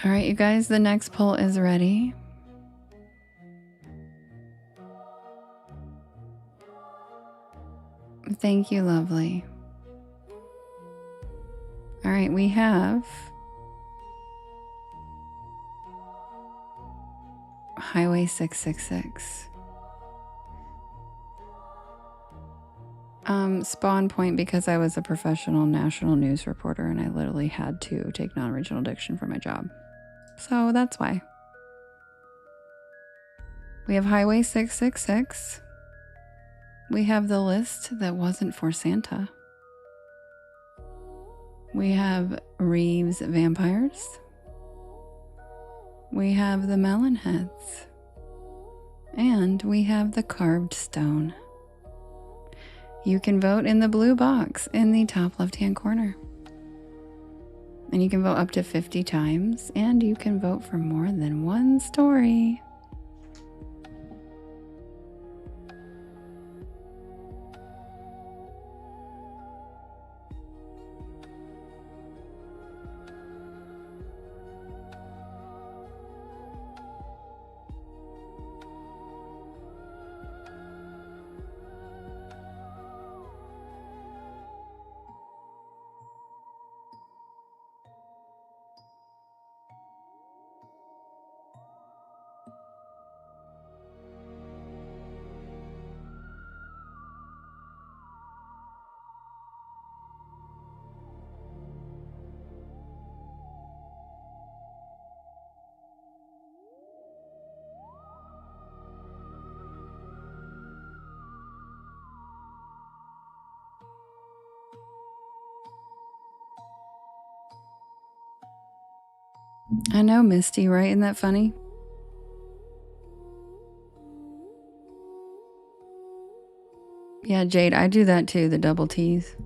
All right, you guys, the next poll is ready. Thank you, lovely. All right, we have Highway 666. Spawn point because I was a professional national news reporter and I literally had to take non-regional diction for my job. So that's why. We have Highway 666. We have the list that wasn't for Santa. We have Reeves Vampires. We have the Melon Heads. And we have the Carved Stone. you can vote in the blue box in the top left-hand corner. And you can vote up to 50 times, and you can vote for more than one story. I know, Misty, right? Isn't that funny? Yeah, Jade, I do that too, the double T's.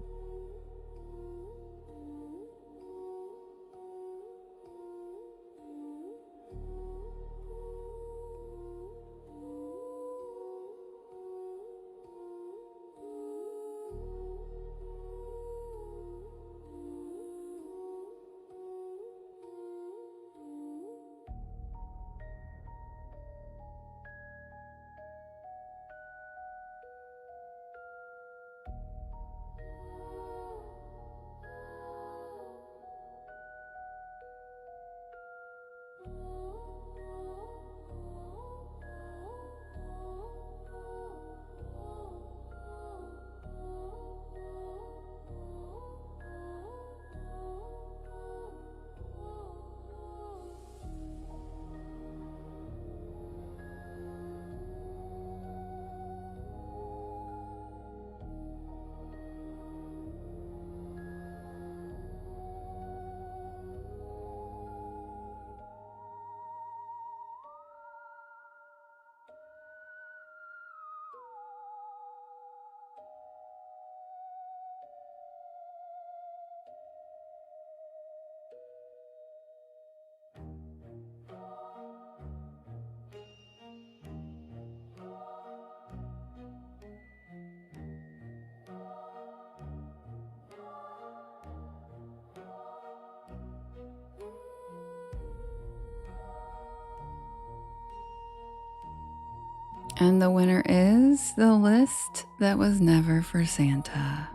And the winner is the list that was never for Santa.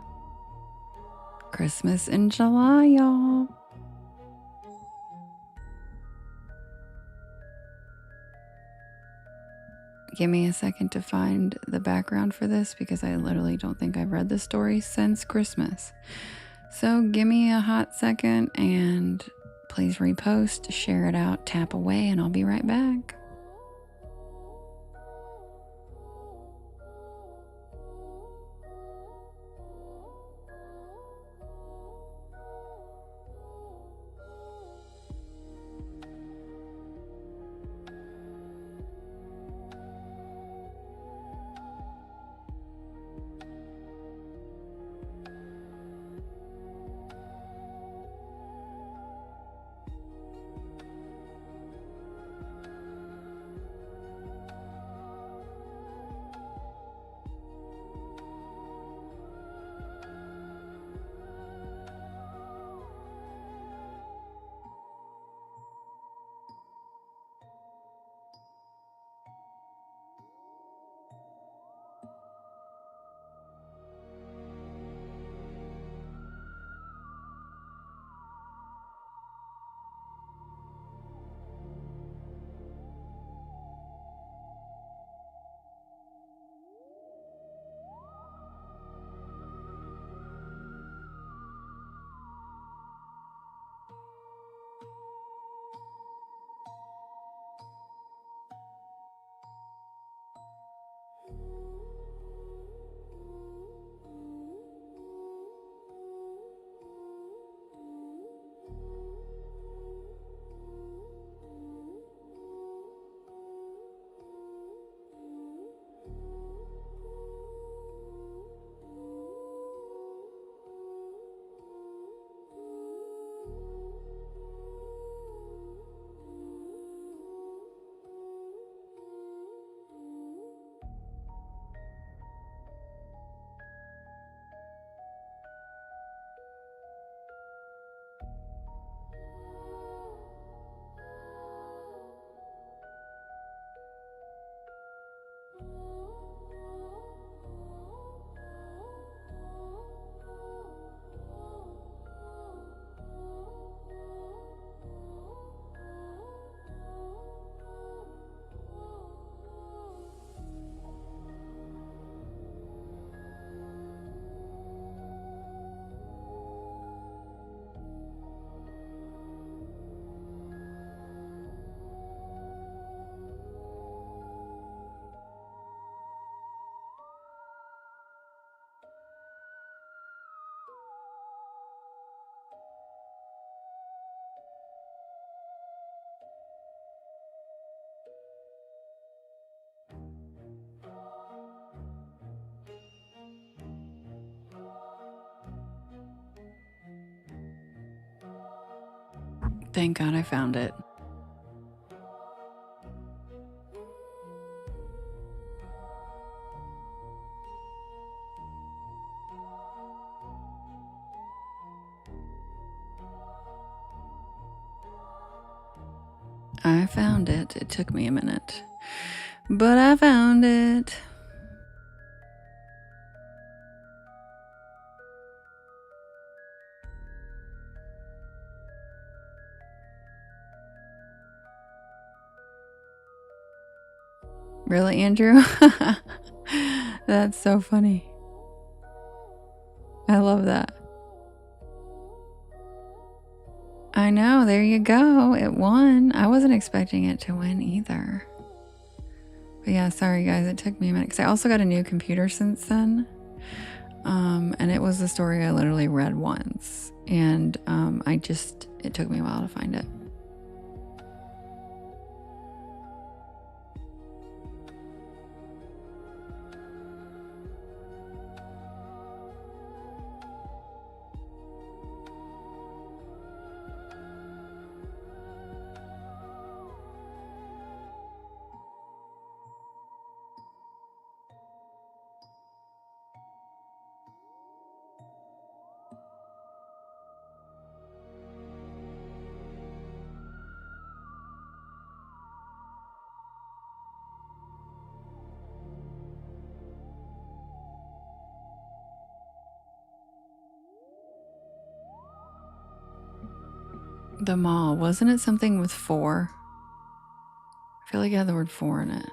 Christmas in July, y'all. Give me a second to find the background for this because I literally don't think I've read the story since Christmas. So give me a hot second and please repost, share it out, tap away, and I'll be right back. Thank God I found it. I found it. It took me a minute, but I found it. Really, Andrew? That's so funny. I love that. I know. There you go. It won. I wasn't expecting it to win either. But yeah, sorry guys. It took me a minute because I also got a new computer since then. And it was a story I literally read once. And it took me a while to find it. The mall, wasn't it something with 4? I feel like it had the word 4 in it.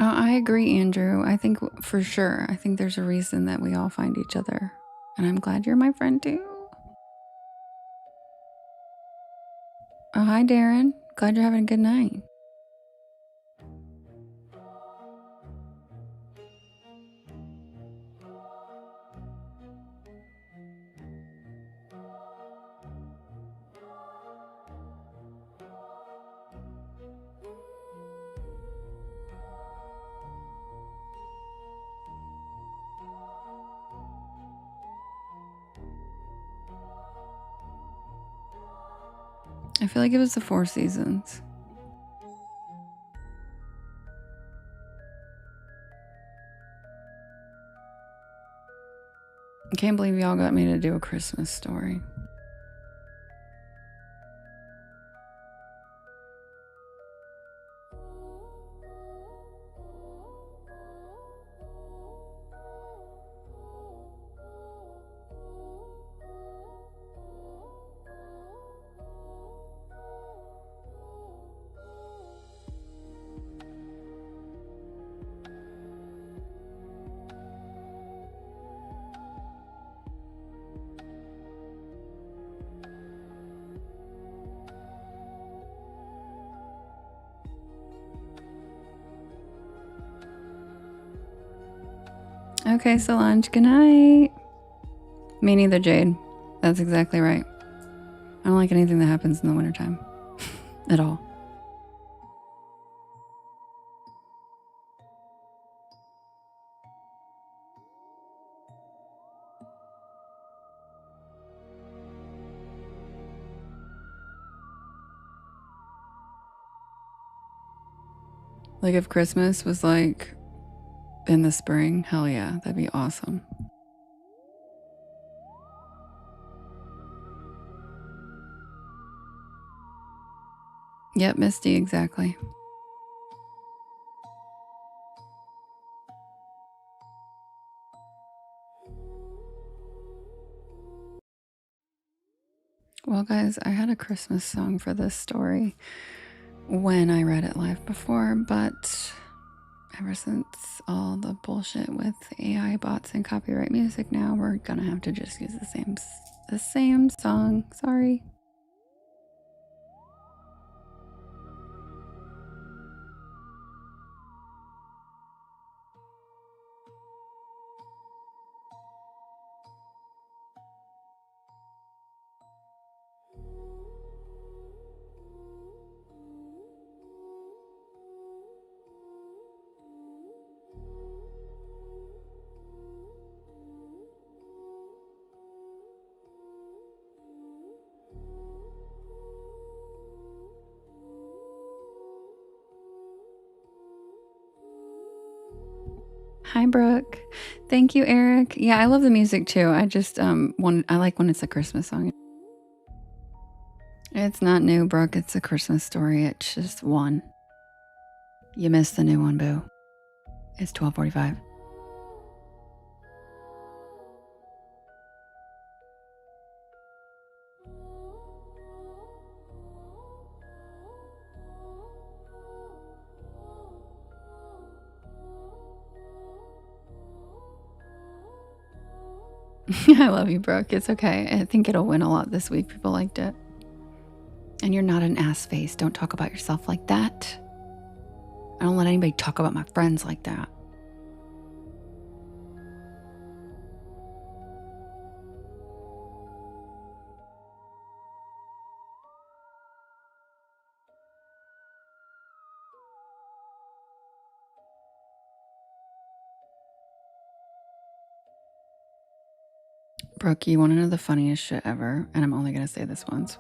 I agree, Andrew. I think for sure. I think there's a reason that we all find each other. And I'm glad you're my friend too. Oh, hi, Darren. Glad you're having a good night. I feel like it was the 4 seasons. I can't believe y'all got me to do a Christmas story. Okay, Solange, good night. Me neither, Jade. That's exactly right. I don't like anything that happens in the wintertime. At all. Like if Christmas was like in the spring, hell yeah, that'd be awesome. Yep, Misty, exactly. Well, guys, I had a Christmas song for this story when I read it live before, but ever since all the bullshit with AI bots and copyright music now, we're gonna have to just use the same song. Sorry. Hi, Brooke. Thank you, Eric. Yeah, I love the music too. I just I like when it's a Christmas song. It's not new, Brooke. It's a Christmas story. It's just one. You missed the new one, boo. It's 12:45. I love you, Brooke. It's okay. I think it'll win a lot this week. People liked it. And you're not an ass face. Don't talk about yourself like that. I don't let anybody talk about my friends like that. Brooke, you want to know the funniest shit ever? And I'm only going to say this once.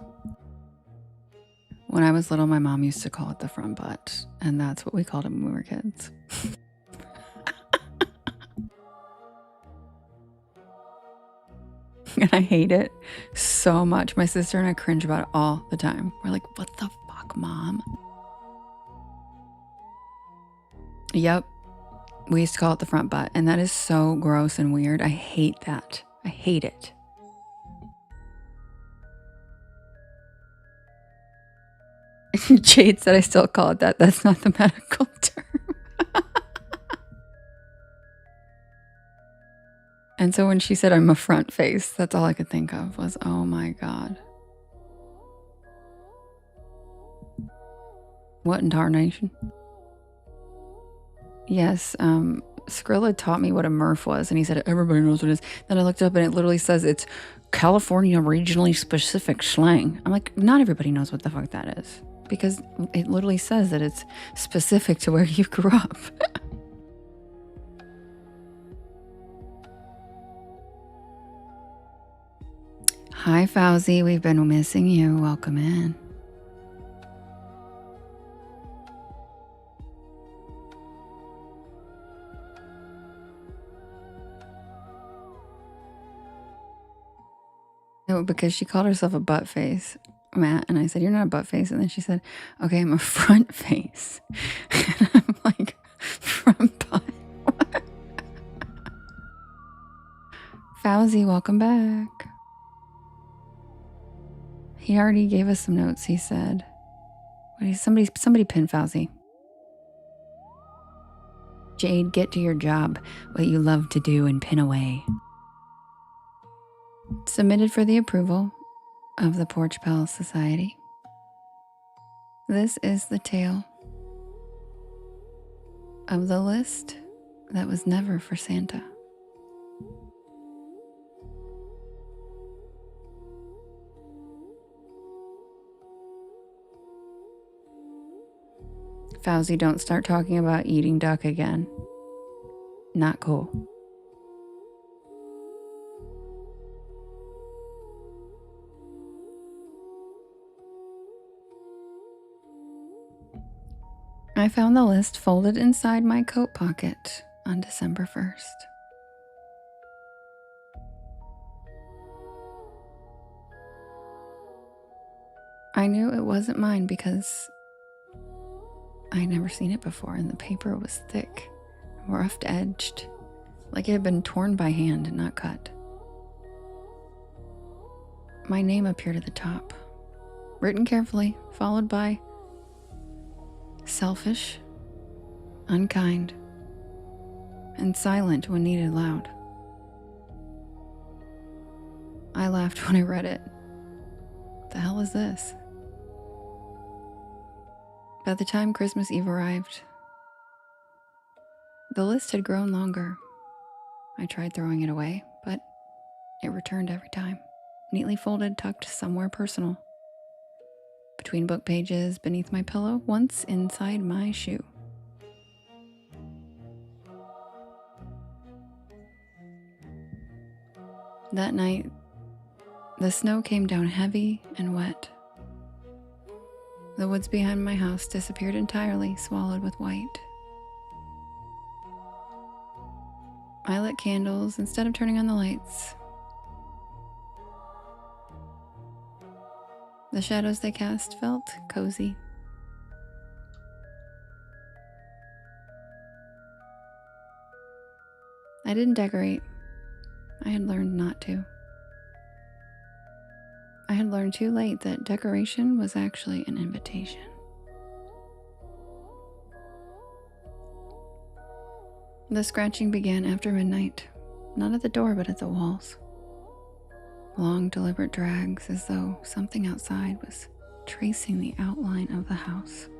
When I was little, my mom used to call it the front butt. And that's what we called it when we were kids. And I hate it so much. My sister and I cringe about it all the time. We're like, what the fuck, Mom? Yep. We used to call it the front butt. And that is so gross and weird. I hate that. I hate it. Jade said I still call it that. That's not the medical term. And so when she said I'm a front face, that's all I could think of was, oh my God. What in tarnation? Yes, Skrilla taught me what a MRF was, and he said everybody knows what it is. Then I looked up and it literally says it's California regionally specific slang. I'm like, not everybody knows what the fuck that is. Because it literally says that it's specific to where you grew up. Hi, Fauzi. We've been missing you. Welcome in. No, because she called herself a butt face, Matt. And I said, you're not a butt face. And then she said, okay, I'm a front face. And I'm like, front butt? What? Fauzi, welcome back. He already gave us some notes, he said. Somebody pin Fauzi. Jade, get to your job, what you love to do, and pin away. Submitted for the approval of the Porch Pal Society. This is the tale of the list that was never for Santa. Fauzi, don't start talking about eating duck again. Not cool. I found the list folded inside my coat pocket on December 1st. I knew it wasn't mine because I'd never seen it before, and the paper was thick, rough-edged, like it had been torn by hand and not cut. My name appeared at the top, written carefully, followed by selfish, unkind, and silent when needed loud. I laughed when I read it. The hell is this? By the time Christmas Eve arrived, the list had grown longer. I tried throwing it away, but it returned every time, neatly folded, tucked somewhere personal. Between book pages, beneath my pillow, once inside my shoe. That night, the snow came down heavy and wet. The woods behind my house disappeared entirely, swallowed with white. I lit candles instead of turning on the lights. The shadows they cast felt cozy. I didn't decorate. I had learned not to. I had learned too late that decoration was actually an invitation. The scratching began after midnight, not at the door but at the walls. Long, deliberate drags as though something outside was tracing the outline of the house.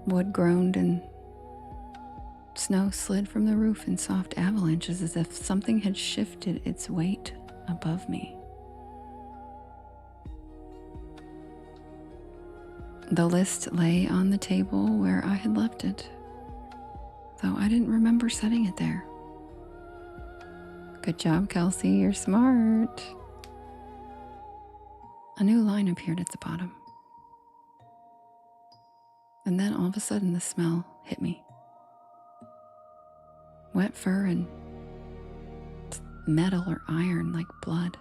Wood groaned and snow slid from the roof in soft avalanches as if something had shifted its weight above me. The list lay on the table where I had left it, though I didn't remember setting it there. Good job, Kelsey, you're smart. A new line appeared at the bottom. And then all of a sudden the smell hit me. Wet fur and metal or iron like blood.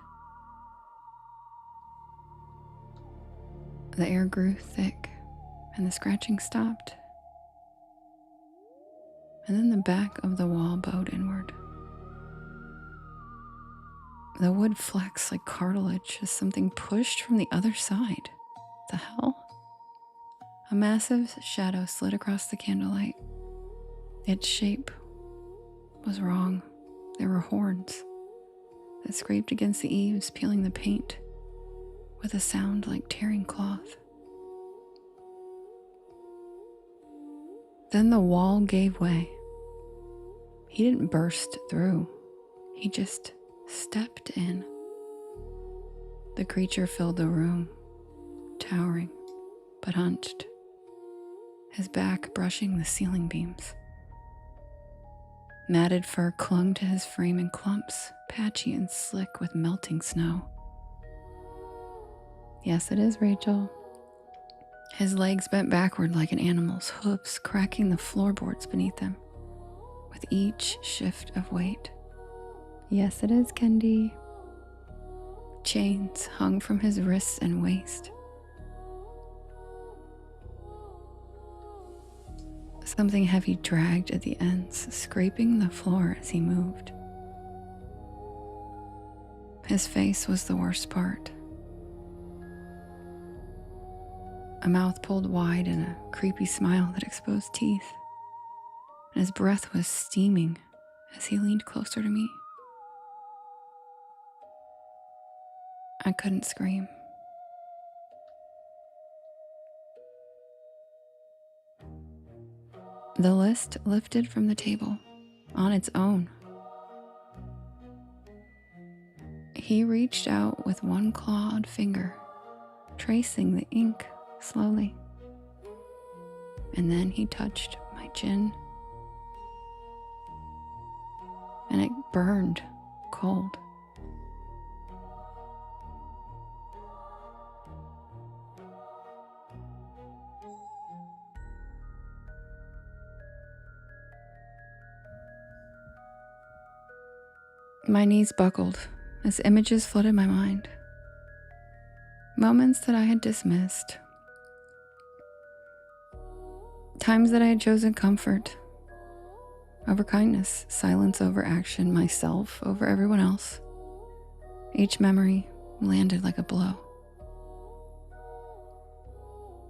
The air grew thick and the scratching stopped. And then the back of the wall bowed inward. The wood flexed like cartilage as something pushed from the other side. The hell? A massive shadow slid across the candlelight. Its shape was wrong. There were horns that scraped against the eaves, peeling the paint with a sound like tearing cloth. Then the wall gave way. He didn't burst through. He just stepped in. The creature filled the room, towering but hunched, his back brushing the ceiling beams. Matted fur clung to his frame in clumps, patchy and slick with melting snow. Yes, it is, Rachel. His legs bent backward like an animal's, hooves cracking the floorboards beneath them with each shift of weight. Yes, it is, Kendi. Chains hung from his wrists and waist. Something heavy dragged at the ends, scraping the floor as he moved. His face was the worst part. A mouth pulled wide in a creepy smile that exposed teeth. And his breath was steaming as he leaned closer to me. I couldn't scream. The list lifted from the table on its own. He reached out with one clawed finger, tracing the ink slowly. And then he touched my chin, and it burned cold. My knees buckled as images flooded my mind. Moments that I had dismissed. Times that I had chosen comfort over kindness, silence over action, myself over everyone else. Each memory landed like a blow.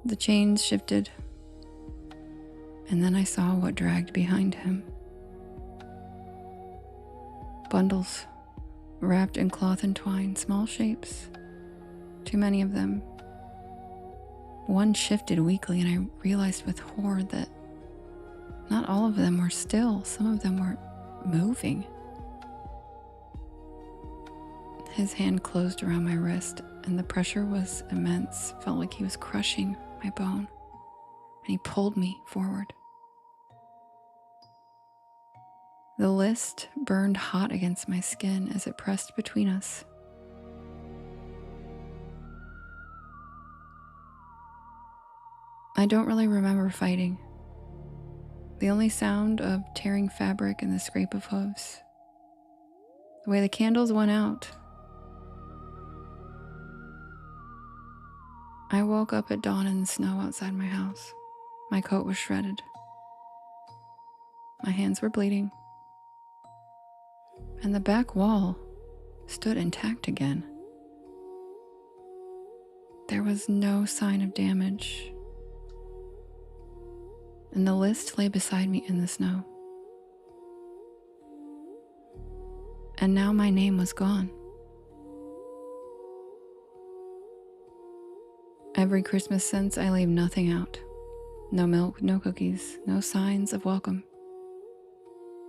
The chains shifted, and then I saw what dragged behind him. Bundles, wrapped in cloth and twine, small shapes, too many of them. One shifted weakly, and I realized with horror that not all of them were still. Some of them were moving. His hand closed around my wrist, and the pressure was immense. Felt like he was crushing my bone, and he pulled me forward. The list burned hot against my skin as it pressed between us. I don't really remember fighting. The only sound of tearing fabric and the scrape of hooves. The way the candles went out. I woke up at dawn in the snow outside my house. My coat was shredded. My hands were bleeding. And the back wall stood intact again. There was no sign of damage. And the list lay beside me in the snow. And now my name was gone. Every Christmas since, I leave nothing out. No milk, no cookies, no signs of welcome.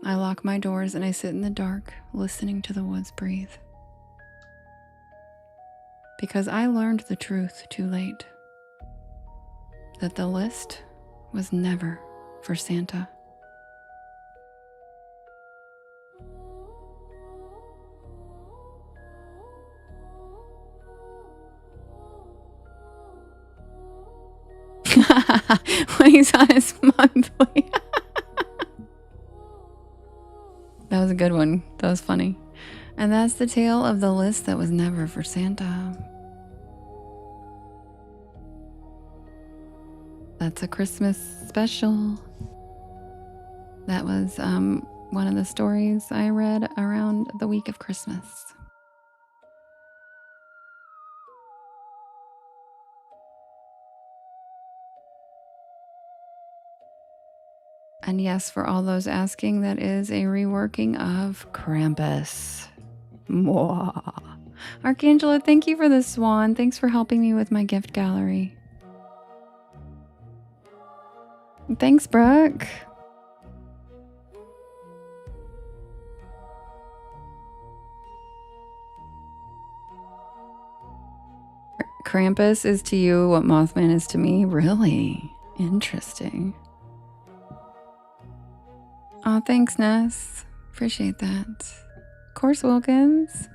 I lock my doors and I sit in the dark, listening to the woods breathe. Because I learned the truth too late. That the list was never for Santa. When he's on his monthly. That was a good one. That was funny. And that's the tale of the list that was never for Santa. That's a Christmas special. That was one of the stories I read around the week of Christmas. And yes, for all those asking, that is a reworking of Krampus. Mwah. Archangela, thank you for the swan. Thanks for helping me with my gift gallery. Thanks, Brooke. Krampus is to you what Mothman is to me? Really? Interesting. Oh, thanks, Ness. Appreciate that. Of course, Wilkins.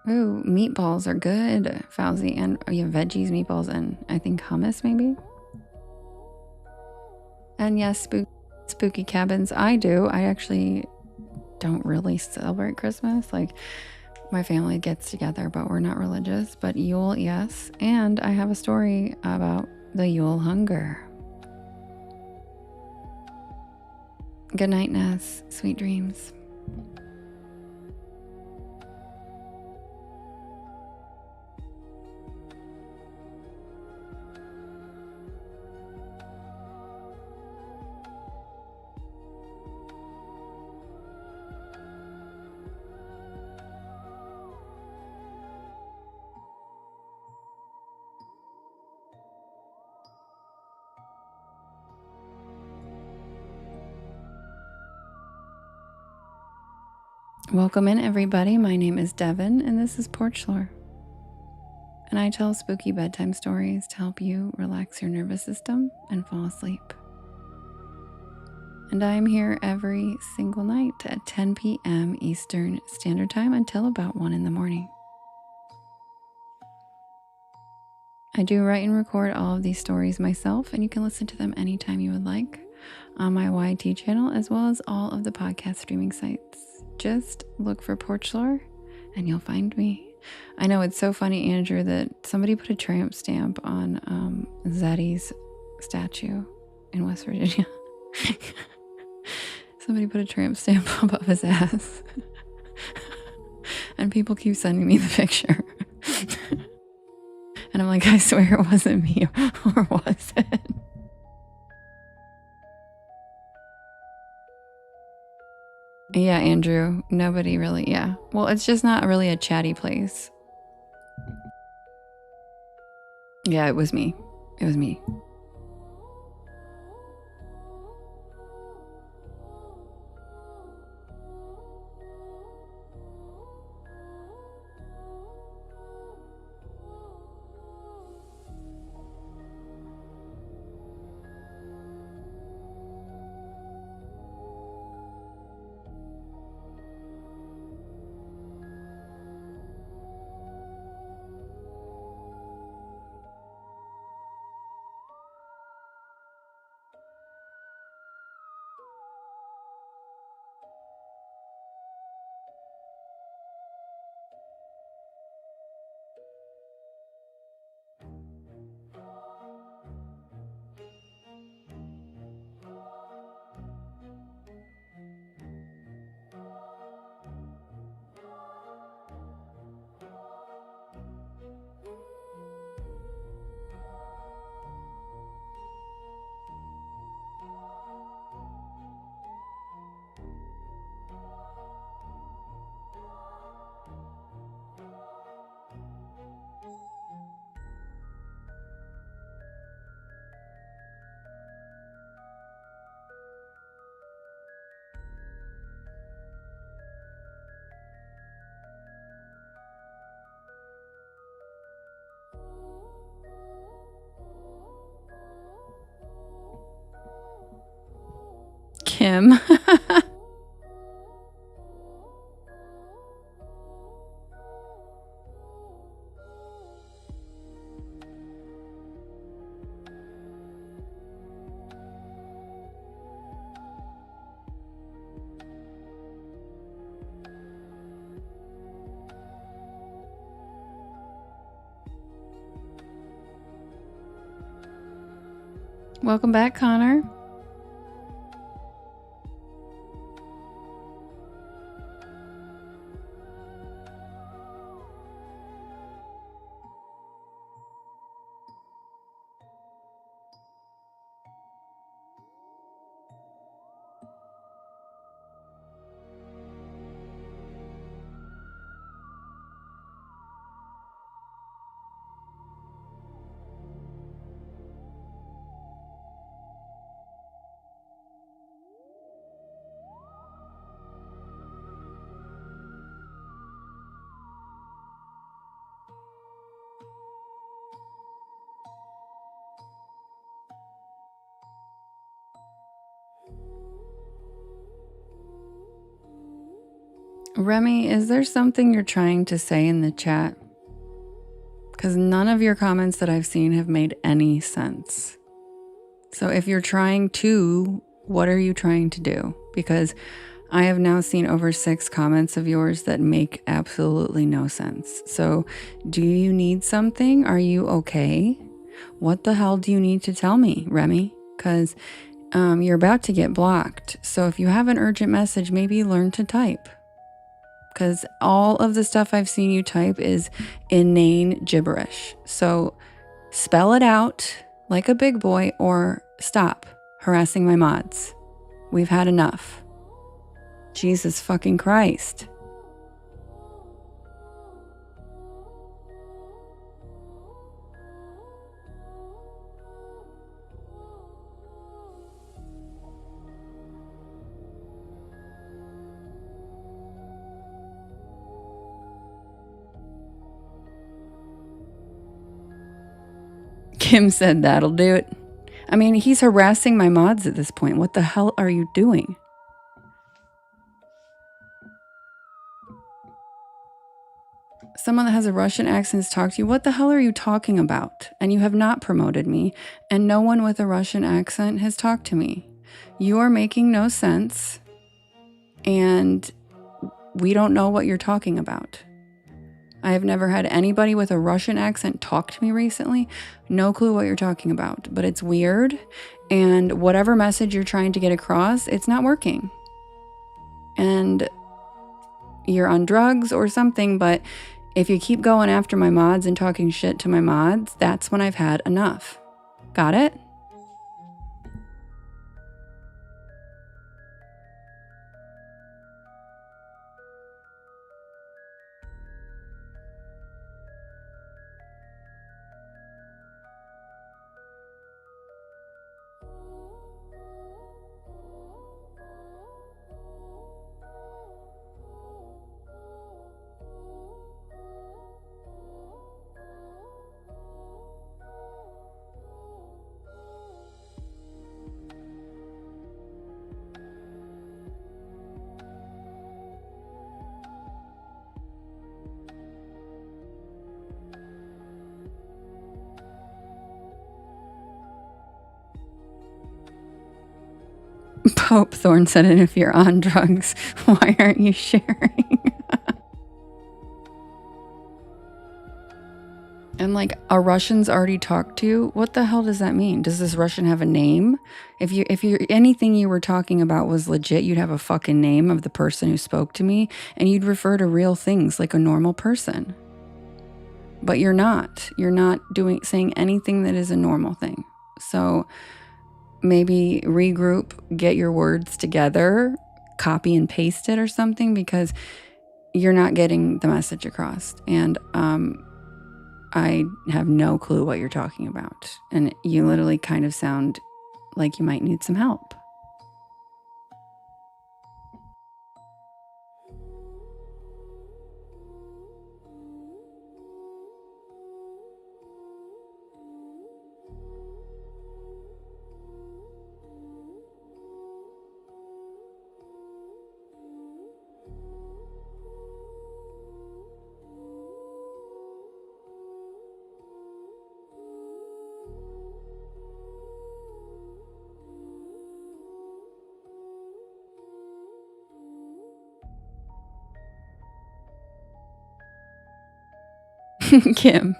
Ooh, meatballs are good, Fauzi. And you have veggies, meatballs, and I think hummus, maybe? And yes, spooky cabins. I do. I actually don't really celebrate Christmas. Like, my family gets together, but we're not religious. But Yule, yes. And I have a story about the Yule hunger. Good night, Ness. Sweet dreams. Welcome in, everybody. My name is Devin, and this is Porch Lore. And I tell spooky bedtime stories to help you relax your nervous system and fall asleep. And I am here every single night at 10 p.m. Eastern Standard Time until about 1 in the morning. I do write and record all of these stories myself, and you can listen to them anytime you would like on my YT channel, as well as all of the podcast streaming sites. Just look for Porch Lore and you'll find me. I know it's so funny, Andrew, that somebody put a tramp stamp on Zaddy's statue in West Virginia. Somebody put a tramp stamp above his ass. And people keep sending me the picture. And I'm like, I swear it wasn't me, or was it? Yeah, Andrew, nobody really, yeah. Well, it's just not really a chatty place. Yeah, it was me. It was me. Kim. Welcome back, Connor. Remy, is there something you're trying to say in the chat? Because none of your comments that I've seen have made any sense. So if you're trying to, what are you trying to do? Because I have now seen over 6 comments of yours that make absolutely no sense. So do you need something? Are you okay? What the hell do you need to tell me, Remy? Because you're about to get blocked. So if you have an urgent message, maybe learn to type. Because all of the stuff I've seen you type is inane gibberish. So spell it out like a big boy, or stop harassing my mods. We've had enough. Jesus fucking Christ. Kim said that'll do it. I mean, he's harassing my mods at this point. What the hell are you doing? Someone that has a Russian accent has talked to you. What the hell are you talking about? And you have not promoted me, and no one with a Russian accent has talked to me. You are making no sense, and we don't know what you're talking about. I have never had anybody with a Russian accent talk to me recently. No clue what you're talking about, but it's weird. And whatever message you're trying to get across, it's not working. And you're on drugs or something, but if you keep going after my mods and talking shit to my mods, that's when I've had enough. Got it? Pope Thorn said it, if you're on drugs, why aren't you sharing? And like, a Russian's already talked to? What the hell does that mean? Does this Russian have a name? If you anything you were talking about was legit, you'd have a fucking name of the person who spoke to me, and you'd refer to real things like a normal person. But you're not. You're not saying anything that is a normal thing. So maybe regroup, get your words together, copy and paste it or something, because you're not getting the message across. And I have no clue what you're talking about. And you literally kind of sound like you might need some help. Kim.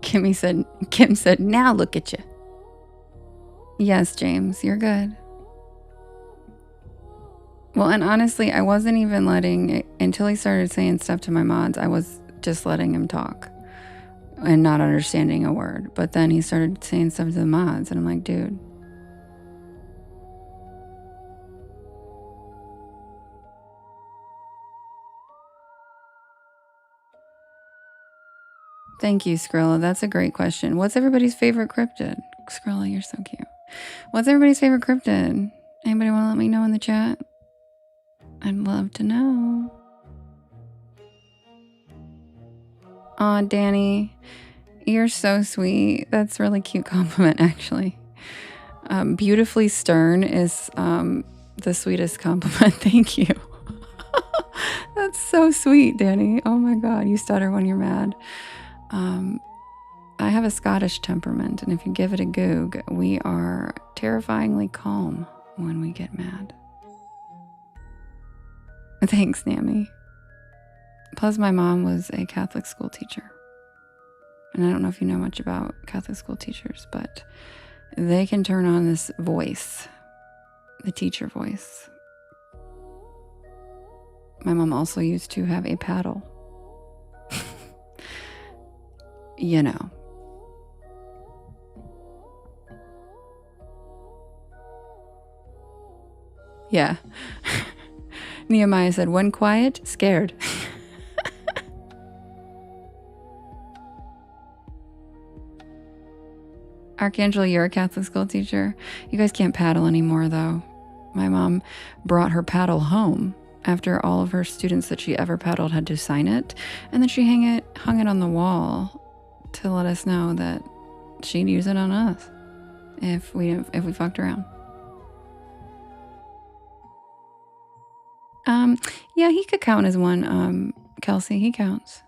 Kim said, now look at you. Yes, James, you're good. Well, and honestly, I wasn't even letting it, until he started saying stuff to my mods, I was just letting him talk and not understanding a word. But then he started saying stuff to the mods, and I'm like, dude. Thank you, Skrilla. That's a great question. What's everybody's favorite cryptid? Skrilla, you're so cute. What's everybody's favorite cryptid? Anybody want to let me know in the chat? I'd love to know. Aw, Danny, you're so sweet. That's a really cute compliment, actually. Beautifully stern is the sweetest compliment. Thank you. That's so sweet, Danny. Oh my God, you stutter when you're mad. I have a Scottish temperament, and if you give it a goog, we are terrifyingly calm when we get mad. Thanks, Nami. Plus, my mom was a Catholic school teacher. And I don't know if you know much about Catholic school teachers, but they can turn on this voice, the teacher voice. My mom also used to have a paddle. You know. Yeah. Nehemiah said, when quiet, scared. Archangel, you're a Catholic school teacher. You guys can't paddle anymore, though. My mom brought her paddle home after all of her students that she ever peddled had to sign it. And then she hung it on the wall to let us know that she'd use it on us if we fucked around. Yeah, he could count as one, Kelsey, he counts.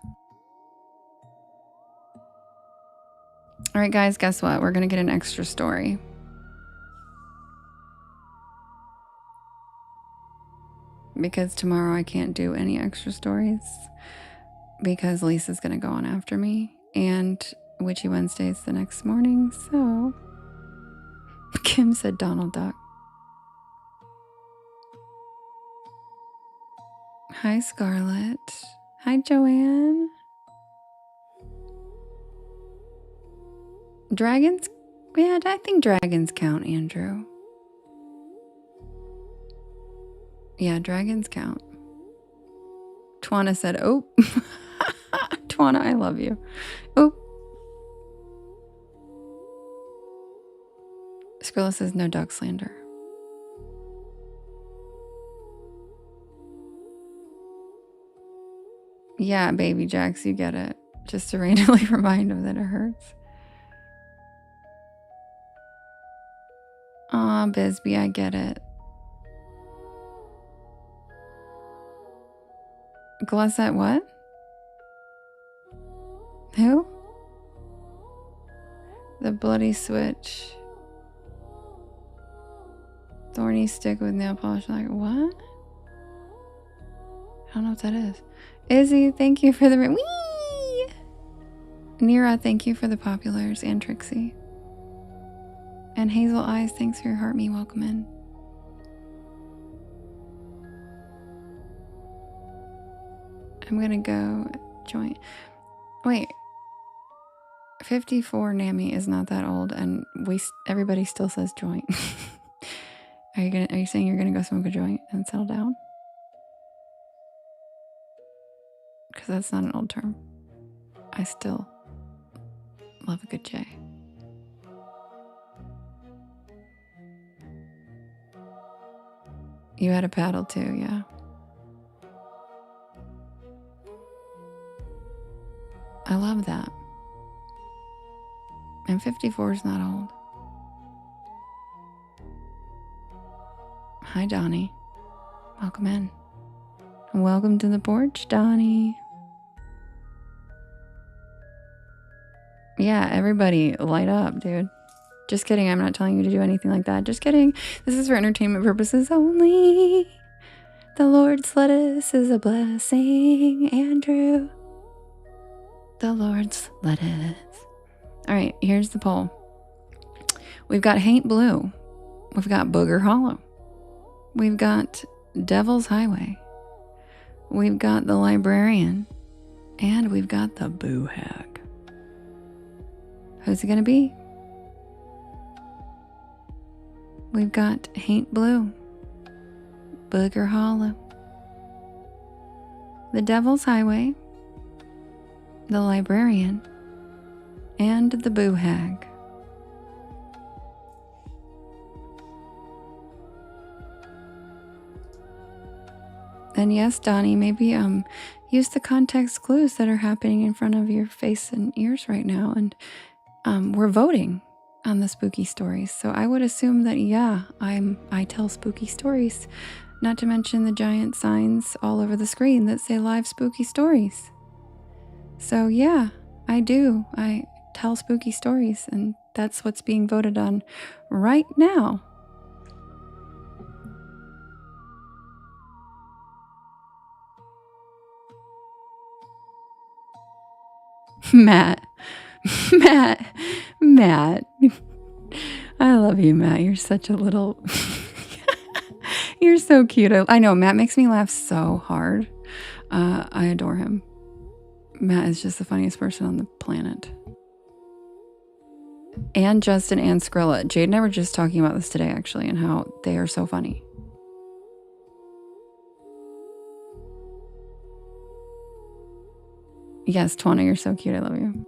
All right, guys, guess what? We're going to get an extra story. Because tomorrow I can't do any extra stories because Lisa's going to go on after me. And Witchy Wednesday's the next morning, so... Kim said Donald Duck. Hi, Scarlett. Hi, Joanne. Dragons? Yeah, I think dragons count, Andrew. Yeah, dragons count. Twana said, oh. Twana, I love you. Oh. Skrilla says, no duck slander. Yeah, baby Jax, you get it. Just to randomly remind him that it hurts. Aw, Bisbee, I get it. Glissette what? Who? The bloody switch. Thorny stick with nail polish. Like, what? I don't know what that is. Izzy, thank you for the... Whee! Nira, thank you for the populars. And Trixie. And Hazel Eyes, thanks for your heart me. Welcome in. I'm gonna go join. Wait. 54 Nami is not that old, and everybody still says joint. Are you saying you're gonna go smoke a joint and settle down? Because that's not an old term. I still love a good J. You had a paddle too, yeah. I love that. And 54 is not old. Hi, Donnie. Welcome in. Welcome to the porch, Donnie. Yeah, everybody light up, dude. Just kidding. I'm not telling you to do anything like that. Just kidding. This is for entertainment purposes only. The Lord's lettuce is a blessing, Andrew. The Lord's lettuce. All right, here's the poll. We've got Haint Blue. We've got Booger Hollow. We've got Devil's Highway. We've got the Librarian. And we've got the Boo Hag. Who's it going to be? We've got Haint Blue. Booger Hollow. The Devil's Highway. The Librarian. And the Boo Hag. And yes, Donnie, maybe use the context clues that are happening in front of your face and ears right now. And we're voting on the spooky stories. So I would assume that, yeah, I tell spooky stories. Not to mention the giant signs all over the screen that say live spooky stories. So yeah, I do. I tell spooky stories, and that's what's being voted on right now. Matt. I love you, Matt. You're such a little... You're so cute. I know, Matt makes me laugh so hard. I adore him. Matt is just the funniest person on the planet. And Justin and Skrilla. Jade and I were just talking about this today, actually, and how they are so funny. Yes, Twana, you're so cute. I love you.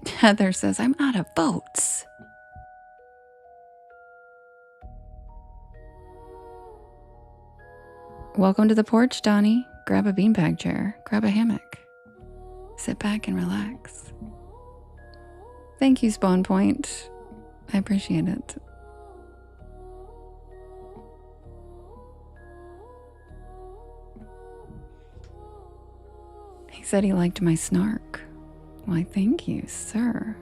Heather says, I'm out of votes. Welcome to the porch, Donnie. Grab a beanbag chair. Grab a hammock. Sit back and relax. Thank you, Spawn Point. I appreciate it. He said he liked my snark. Why, thank you, sir.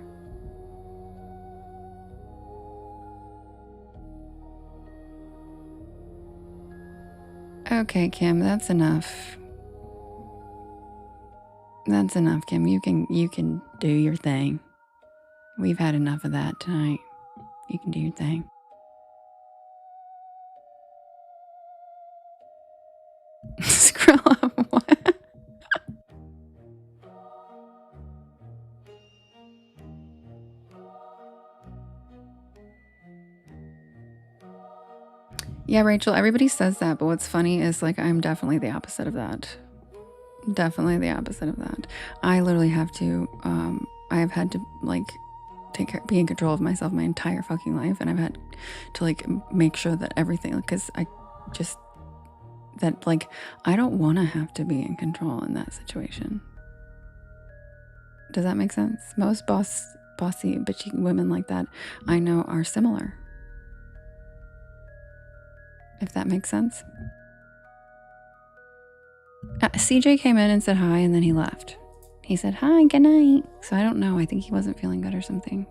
Okay, Kim, that's enough. That's enough, Kim. You can do your thing. We've had enough of that tonight. You can do your thing. Scroll up. What? Yeah, Rachel, everybody says that, but what's funny is like I'm definitely the opposite of that. Definitely the opposite of that. I literally have to I've had to like be in control of myself my entire fucking life, and I've had to like make sure that everything, because I just that like I don't want to have to be in control in that situation. Does that make sense? Most bossy bitchy women like that I know are similar. If that makes sense. CJ came in and said hi, and then he left. He said, hi, good night. So I don't know. I think he wasn't feeling good or something.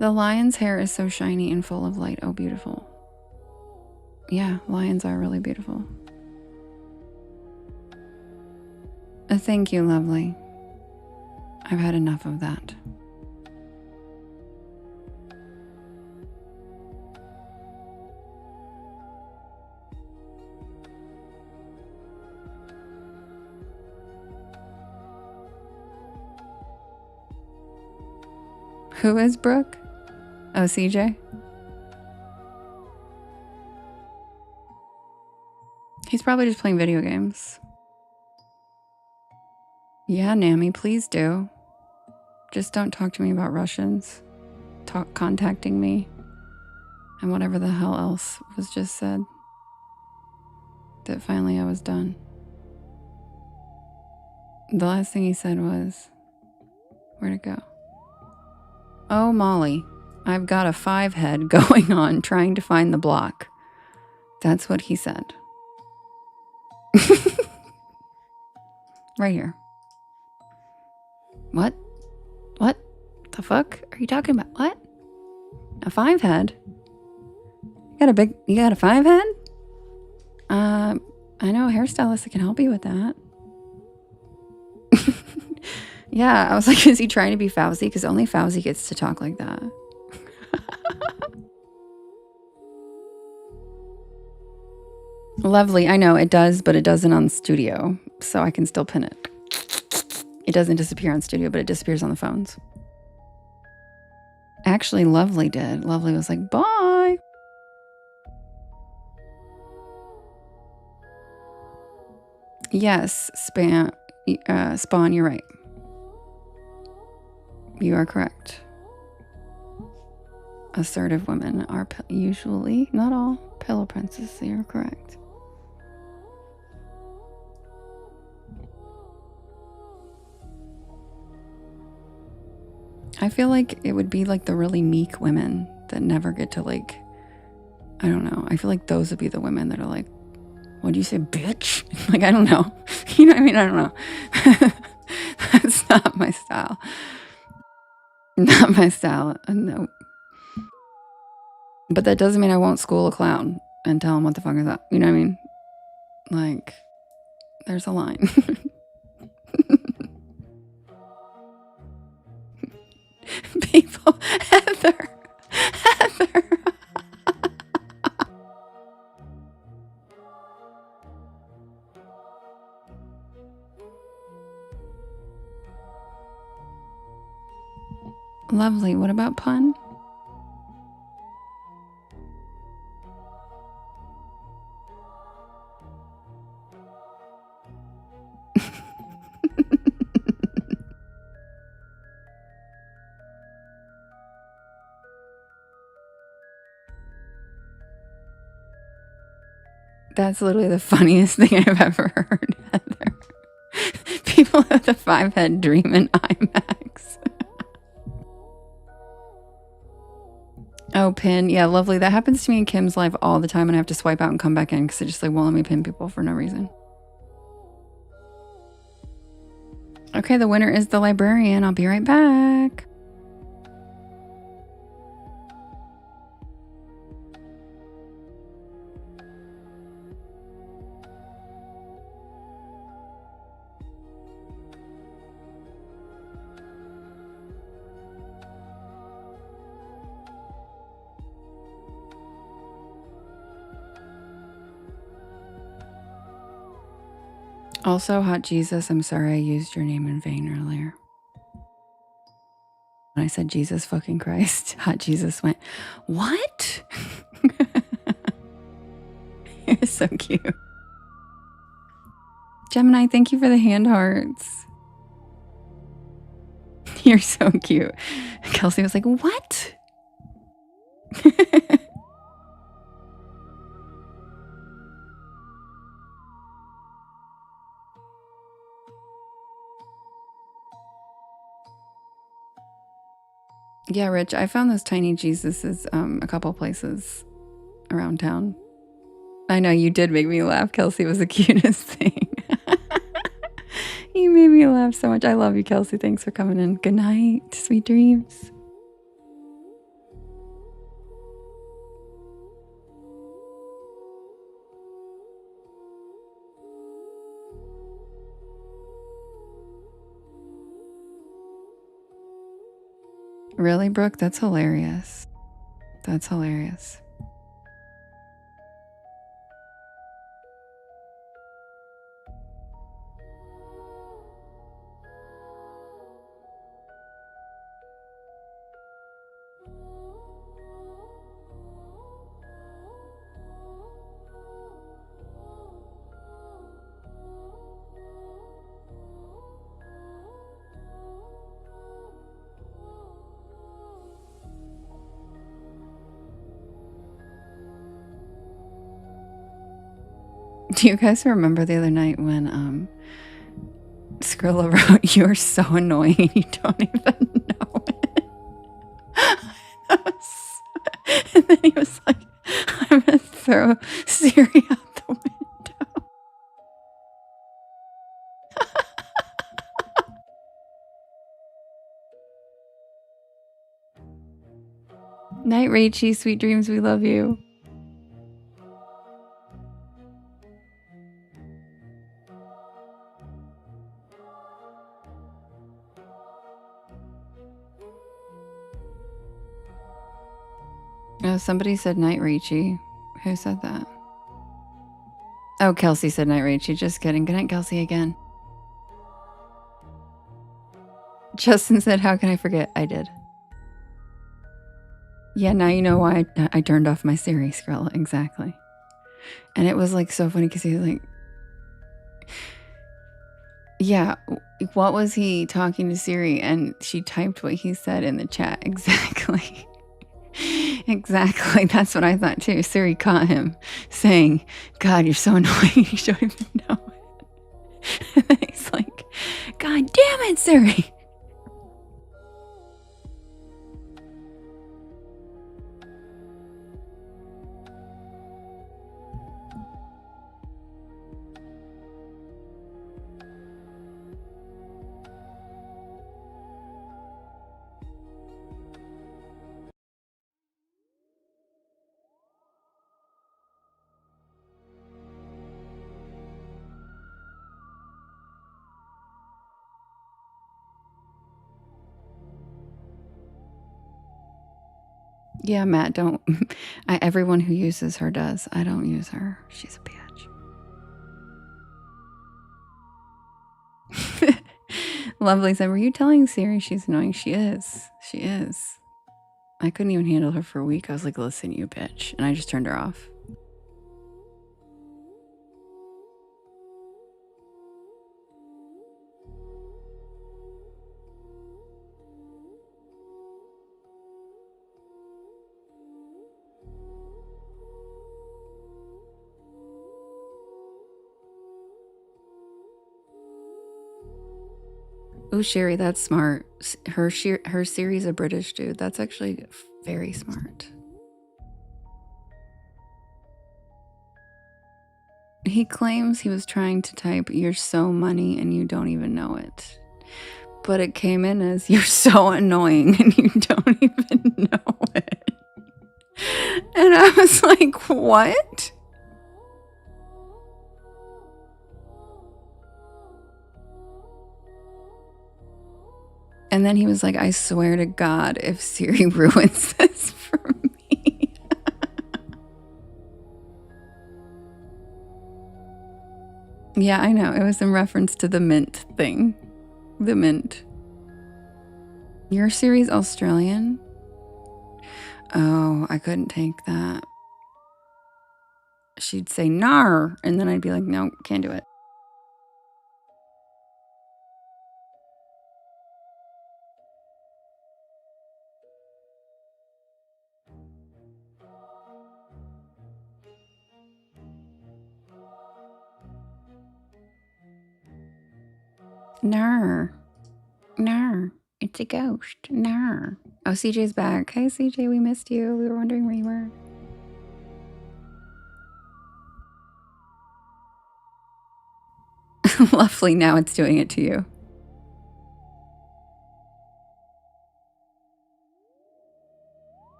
The lion's hair is so shiny and full of light. Oh, beautiful. Yeah, lions are really beautiful. Thank you, lovely. I've had enough of that. Who is Brooke? Oh, CJ? He's probably just playing video games. Yeah, Nami, please do. Just don't talk to me about Russians contacting me and whatever the hell else was just said. That finally I was done. The last thing he said was, where'd it go? Oh, Molly, I've got a 5-head going on trying to find the block. That's what he said. Right here. What? What the fuck are you talking about? What? A 5-head? You got a 5-head? I know a hairstylist that can help you with that. Yeah, I was like, is he trying to be Fauzi? Because only Fauzi gets to talk like that. Lovely, I know, it does, but it doesn't on studio, so I can still pin it. It doesn't disappear on studio, but it disappears on the phones. Actually, Lovely did. Lovely was like, bye. Yes, Spawn, you're right. You are correct. Assertive women are usually, not all, pillow princesses. You're correct. I feel like it would be like the really meek women that never get to like, I don't know. I feel like those would be the women that are like, what'd you say, bitch? Like, I don't know. You know what I mean? I don't know. That's not my style. Not my style. No. But that doesn't mean I won't school a clown and tell him what the fuck is up. You know what I mean? Like, there's a line. People, Heather. Lovely. What about pun? That's literally the funniest thing I've ever heard, Heather. People with a 5-head dream in IMAX. Oh, pin. Yeah, lovely. That happens to me in Kim's live all the time, and I have to swipe out and come back in because it just like won't let me pin people for no reason. Okay, the winner is the librarian. I'll be right back. Also, Hot Jesus, I'm sorry I used your name in vain earlier. When I said Jesus fucking Christ, Hot Jesus went, what? You're so cute. Gemini, thank you for the hand hearts. You're so cute. Kelsey was like, what? Yeah, Rich, I found those tiny Jesuses a couple places around town. I know, you did make me laugh. Kelsey was the cutest thing. You made me laugh so much. I love you, Kelsey. Thanks for coming in. Good night. Sweet dreams. Really, Brooke? That's hilarious. That's hilarious. Do you guys remember the other night when Skrilla wrote, "You're so annoying, you don't even know it." And then he was like, "I'm gonna throw Siri out the window." Night, Rachy. Sweet dreams. We love you. Oh, somebody said night, Rachy. Who said that? Oh, Kelsey said night, Rachy. Just kidding. Good night, Kelsey, again. Justin said, how can I forget? I did. Yeah, now you know why I turned off my Siri, Skrilla. Exactly. And it was like so funny because he was like, yeah, what was he talking to Siri? And she typed what he said in the chat. Exactly. Exactly. That's what I thought too. Siri caught him saying, God, you're so annoying. You don't even know it. And then he's like, God damn it, Siri. Yeah, Matt, don't. Everyone who uses her does. I don't use her. She's a bitch. Lovely said, were you telling Siri she's annoying? She is. She is. I couldn't even handle her for a week. I was like, listen, you bitch. And I just turned her off. Oh, Sherry, that's smart. Her Siri's a British dude. That's actually very smart. He claims he was trying to type, "You're so money and you don't even know it." But it came in as, "You're so annoying and you don't even know it." And I was like, what? And then he was like, "I swear to God, if Siri ruins this for me." Yeah, I know. It was in reference to the mint thing. The mint. Your Siri's Australian? Oh, I couldn't take that. She'd say, "Nar," and then I'd be like, "No, can't do it." Nar. Nar. It's a ghost. Nar. Oh, CJ's back. Hey, CJ, we missed you. We were wondering where you were. Lovely, now it's doing it to you.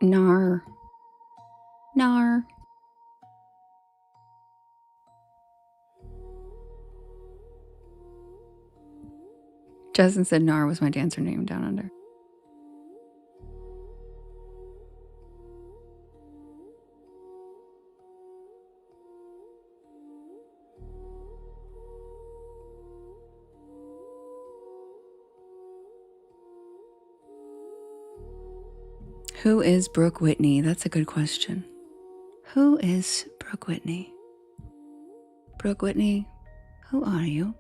Nar. Nar. Justin said Nar was my dancer name down under. Who is Brooke Whitney? That's a good question. Who is Brooke Whitney? Brooke Whitney, who are you?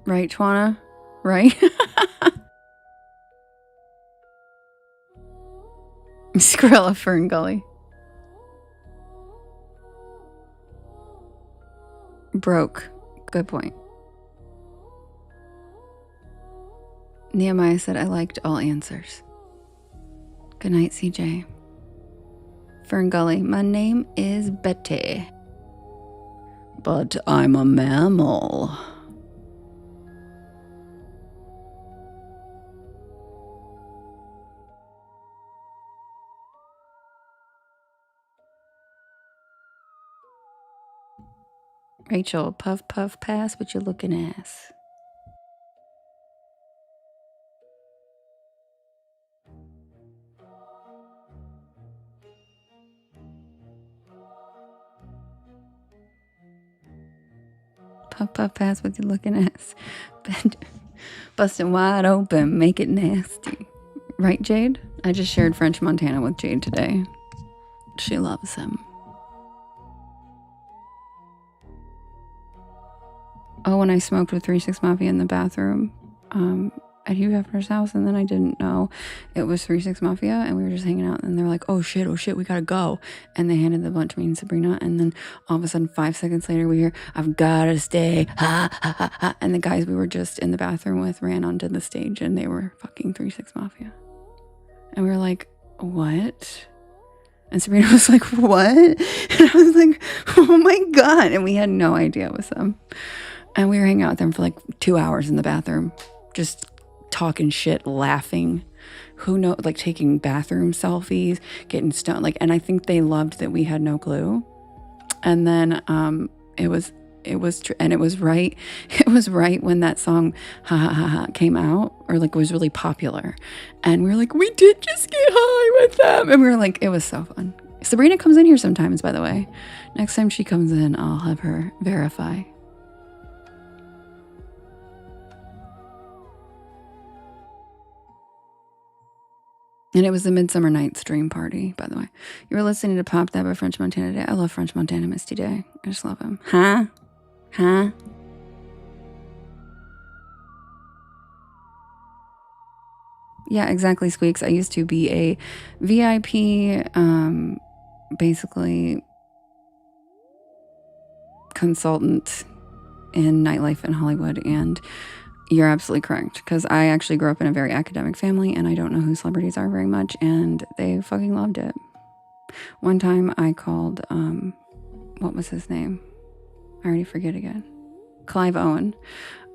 Right, Twana? Right? Skrilla Fern Gully. Broke. Good point. Nehemiah said, "I liked all answers." Good night, CJ. Fern Gully, my name is Betty. But I'm a mammal. Rachel, puff puff pass, but you looking ass. Puff puff pass, but you looking ass. Busting wide open, make it nasty. Right, Jade? I just shared French Montana with Jade today. She loves him. Oh, when I smoked with 3-6 Mafia in the bathroom at Hugh Hefner's house, and then I didn't know it was 3-6 Mafia, and we were just hanging out, and they're like, oh shit, we gotta go. And they handed the blunt to me and Sabrina, and then all of a sudden, 5 seconds later, we hear, "I've gotta stay, ha, ha, ha, ha." And the guys we were just in the bathroom with ran onto the stage, and they were fucking 3-6 Mafia. And we were like, what? And Sabrina was like, what? And I was like, oh my God. And we had no idea it was them. And we were hanging out with them for like 2 hours in the bathroom, just talking shit, laughing. Who knows, like taking bathroom selfies, getting stoned. Like, and I think they loved that we had no clue. And then it was right. It was right when that song "Ha Ha Ha Ha" came out, or like was really popular. And we were like, we did just get high with them. And we were like, it was so fun. Sabrina comes in here sometimes, by the way. Next time she comes in, I'll have her verify. And it was the Midsummer Night's Dream Party, by the way. You were listening to Pop That by French Montana Day. I love French Montana Misty Day. I just love him. Huh? Huh? Yeah, exactly, Squeaks. I used to be a VIP, basically consultant in nightlife in Hollywood, and you're absolutely correct, because I actually grew up in a very academic family, and I don't know who celebrities are very much, and they fucking loved it. One time I called, what was his name? I already forget again. Clive Owen.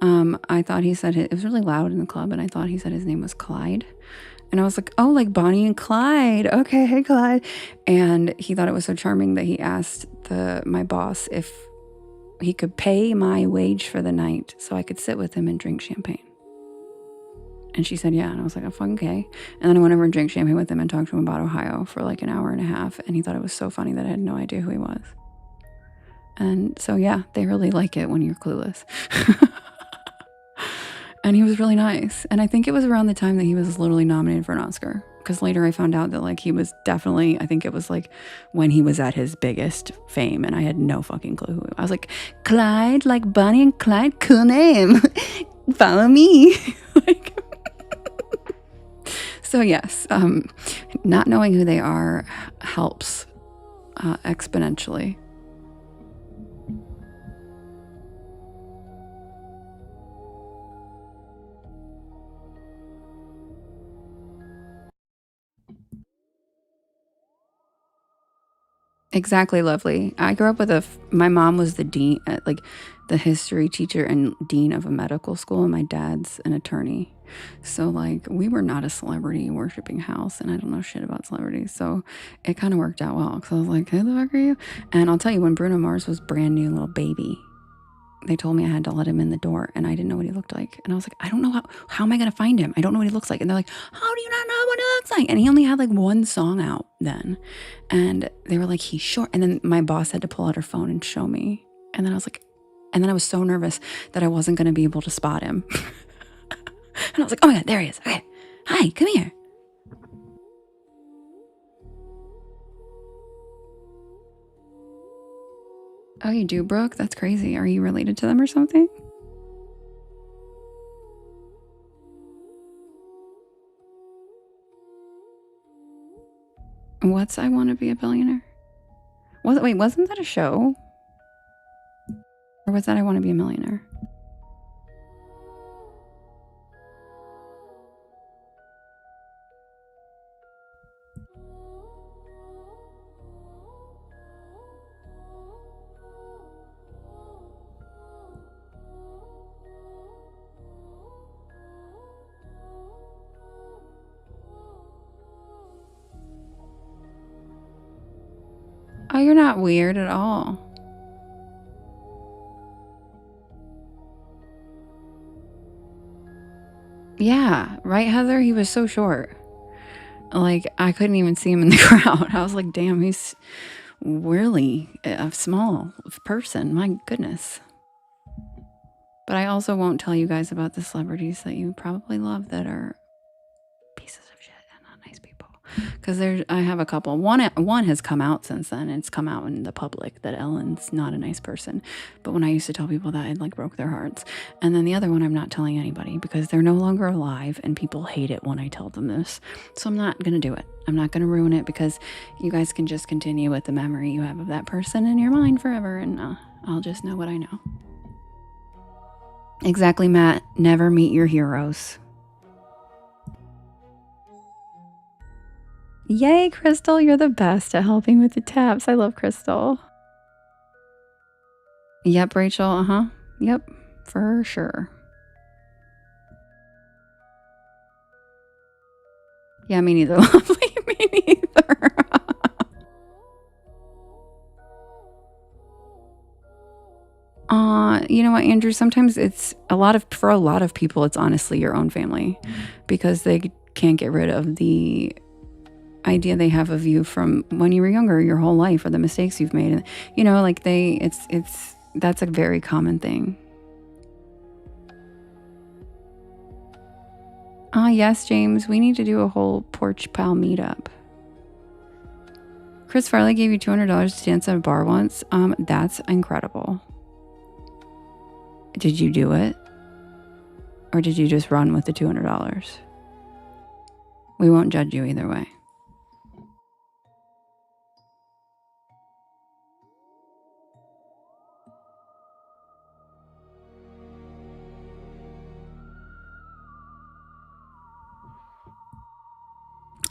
I thought he said it was really loud in the club, and I thought he said his name was Clyde. And I was like, oh, like Bonnie and Clyde. Okay, hey, Clyde. And he thought it was so charming that he asked my boss if he could pay my wage for the night so I could sit with him and drink champagne. And she said, yeah. And I was like, oh, fucking okay. And then I went over and drank champagne with him and talked to him about Ohio for like an hour and a half. And he thought it was so funny that I had no idea who he was. And so, yeah, they really like it when you're clueless. And he was really nice. And I think it was around the time that he was literally nominated for an Oscar. Because later I found out that like he was definitely, I think it was like when he was at his biggest fame, and I had no fucking clue who he was. I was like, Clyde, like Bonnie and Clyde, cool name. Follow me. Like, so yes, not knowing who they are helps exponentially. Exactly, lovely. I grew up with my mom was the dean, like the history teacher and dean of a medical school, and my dad's an attorney. So like we were not a celebrity worshiping house, and I don't know shit about celebrities. So it kind of worked out well, because I was like, who the fuck are you? And I'll tell you, when Bruno Mars was brand new little baby, they told me I had to let him in the door, and I didn't know what he looked like. And I was like, I don't know how am I going to find him? I don't know what he looks like. And they're like, how do you not know what he looks like? And he only had like one song out then. And they were like, he's short. And then my boss had to pull out her phone and show me. And then I was like, and then I was so nervous that I wasn't going to be able to spot him. And I was like, oh my God, there he is. Okay. Hi, come here. Oh, you do, Brooke? That's crazy. Are you related to them or something? What's I Want to Be a Billionaire? Wait, wasn't that a show? Or was that I Want to Be a Millionaire? Oh, you're not weird at all. Yeah, right, Heather? He was so short. Like, I couldn't even see him in the crowd. I was like, damn, he's really a small person. My goodness. But I also won't tell you guys about the celebrities that you probably love that are pieces of shit and not nice people. Because I have a couple. One has come out since then. It's come out in the public that Ellen's not a nice person. But when I used to tell people that, it like broke their hearts. And then the other one I'm not telling anybody because they're no longer alive and people hate it when I tell them this. So I'm not going to do it. I'm not going to ruin it because you guys can just continue with the memory you have of that person in your mind forever. And I'll just know what I know. Exactly, Matt. Never meet your heroes. Yay, Crystal, you're the best at helping with the taps. I love Crystal. Yep, Rachel, Yep, for sure. Yeah, me neither, lovely. Me neither. You know what, Andrew? Sometimes for a lot of people, it's honestly your own family because they can't get rid of the idea they have of you from when you were younger, your whole life, or the mistakes you've made. And, you know, like that's a very common thing. Yes, James, we need to do a whole Porch Pal meetup. Chris Farley gave you $200 to dance at a bar once. That's incredible. Did you do it? Or did you just run with the $200? We won't judge you either way.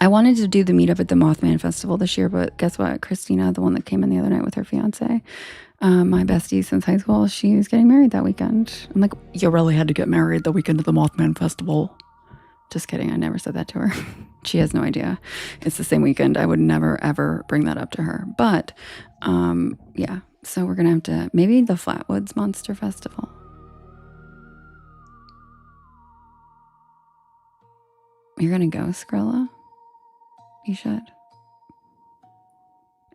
I wanted to do the meetup at the Mothman Festival this year, but guess what? Christina, the one that came in the other night with her fiance, my bestie since high school, she's getting married that weekend. I'm like, you really had to get married the weekend of the Mothman Festival. Just kidding. I never said that to her. She has no idea. It's the same weekend. I would never, ever bring that up to her. But yeah, so we're going to have to, maybe the Flatwoods Monster Festival. You're going to go, Skrilla? You should.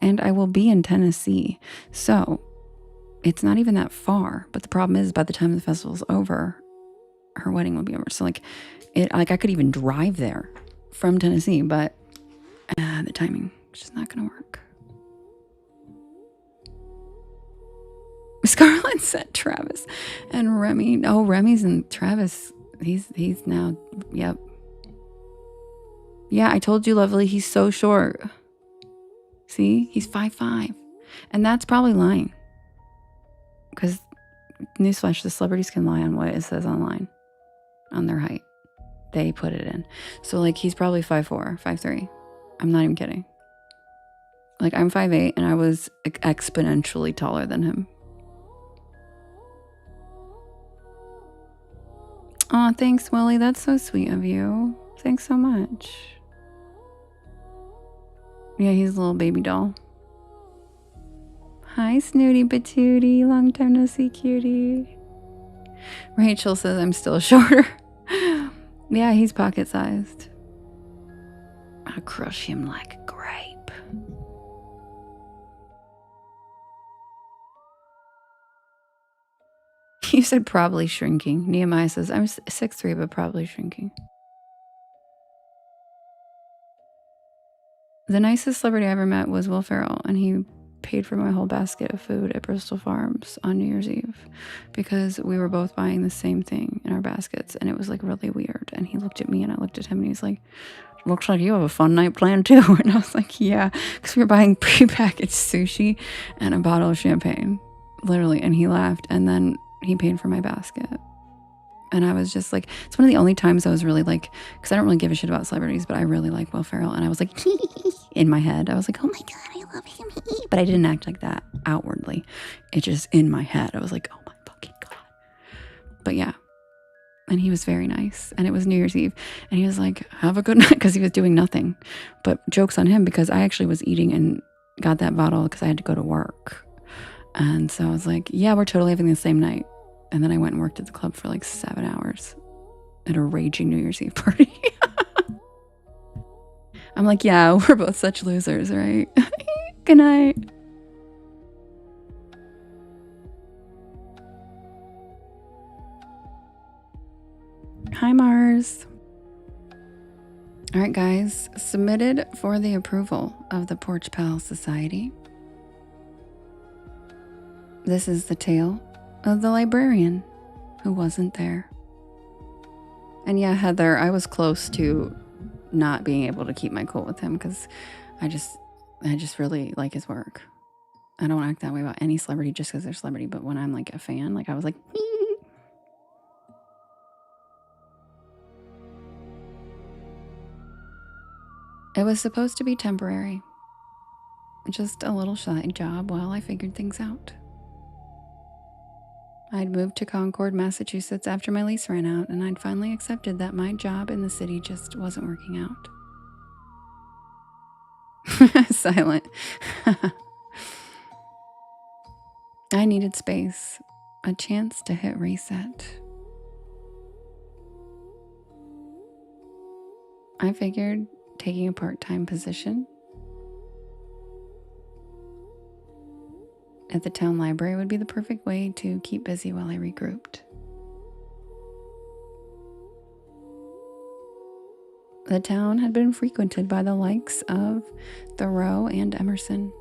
And I will be in Tennessee. So it's not even that far. But the problem is by the time the festival's over, her wedding will be over. So like I could even drive there from Tennessee, but the timing is just not going to work. Scarlett said Travis and Remy. Oh, Remy's and Travis. He's now, yep. Yeah, I told you, Lovely, he's so short. See, he's 5'5". And that's probably lying. Because, newsflash, the celebrities can lie on what it says online. On their height. They put it in. So, like, he's probably 5'4", 5'3". I'm not even kidding. Like, I'm 5'8", and I was exponentially taller than him. Aw, thanks, Willie. That's so sweet of you. Thanks so much. Yeah, he's a little baby doll. Hi, Snooty Patootie. Long time no see, cutie. Rachel says I'm still shorter. Yeah, he's pocket-sized. I'll crush him like a grape. You said probably shrinking. Nehemiah says I'm 6'3", but probably shrinking. The nicest celebrity I ever met was Will Ferrell, and he paid for my whole basket of food at Bristol Farms on New Year's Eve because we were both buying the same thing in our baskets, and it was like really weird. And he looked at me and I looked at him, and he's like, looks like you have a fun night planned too. And I was like, yeah, because we were buying prepackaged sushi and a bottle of champagne, literally. And he laughed, and then he paid for my basket. And I was just like, it's one of the only times I was really like, because I don't really give a shit about celebrities, but I really like Will Ferrell. And I was like, in my head, I was like, oh my God, I love him. But I didn't act like that outwardly. It's just in my head. I was like, oh my fucking God. But yeah. And he was very nice. And it was New Year's Eve. And he was like, have a good night, because he was doing nothing. But joke's on him, because I actually was eating and got that bottle because I had to go to work. And so I was like, yeah, we're totally having the same night. And then I went and worked at the club for like 7 hours at a raging New Year's Eve party. I'm like, yeah, we're both such losers, right? Good night. Hi, Mars. All right, guys, submitted for the approval of the Porch Pal Society. This is the tale of the librarian who wasn't there. And yeah, Heather, I was close to not being able to keep my cool with him because I just really like his work. I don't act that way about any celebrity just because they're celebrity, but when I'm like a fan, like I was like, it was supposed to be temporary. Just a little side job while I figured things out. I'd moved to Concord, Massachusetts after my lease ran out, and I'd finally accepted that my job in the city just wasn't working out. Silent. I needed space, a chance to hit reset. I figured taking a part-time position at the town library would be the perfect way to keep busy while I regrouped. The town had been frequented by the likes of Thoreau and Emerson,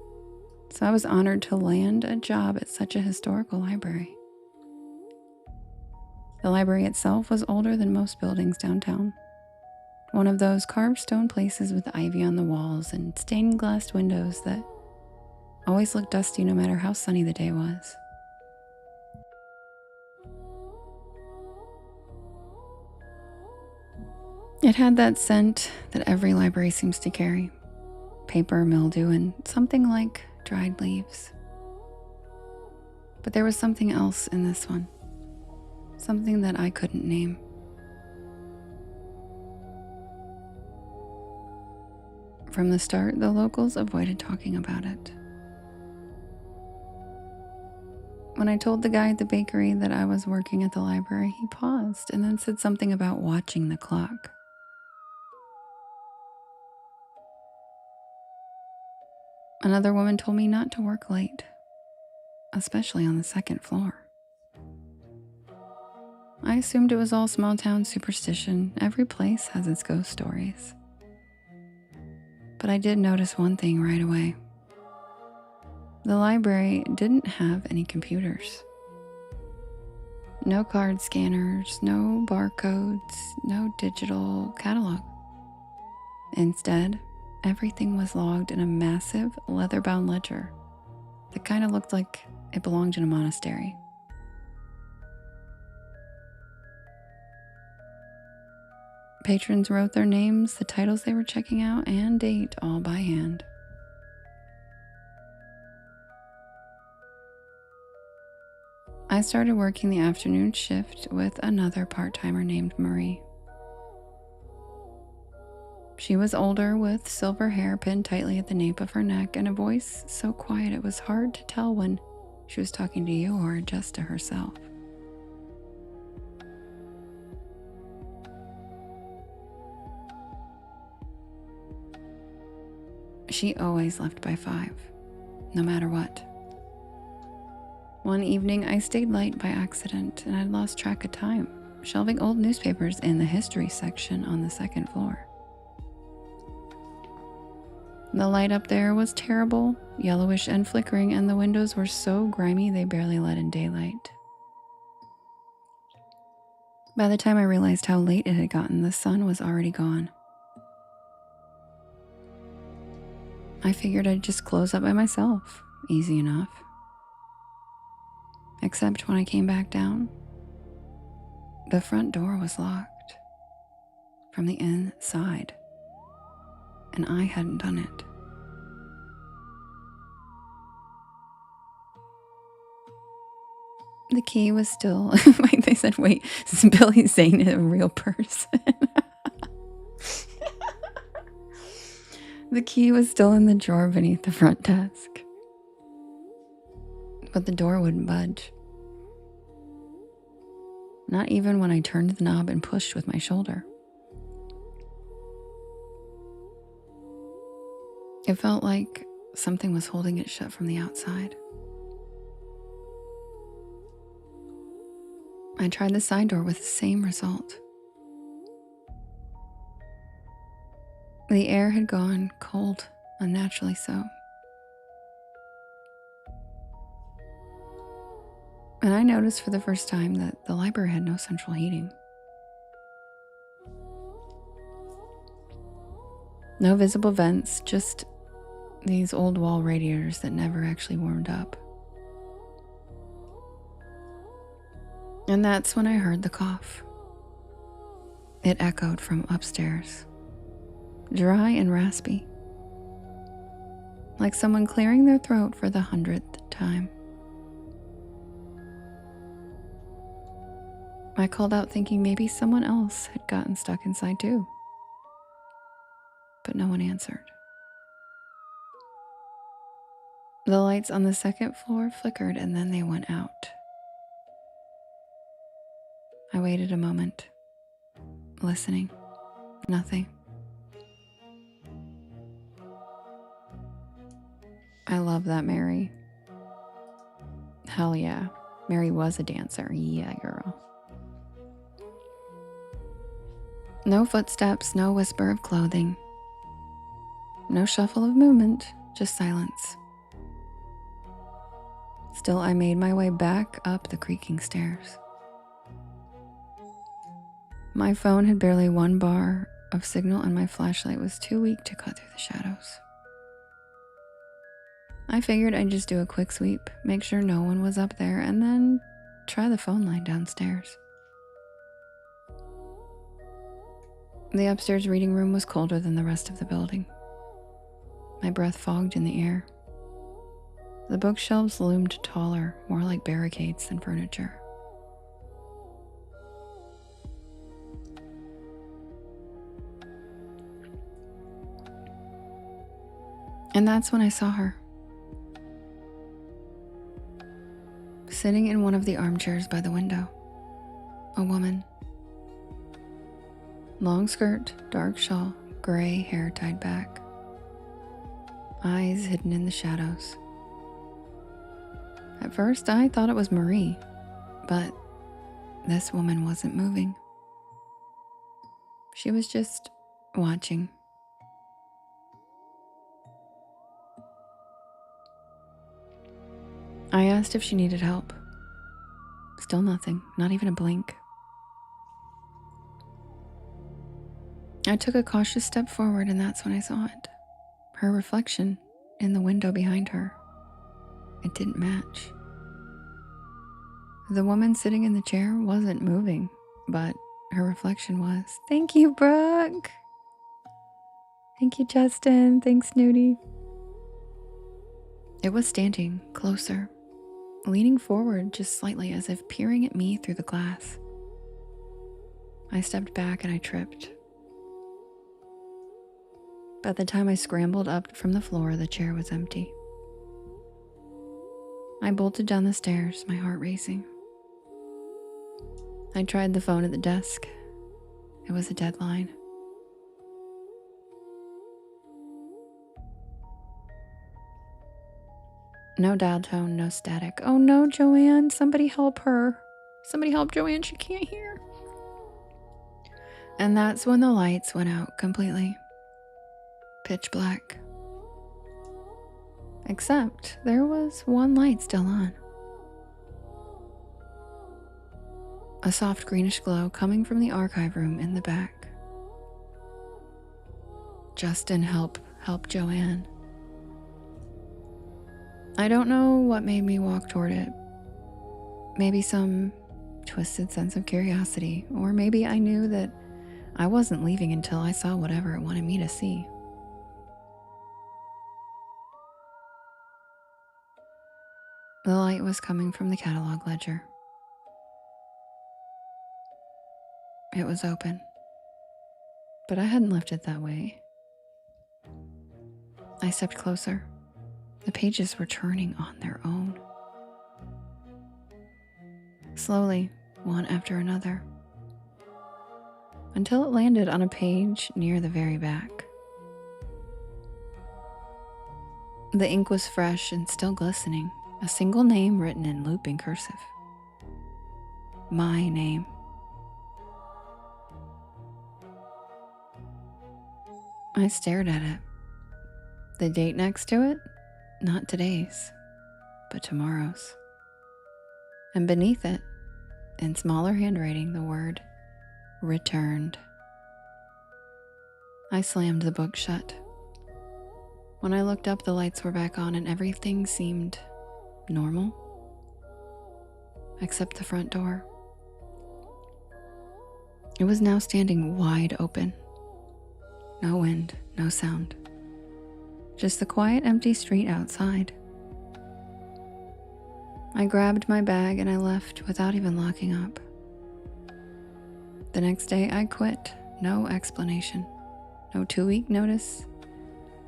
so I was honored to land a job at such a historical library. The library itself was older than most buildings downtown, One of those carved stone places with ivy on the walls and stained glass windows that always looked dusty no matter how sunny the day was. It had that scent that every library seems to carry: paper, mildew, and something like dried leaves. But there was something else in this one, something that I couldn't name. From the start, the locals avoided talking about it. When I told the guy at the bakery that I was working at the library, he paused and then said something about watching the clock. Another woman told me not to work late, especially on the second floor. I assumed it was all small town superstition. Every place has its ghost stories. But I did notice one thing right away. The library didn't have any computers. No card scanners, no barcodes, no digital catalog. Instead, everything was logged in a massive leather-bound ledger that kind of looked like it belonged in a monastery. Patrons wrote their names, the titles they were checking out, and date all by hand. I started working the afternoon shift with another part-timer named Marie. She was older, with silver hair pinned tightly at the nape of her neck and a voice so quiet it was hard to tell when she was talking to you or just to herself. She always left by 5, no matter what. One evening, I stayed late by accident and I'd lost track of time, shelving old newspapers in the history section on the second floor. The light up there was terrible, yellowish and flickering, and the windows were so grimy they barely let in daylight. By the time I realized how late it had gotten, the sun was already gone. I figured I'd just close up by myself, easy enough. Except when I came back down, the front door was locked from the inside, and I hadn't done it. The key was still, like they said, wait, is Billy Zane a real person? The key was still in the drawer beneath the front desk. But the door wouldn't budge. Not even when I turned the knob and pushed with my shoulder. It felt like something was holding it shut from the outside. I tried the side door with the same result. The air had gone cold, unnaturally so. And I noticed for the first time that the library had no central heating. No visible vents, just these old wall radiators that never actually warmed up. And that's when I heard the cough. It echoed from upstairs, dry and raspy, like someone clearing their throat for the 100th time. I called out thinking maybe someone else had gotten stuck inside too, but no one answered. The lights on the second floor flickered and then they went out. I waited a moment, listening. Nothing. I love that Mary. Hell yeah. Mary was a dancer. Yeah, girl. No footsteps, no whisper of clothing. No shuffle of movement, just silence. Still, I made my way back up the creaking stairs. My phone had barely one bar of signal and my flashlight was too weak to cut through the shadows. I figured I'd just do a quick sweep, make sure no one was up there, and then try the phone line downstairs. The upstairs reading room was colder than the rest of the building. My breath fogged in the air. The bookshelves loomed taller, more like barricades than furniture. And that's when I saw her. Sitting in one of the armchairs by the window. A woman. Long skirt, dark shawl, gray hair tied back. Eyes hidden in the shadows. At first, I thought it was Marie, but this woman wasn't moving. She was just watching. I asked if she needed help. Still nothing, not even a blink. I took a cautious step forward, and that's when I saw it. Her reflection in the window behind her. It didn't match. The woman sitting in the chair wasn't moving, but her reflection was. Thank you, Brooke. Thank you, Justin. Thanks, Nudie. It was standing closer, leaning forward just slightly as if peering at me through the glass. I stepped back and I tripped. By the time I scrambled up from the floor, the chair was empty. I bolted down the stairs, my heart racing. I tried the phone at the desk. It was a dead line. No dial tone, no static. Oh no, Joanne, somebody help her. Somebody help Joanne, she can't hear. And that's when the lights went out completely. Pitch black. Except there was one light still on. A soft greenish glow coming from the archive room in the back. Justin, help Joanne. I don't know what made me walk toward it. Maybe some twisted sense of curiosity, or maybe I knew that I wasn't leaving until I saw whatever it wanted me to see. The light was coming from the catalog ledger. It was open, but I hadn't left it that way. I stepped closer. The pages were turning on their own. Slowly, one after another, until it landed on a page near the very back. The ink was fresh and still glistening, a single name written in looping cursive. My name. I stared at it. The date next to it? Not today's, but tomorrow's. And beneath it, in smaller handwriting, the word returned. I slammed the book shut. When I looked up, the lights were back on and everything seemed normal, except the front door. It was now standing wide open. No wind, no sound. Just the quiet, empty street outside. I grabbed my bag and I left without even locking up. The next day I quit. No explanation. No 2-week notice.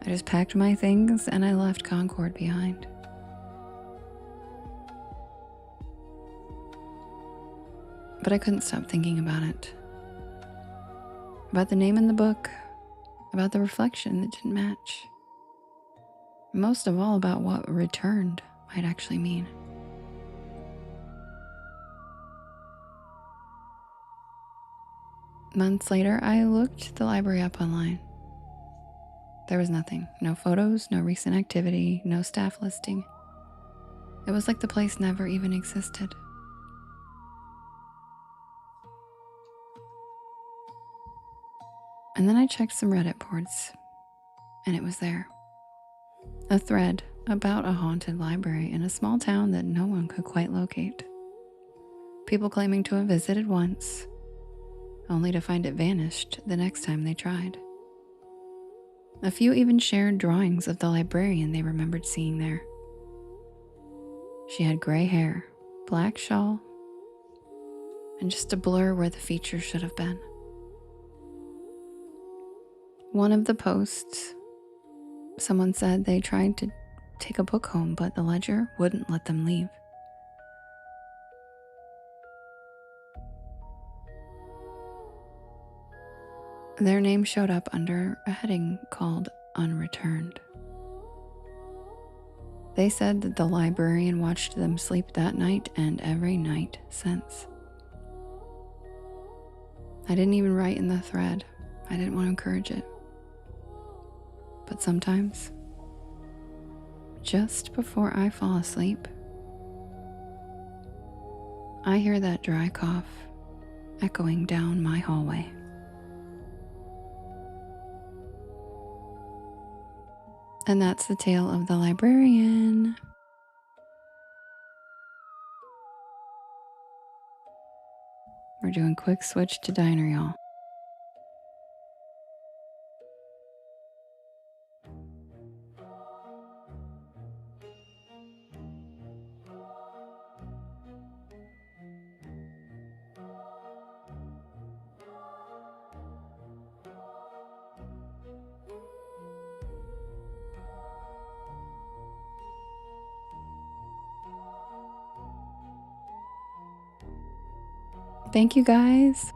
I just packed my things and I left Concord behind. But I couldn't stop thinking about it. About the name in the book. About the reflection that didn't match. Most of all about what returned might actually mean. Months later, I looked the library up online. There was nothing. No photos, no recent activity, no staff listing. It was like the place never even existed. And then I checked some Reddit boards, and it was there. A thread about a haunted library in a small town that no one could quite locate. People claiming to have visited once, only to find it vanished the next time they tried. A few even shared drawings of the librarian they remembered seeing there. She had gray hair, black shawl, and just a blur where the features should have been. One of the posts, someone said they tried to take a book home, but the ledger wouldn't let them leave. Their name showed up under a heading called Unreturned. They said that the librarian watched them sleep that night and every night since. I didn't even write in the thread. I didn't want to encourage it. But sometimes, just before I fall asleep, I hear that dry cough echoing down my hallway. And that's the tale of the librarian. We're doing quick switch to diner, y'all. Thank you, guys.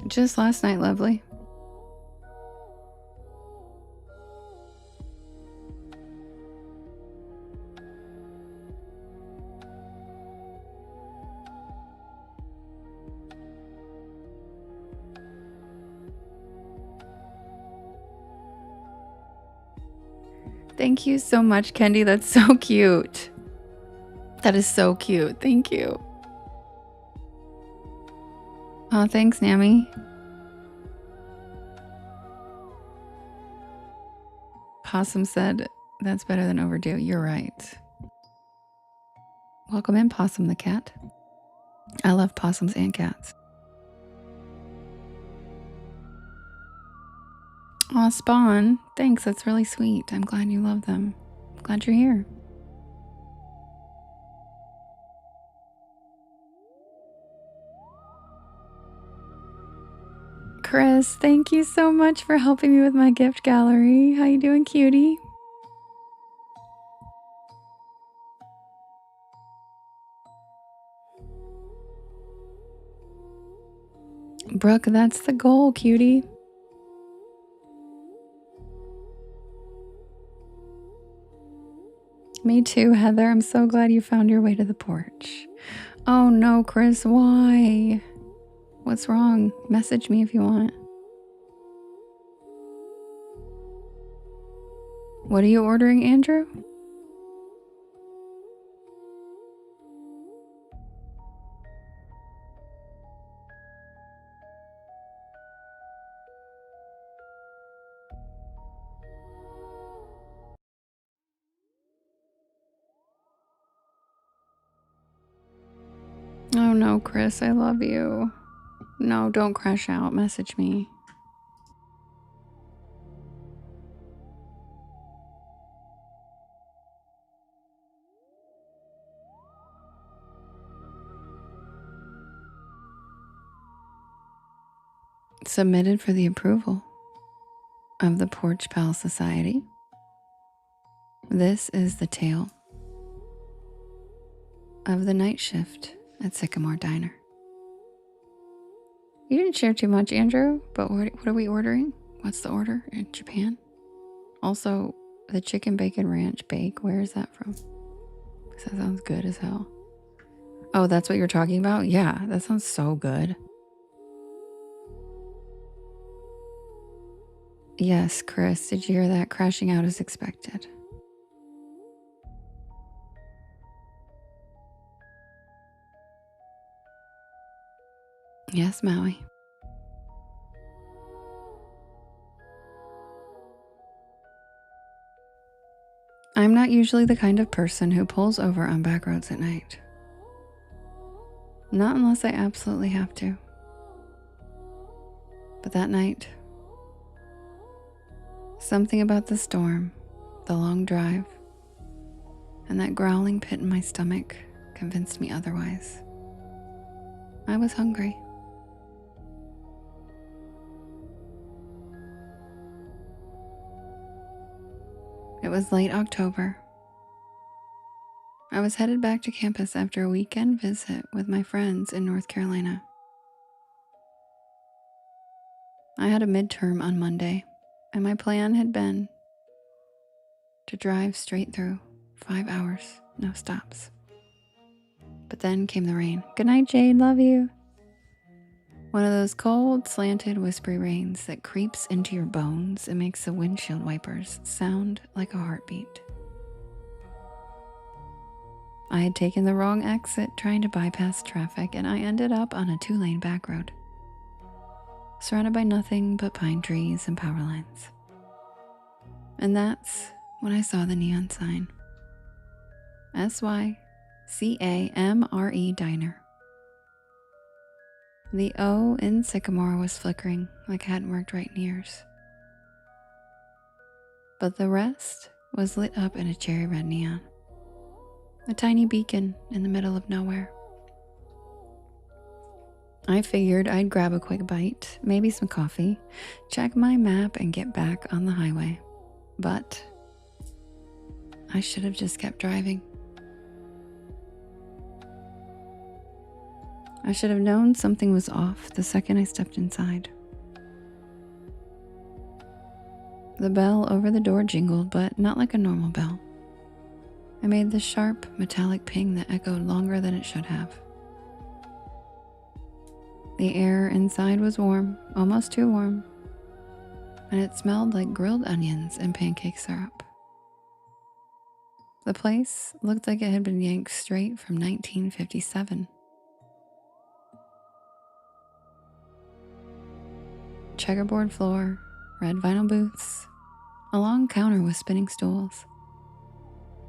Just last night, lovely. Thank you so much, Kendi. That's so cute. That is so cute. Thank you. Oh, thanks, Nami. Possum said, that's better than overdue. You're right. Welcome in, Possum the cat. I love possums and cats. Aw, Spawn. Thanks, that's really sweet. I'm glad you love them. Glad you're here. Chris, thank you so much for helping me with my gift gallery. How you doing, cutie? Brooke, that's the goal, cutie. Me too, Heather. I'm so glad you found your way to the porch. Oh no, Chris, why? What's wrong? Message me if you want. What are you ordering, Andrew? Oh no, Chris, I love you. No, don't crash out. Message me. Submitted for the approval of the Porch Pal Society. This is the tale of the night shift at Sycamore Diner. You didn't share too much, Andrew, but what are we ordering? What's the order in Japan? Also, the chicken bacon ranch bake, where is that from? Because that sounds good as hell. Oh, that's what you're talking about? Yeah, that sounds so good. Yes, Chris, did you hear that? Crashing out as expected. Yes, Maui. I'm not usually the kind of person who pulls over on back roads at night. Not unless I absolutely have to. But that night, something about the storm, the long drive, and that growling pit in my stomach convinced me otherwise. I was hungry. It was late October. I was headed back to campus after a weekend visit with my friends in North Carolina. I had a midterm on Monday, and my plan had been to drive straight through 5 hours, no stops. But then came the rain. Good night, Jade, love you. One of those cold, slanted, whispery rains that creeps into your bones and makes the windshield wipers sound like a heartbeat. I had taken the wrong exit trying to bypass traffic, and I ended up on a 2-lane back road, surrounded by nothing but pine trees and power lines. And that's when I saw the neon sign. SYCAMRE Diner. The O in Sycamore was flickering like it hadn't worked right in years. But the rest was lit up in a cherry red neon. A tiny beacon in the middle of nowhere. I figured I'd grab a quick bite, maybe some coffee, check my map, and get back on the highway. But I should have just kept driving. I should have known something was off the second I stepped inside. The bell over the door jingled, but not like a normal bell. It made the sharp, metallic ping that echoed longer than it should have. The air inside was warm, almost too warm, and it smelled like grilled onions and pancake syrup. The place looked like it had been yanked straight from 1957. Checkerboard floor, red vinyl booths, a long counter with spinning stools,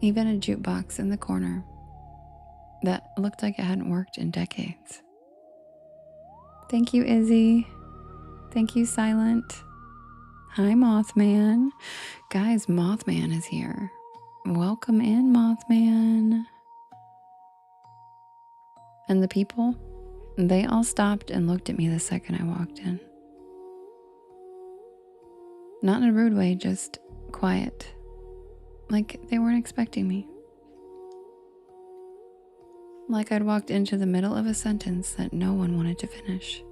even a jukebox in the corner that looked like it hadn't worked in decades. Thank you, Izzy. Thank you, Silent. Hi, Mothman. Guys, Mothman is here. Welcome in, Mothman. And the people, they all stopped and looked at me the second I walked in. Not in a rude way, just quiet. Like they weren't expecting me. Like I'd walked into the middle of a sentence that no one wanted to finish.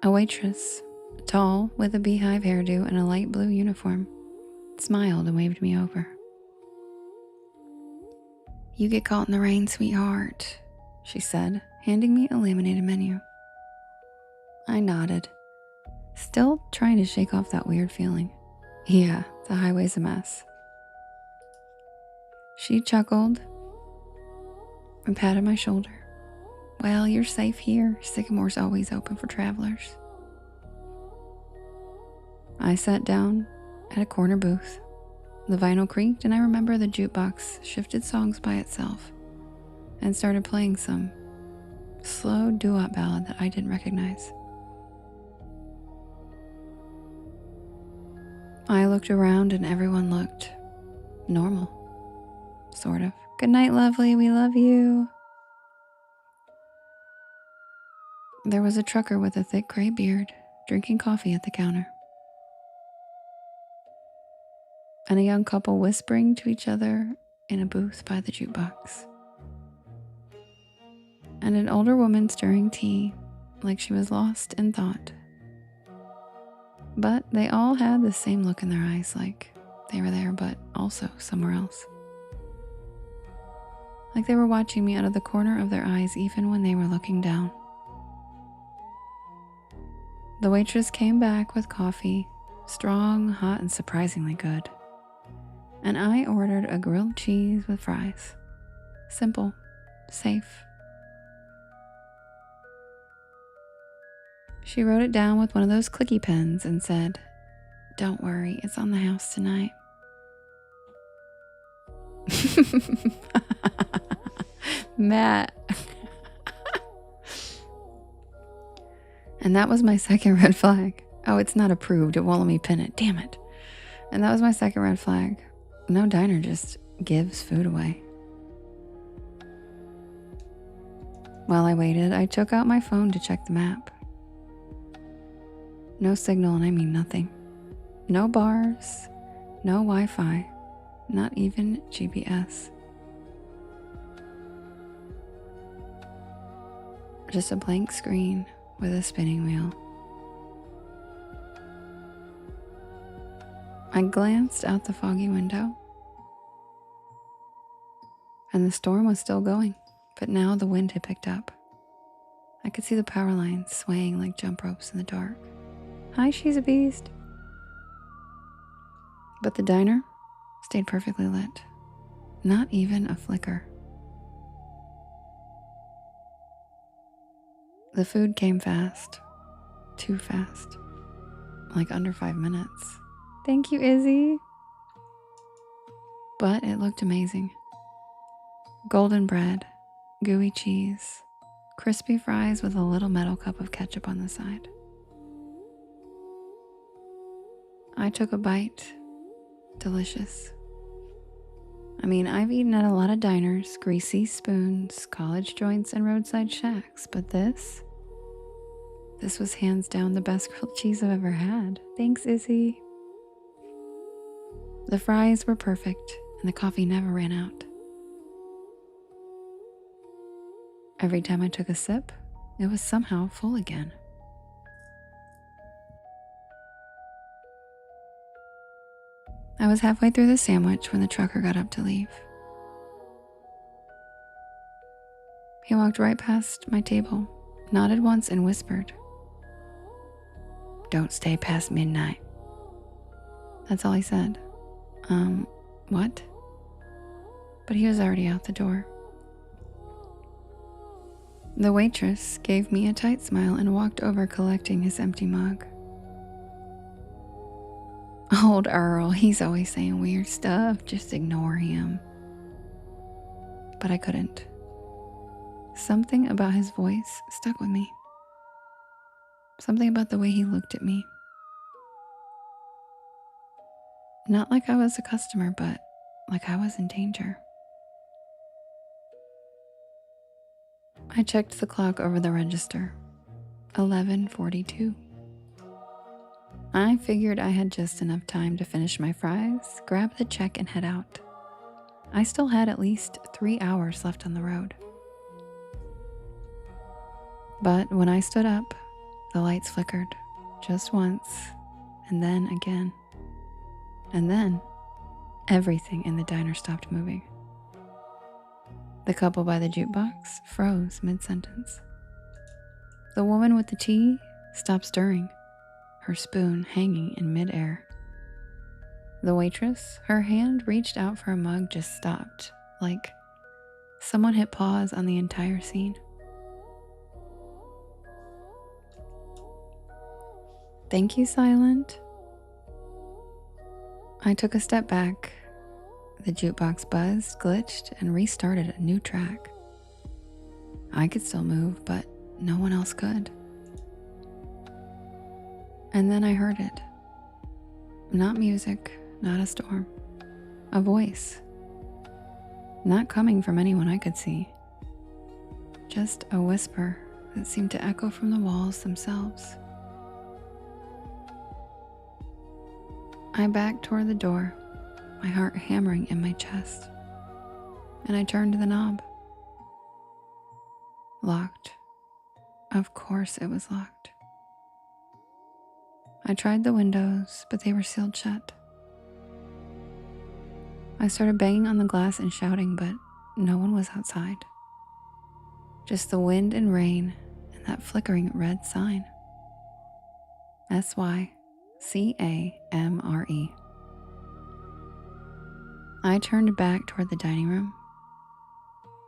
A waitress, tall, with a beehive hairdo and a light blue uniform, smiled and waved me over. "You get caught in the rain, sweetheart," she said, handing me a laminated menu. I nodded, still trying to shake off that weird feeling. Yeah, the highway's a mess. She chuckled and patted my shoulder. "Well, you're safe here. Sycamore's always open for travelers." I sat down at a corner booth. The vinyl creaked, and I remember the jukebox shifted songs by itself and started playing some slow doo-wop ballad that I didn't recognize. I looked around and everyone looked normal, sort of. "Good night, lovely. We love you." There was a trucker with a thick gray beard drinking coffee at the counter, and a young couple whispering to each other in a booth by the jukebox, and an older woman stirring tea like she was lost in thought. But they all had the same look in their eyes, like they were there, but also somewhere else. Like they were watching me out of the corner of their eyes, even when they were looking down. The waitress came back with coffee, strong, hot, and surprisingly good. And I ordered a grilled cheese with fries. Simple, safe. She wrote it down with one of those clicky pens and said, "Don't worry, it's on the house tonight." Matt. And that was my second red flag. Oh, it's not approved. It won't let me pin it. Damn it. And that was my second red flag. No diner just gives food away. While I waited, I took out my phone to check the map. No signal, and I mean nothing. No bars, no Wi-Fi, not even GPS. Just a blank screen with a spinning wheel. I glanced out the foggy window, and the storm was still going, but now the wind had picked up. I could see the power lines swaying like jump ropes in the dark. Hi, she's a beast. But the diner stayed perfectly lit. Not even a flicker. The food came fast. Too fast. Like under 5 minutes. Thank you, Izzy. But it looked amazing. Golden bread, gooey cheese, crispy fries with a little metal cup of ketchup on the side. I took a bite. Delicious. I mean, I've eaten at a lot of diners, greasy spoons, college joints, and roadside shacks, but this was hands down the best grilled cheese I've ever had. Thanks, Izzy. The fries were perfect, and the coffee never ran out. Every time I took a sip, it was somehow full again. I was halfway through the sandwich when the trucker got up to leave. He walked right past my table, nodded once, and whispered, "Don't stay past midnight." That's all he said. What? But he was already out the door. The waitress gave me a tight smile and walked over collecting his empty mug. Old Earl, he's always saying weird stuff, just ignore him. But I couldn't. Something about his voice stuck with me. Something about the way he looked at me. Not like I was a customer, but like I was in danger. I checked the clock over the register. 11:42. I figured I had just enough time to finish my fries, grab the check, and head out. I still had at least 3 hours left on the road. But when I stood up, the lights flickered, just once, and then again. And then, everything in the diner stopped moving. The couple by the jukebox froze mid-sentence. The woman with the tea stopped stirring, her spoon hanging in midair. The waitress, her hand reached out for a mug, just stopped, like someone hit pause on the entire scene. Thank you, Silent. I took a step back. The jukebox buzzed, glitched, and restarted a new track. I could still move, but no one else could. And then I heard it. Not music, not a storm. A voice. Not coming from anyone I could see. Just a whisper that seemed to echo from the walls themselves. I backed toward the door, my heart hammering in my chest, and I turned the knob. Locked. Of course it was locked. I tried the windows, but they were sealed shut. I started banging on the glass and shouting, but no one was outside. Just the wind and rain and that flickering red sign. SYCAMRE. I turned back toward the dining room,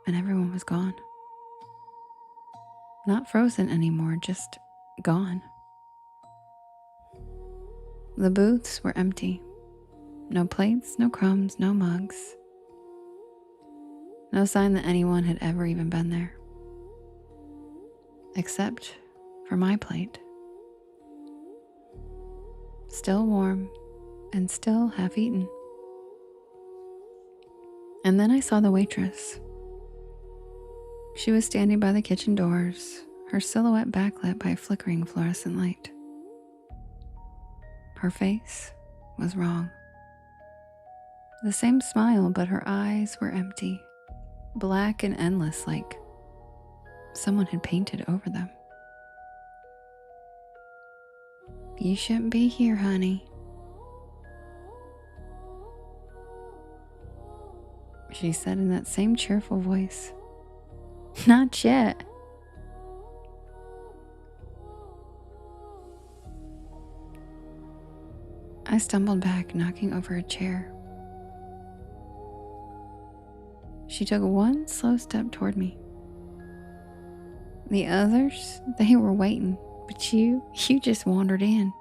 and everyone was gone. Not frozen anymore, just gone. The booths were empty. No plates, no crumbs, no mugs. No sign that anyone had ever even been there. Except for my plate. Still warm and still half eaten. And then I saw the waitress. She was standing by the kitchen doors, her silhouette backlit by a flickering fluorescent light. Her face was wrong. The same smile, but her eyes were empty, black and endless, like someone had painted over them. "You shouldn't be here, honey," she said in that same cheerful voice. "Not yet." I stumbled back, knocking over a chair. She took one slow step toward me. The others, they were waiting, but you just wandered in.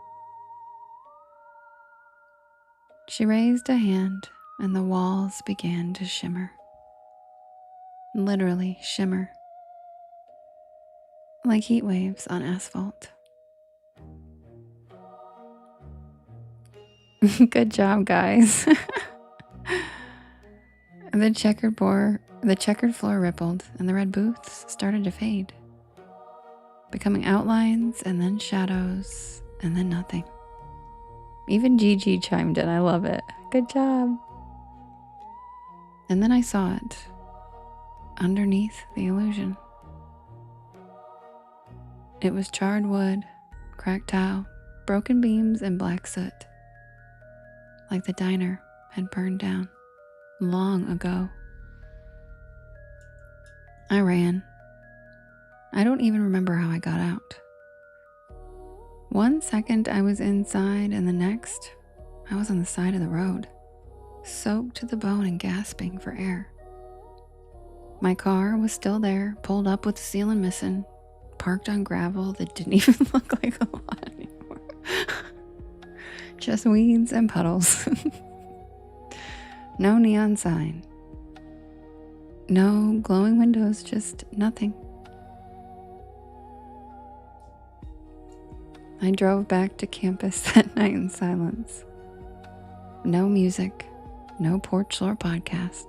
She raised a hand and the walls began to shimmer. Literally shimmer. Like heat waves on asphalt. Good job, guys. The checkered floor rippled, and the red booths started to fade, becoming outlines and then shadows and then nothing. Even Gigi chimed in. I love it. Good job. And then I saw it underneath the illusion. It was charred wood, cracked tile, broken beams, and black soot, like the diner had burned down long ago. I ran. I don't even remember how I got out. One second I was inside, and the next I was on the side of the road, soaked to the bone and gasping for air. My car was still there, pulled up with the ceiling missing, parked on gravel that didn't even look like a lot anymore. Just weeds and puddles. No neon sign. No glowing windows, just nothing. I drove back to campus that night in silence. No music, no Porch Lore podcast.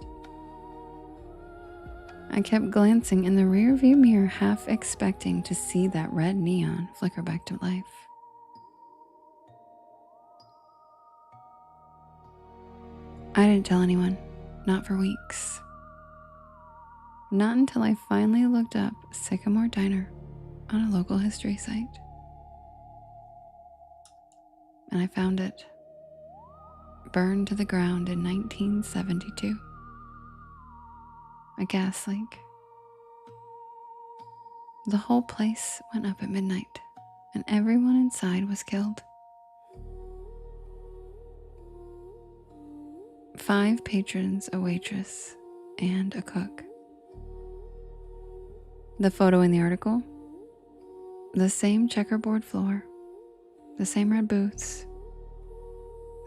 I kept glancing in the rearview mirror, half expecting to see that red neon flicker back to life. I didn't tell anyone, not for weeks. Not until I finally looked up Sycamore Diner on a local history site. And I found it, burned to the ground in 1972. A gas leak. The whole place went up at midnight, and everyone inside was killed. 5 patrons, a waitress, and a cook. The photo in the article, the same checkerboard floor, the same red booths,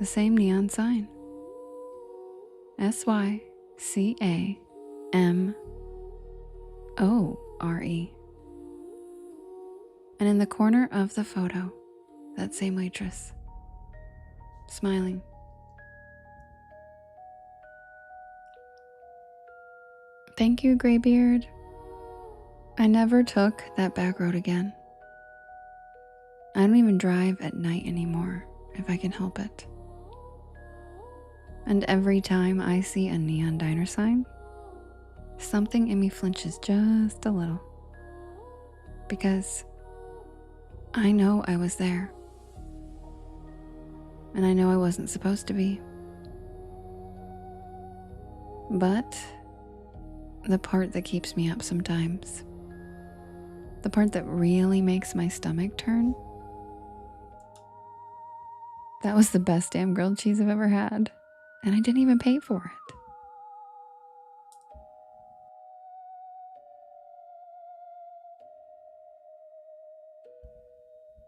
the same neon sign. SYCAMORE. And in the corner of the photo, that same waitress, smiling. Thank you, Graybeard. I never took that back road again. I don't even drive at night anymore if I can help it. And every time I see a neon diner sign, something in me flinches just a little. because I know I was there. And I know I wasn't supposed to be. But the part that keeps me up sometimes, the part that really makes my stomach turn, that was the best damn grilled cheese I've ever had. And I didn't even pay for it.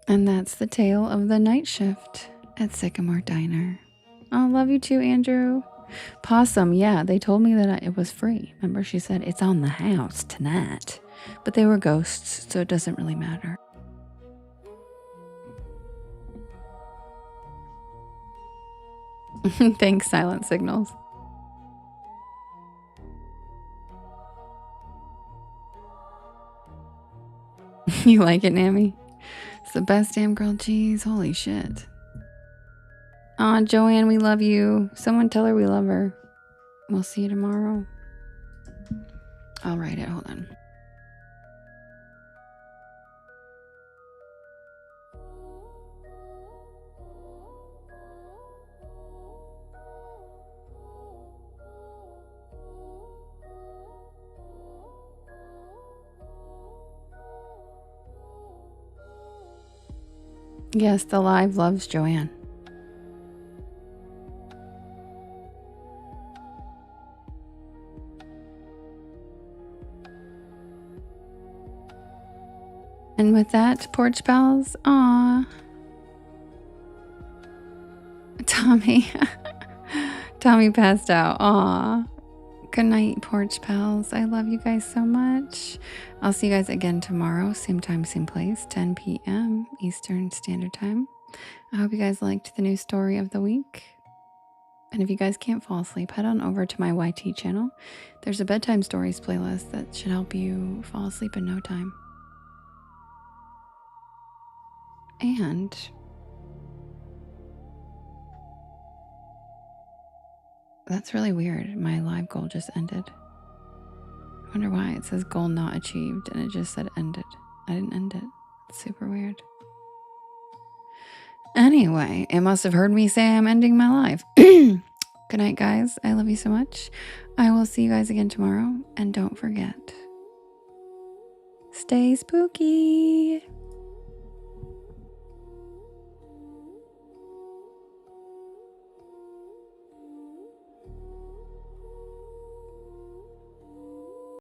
And that's the tale of the night shift at Sycamore Diner. Oh, love you too, Andrew. Possum, yeah, they told me that it was free. Remember, she said, it's on the house tonight. But they were ghosts, so it doesn't really matter. Thanks, Silent Signals. You like it, Nami? It's the best damn grilled cheese. Holy shit. Aw, Joanne, we love you. Someone tell her we love her. We'll see you tomorrow. I'll write it. Hold on. Yes, the live loves Joanne. And with that, Porch Pals, aw. Tommy. Tommy passed out. Aw. Good night, Porch Pals. I love you guys so much. I'll see you guys again tomorrow. Same time, same place, 10 p.m. Eastern Standard Time. I hope you guys liked the new story of the week. And if you guys can't fall asleep, head on over to my YT channel. There's a bedtime stories playlist that should help you fall asleep in no time. And that's really weird. My live goal just ended. I wonder why. It says goal not achieved and it just said ended. I didn't end it. It's super weird. Anyway, it must have heard me say I'm ending my life. Good night, guys. I love you so much. I will see you guys again tomorrow. And don't forget, stay spooky.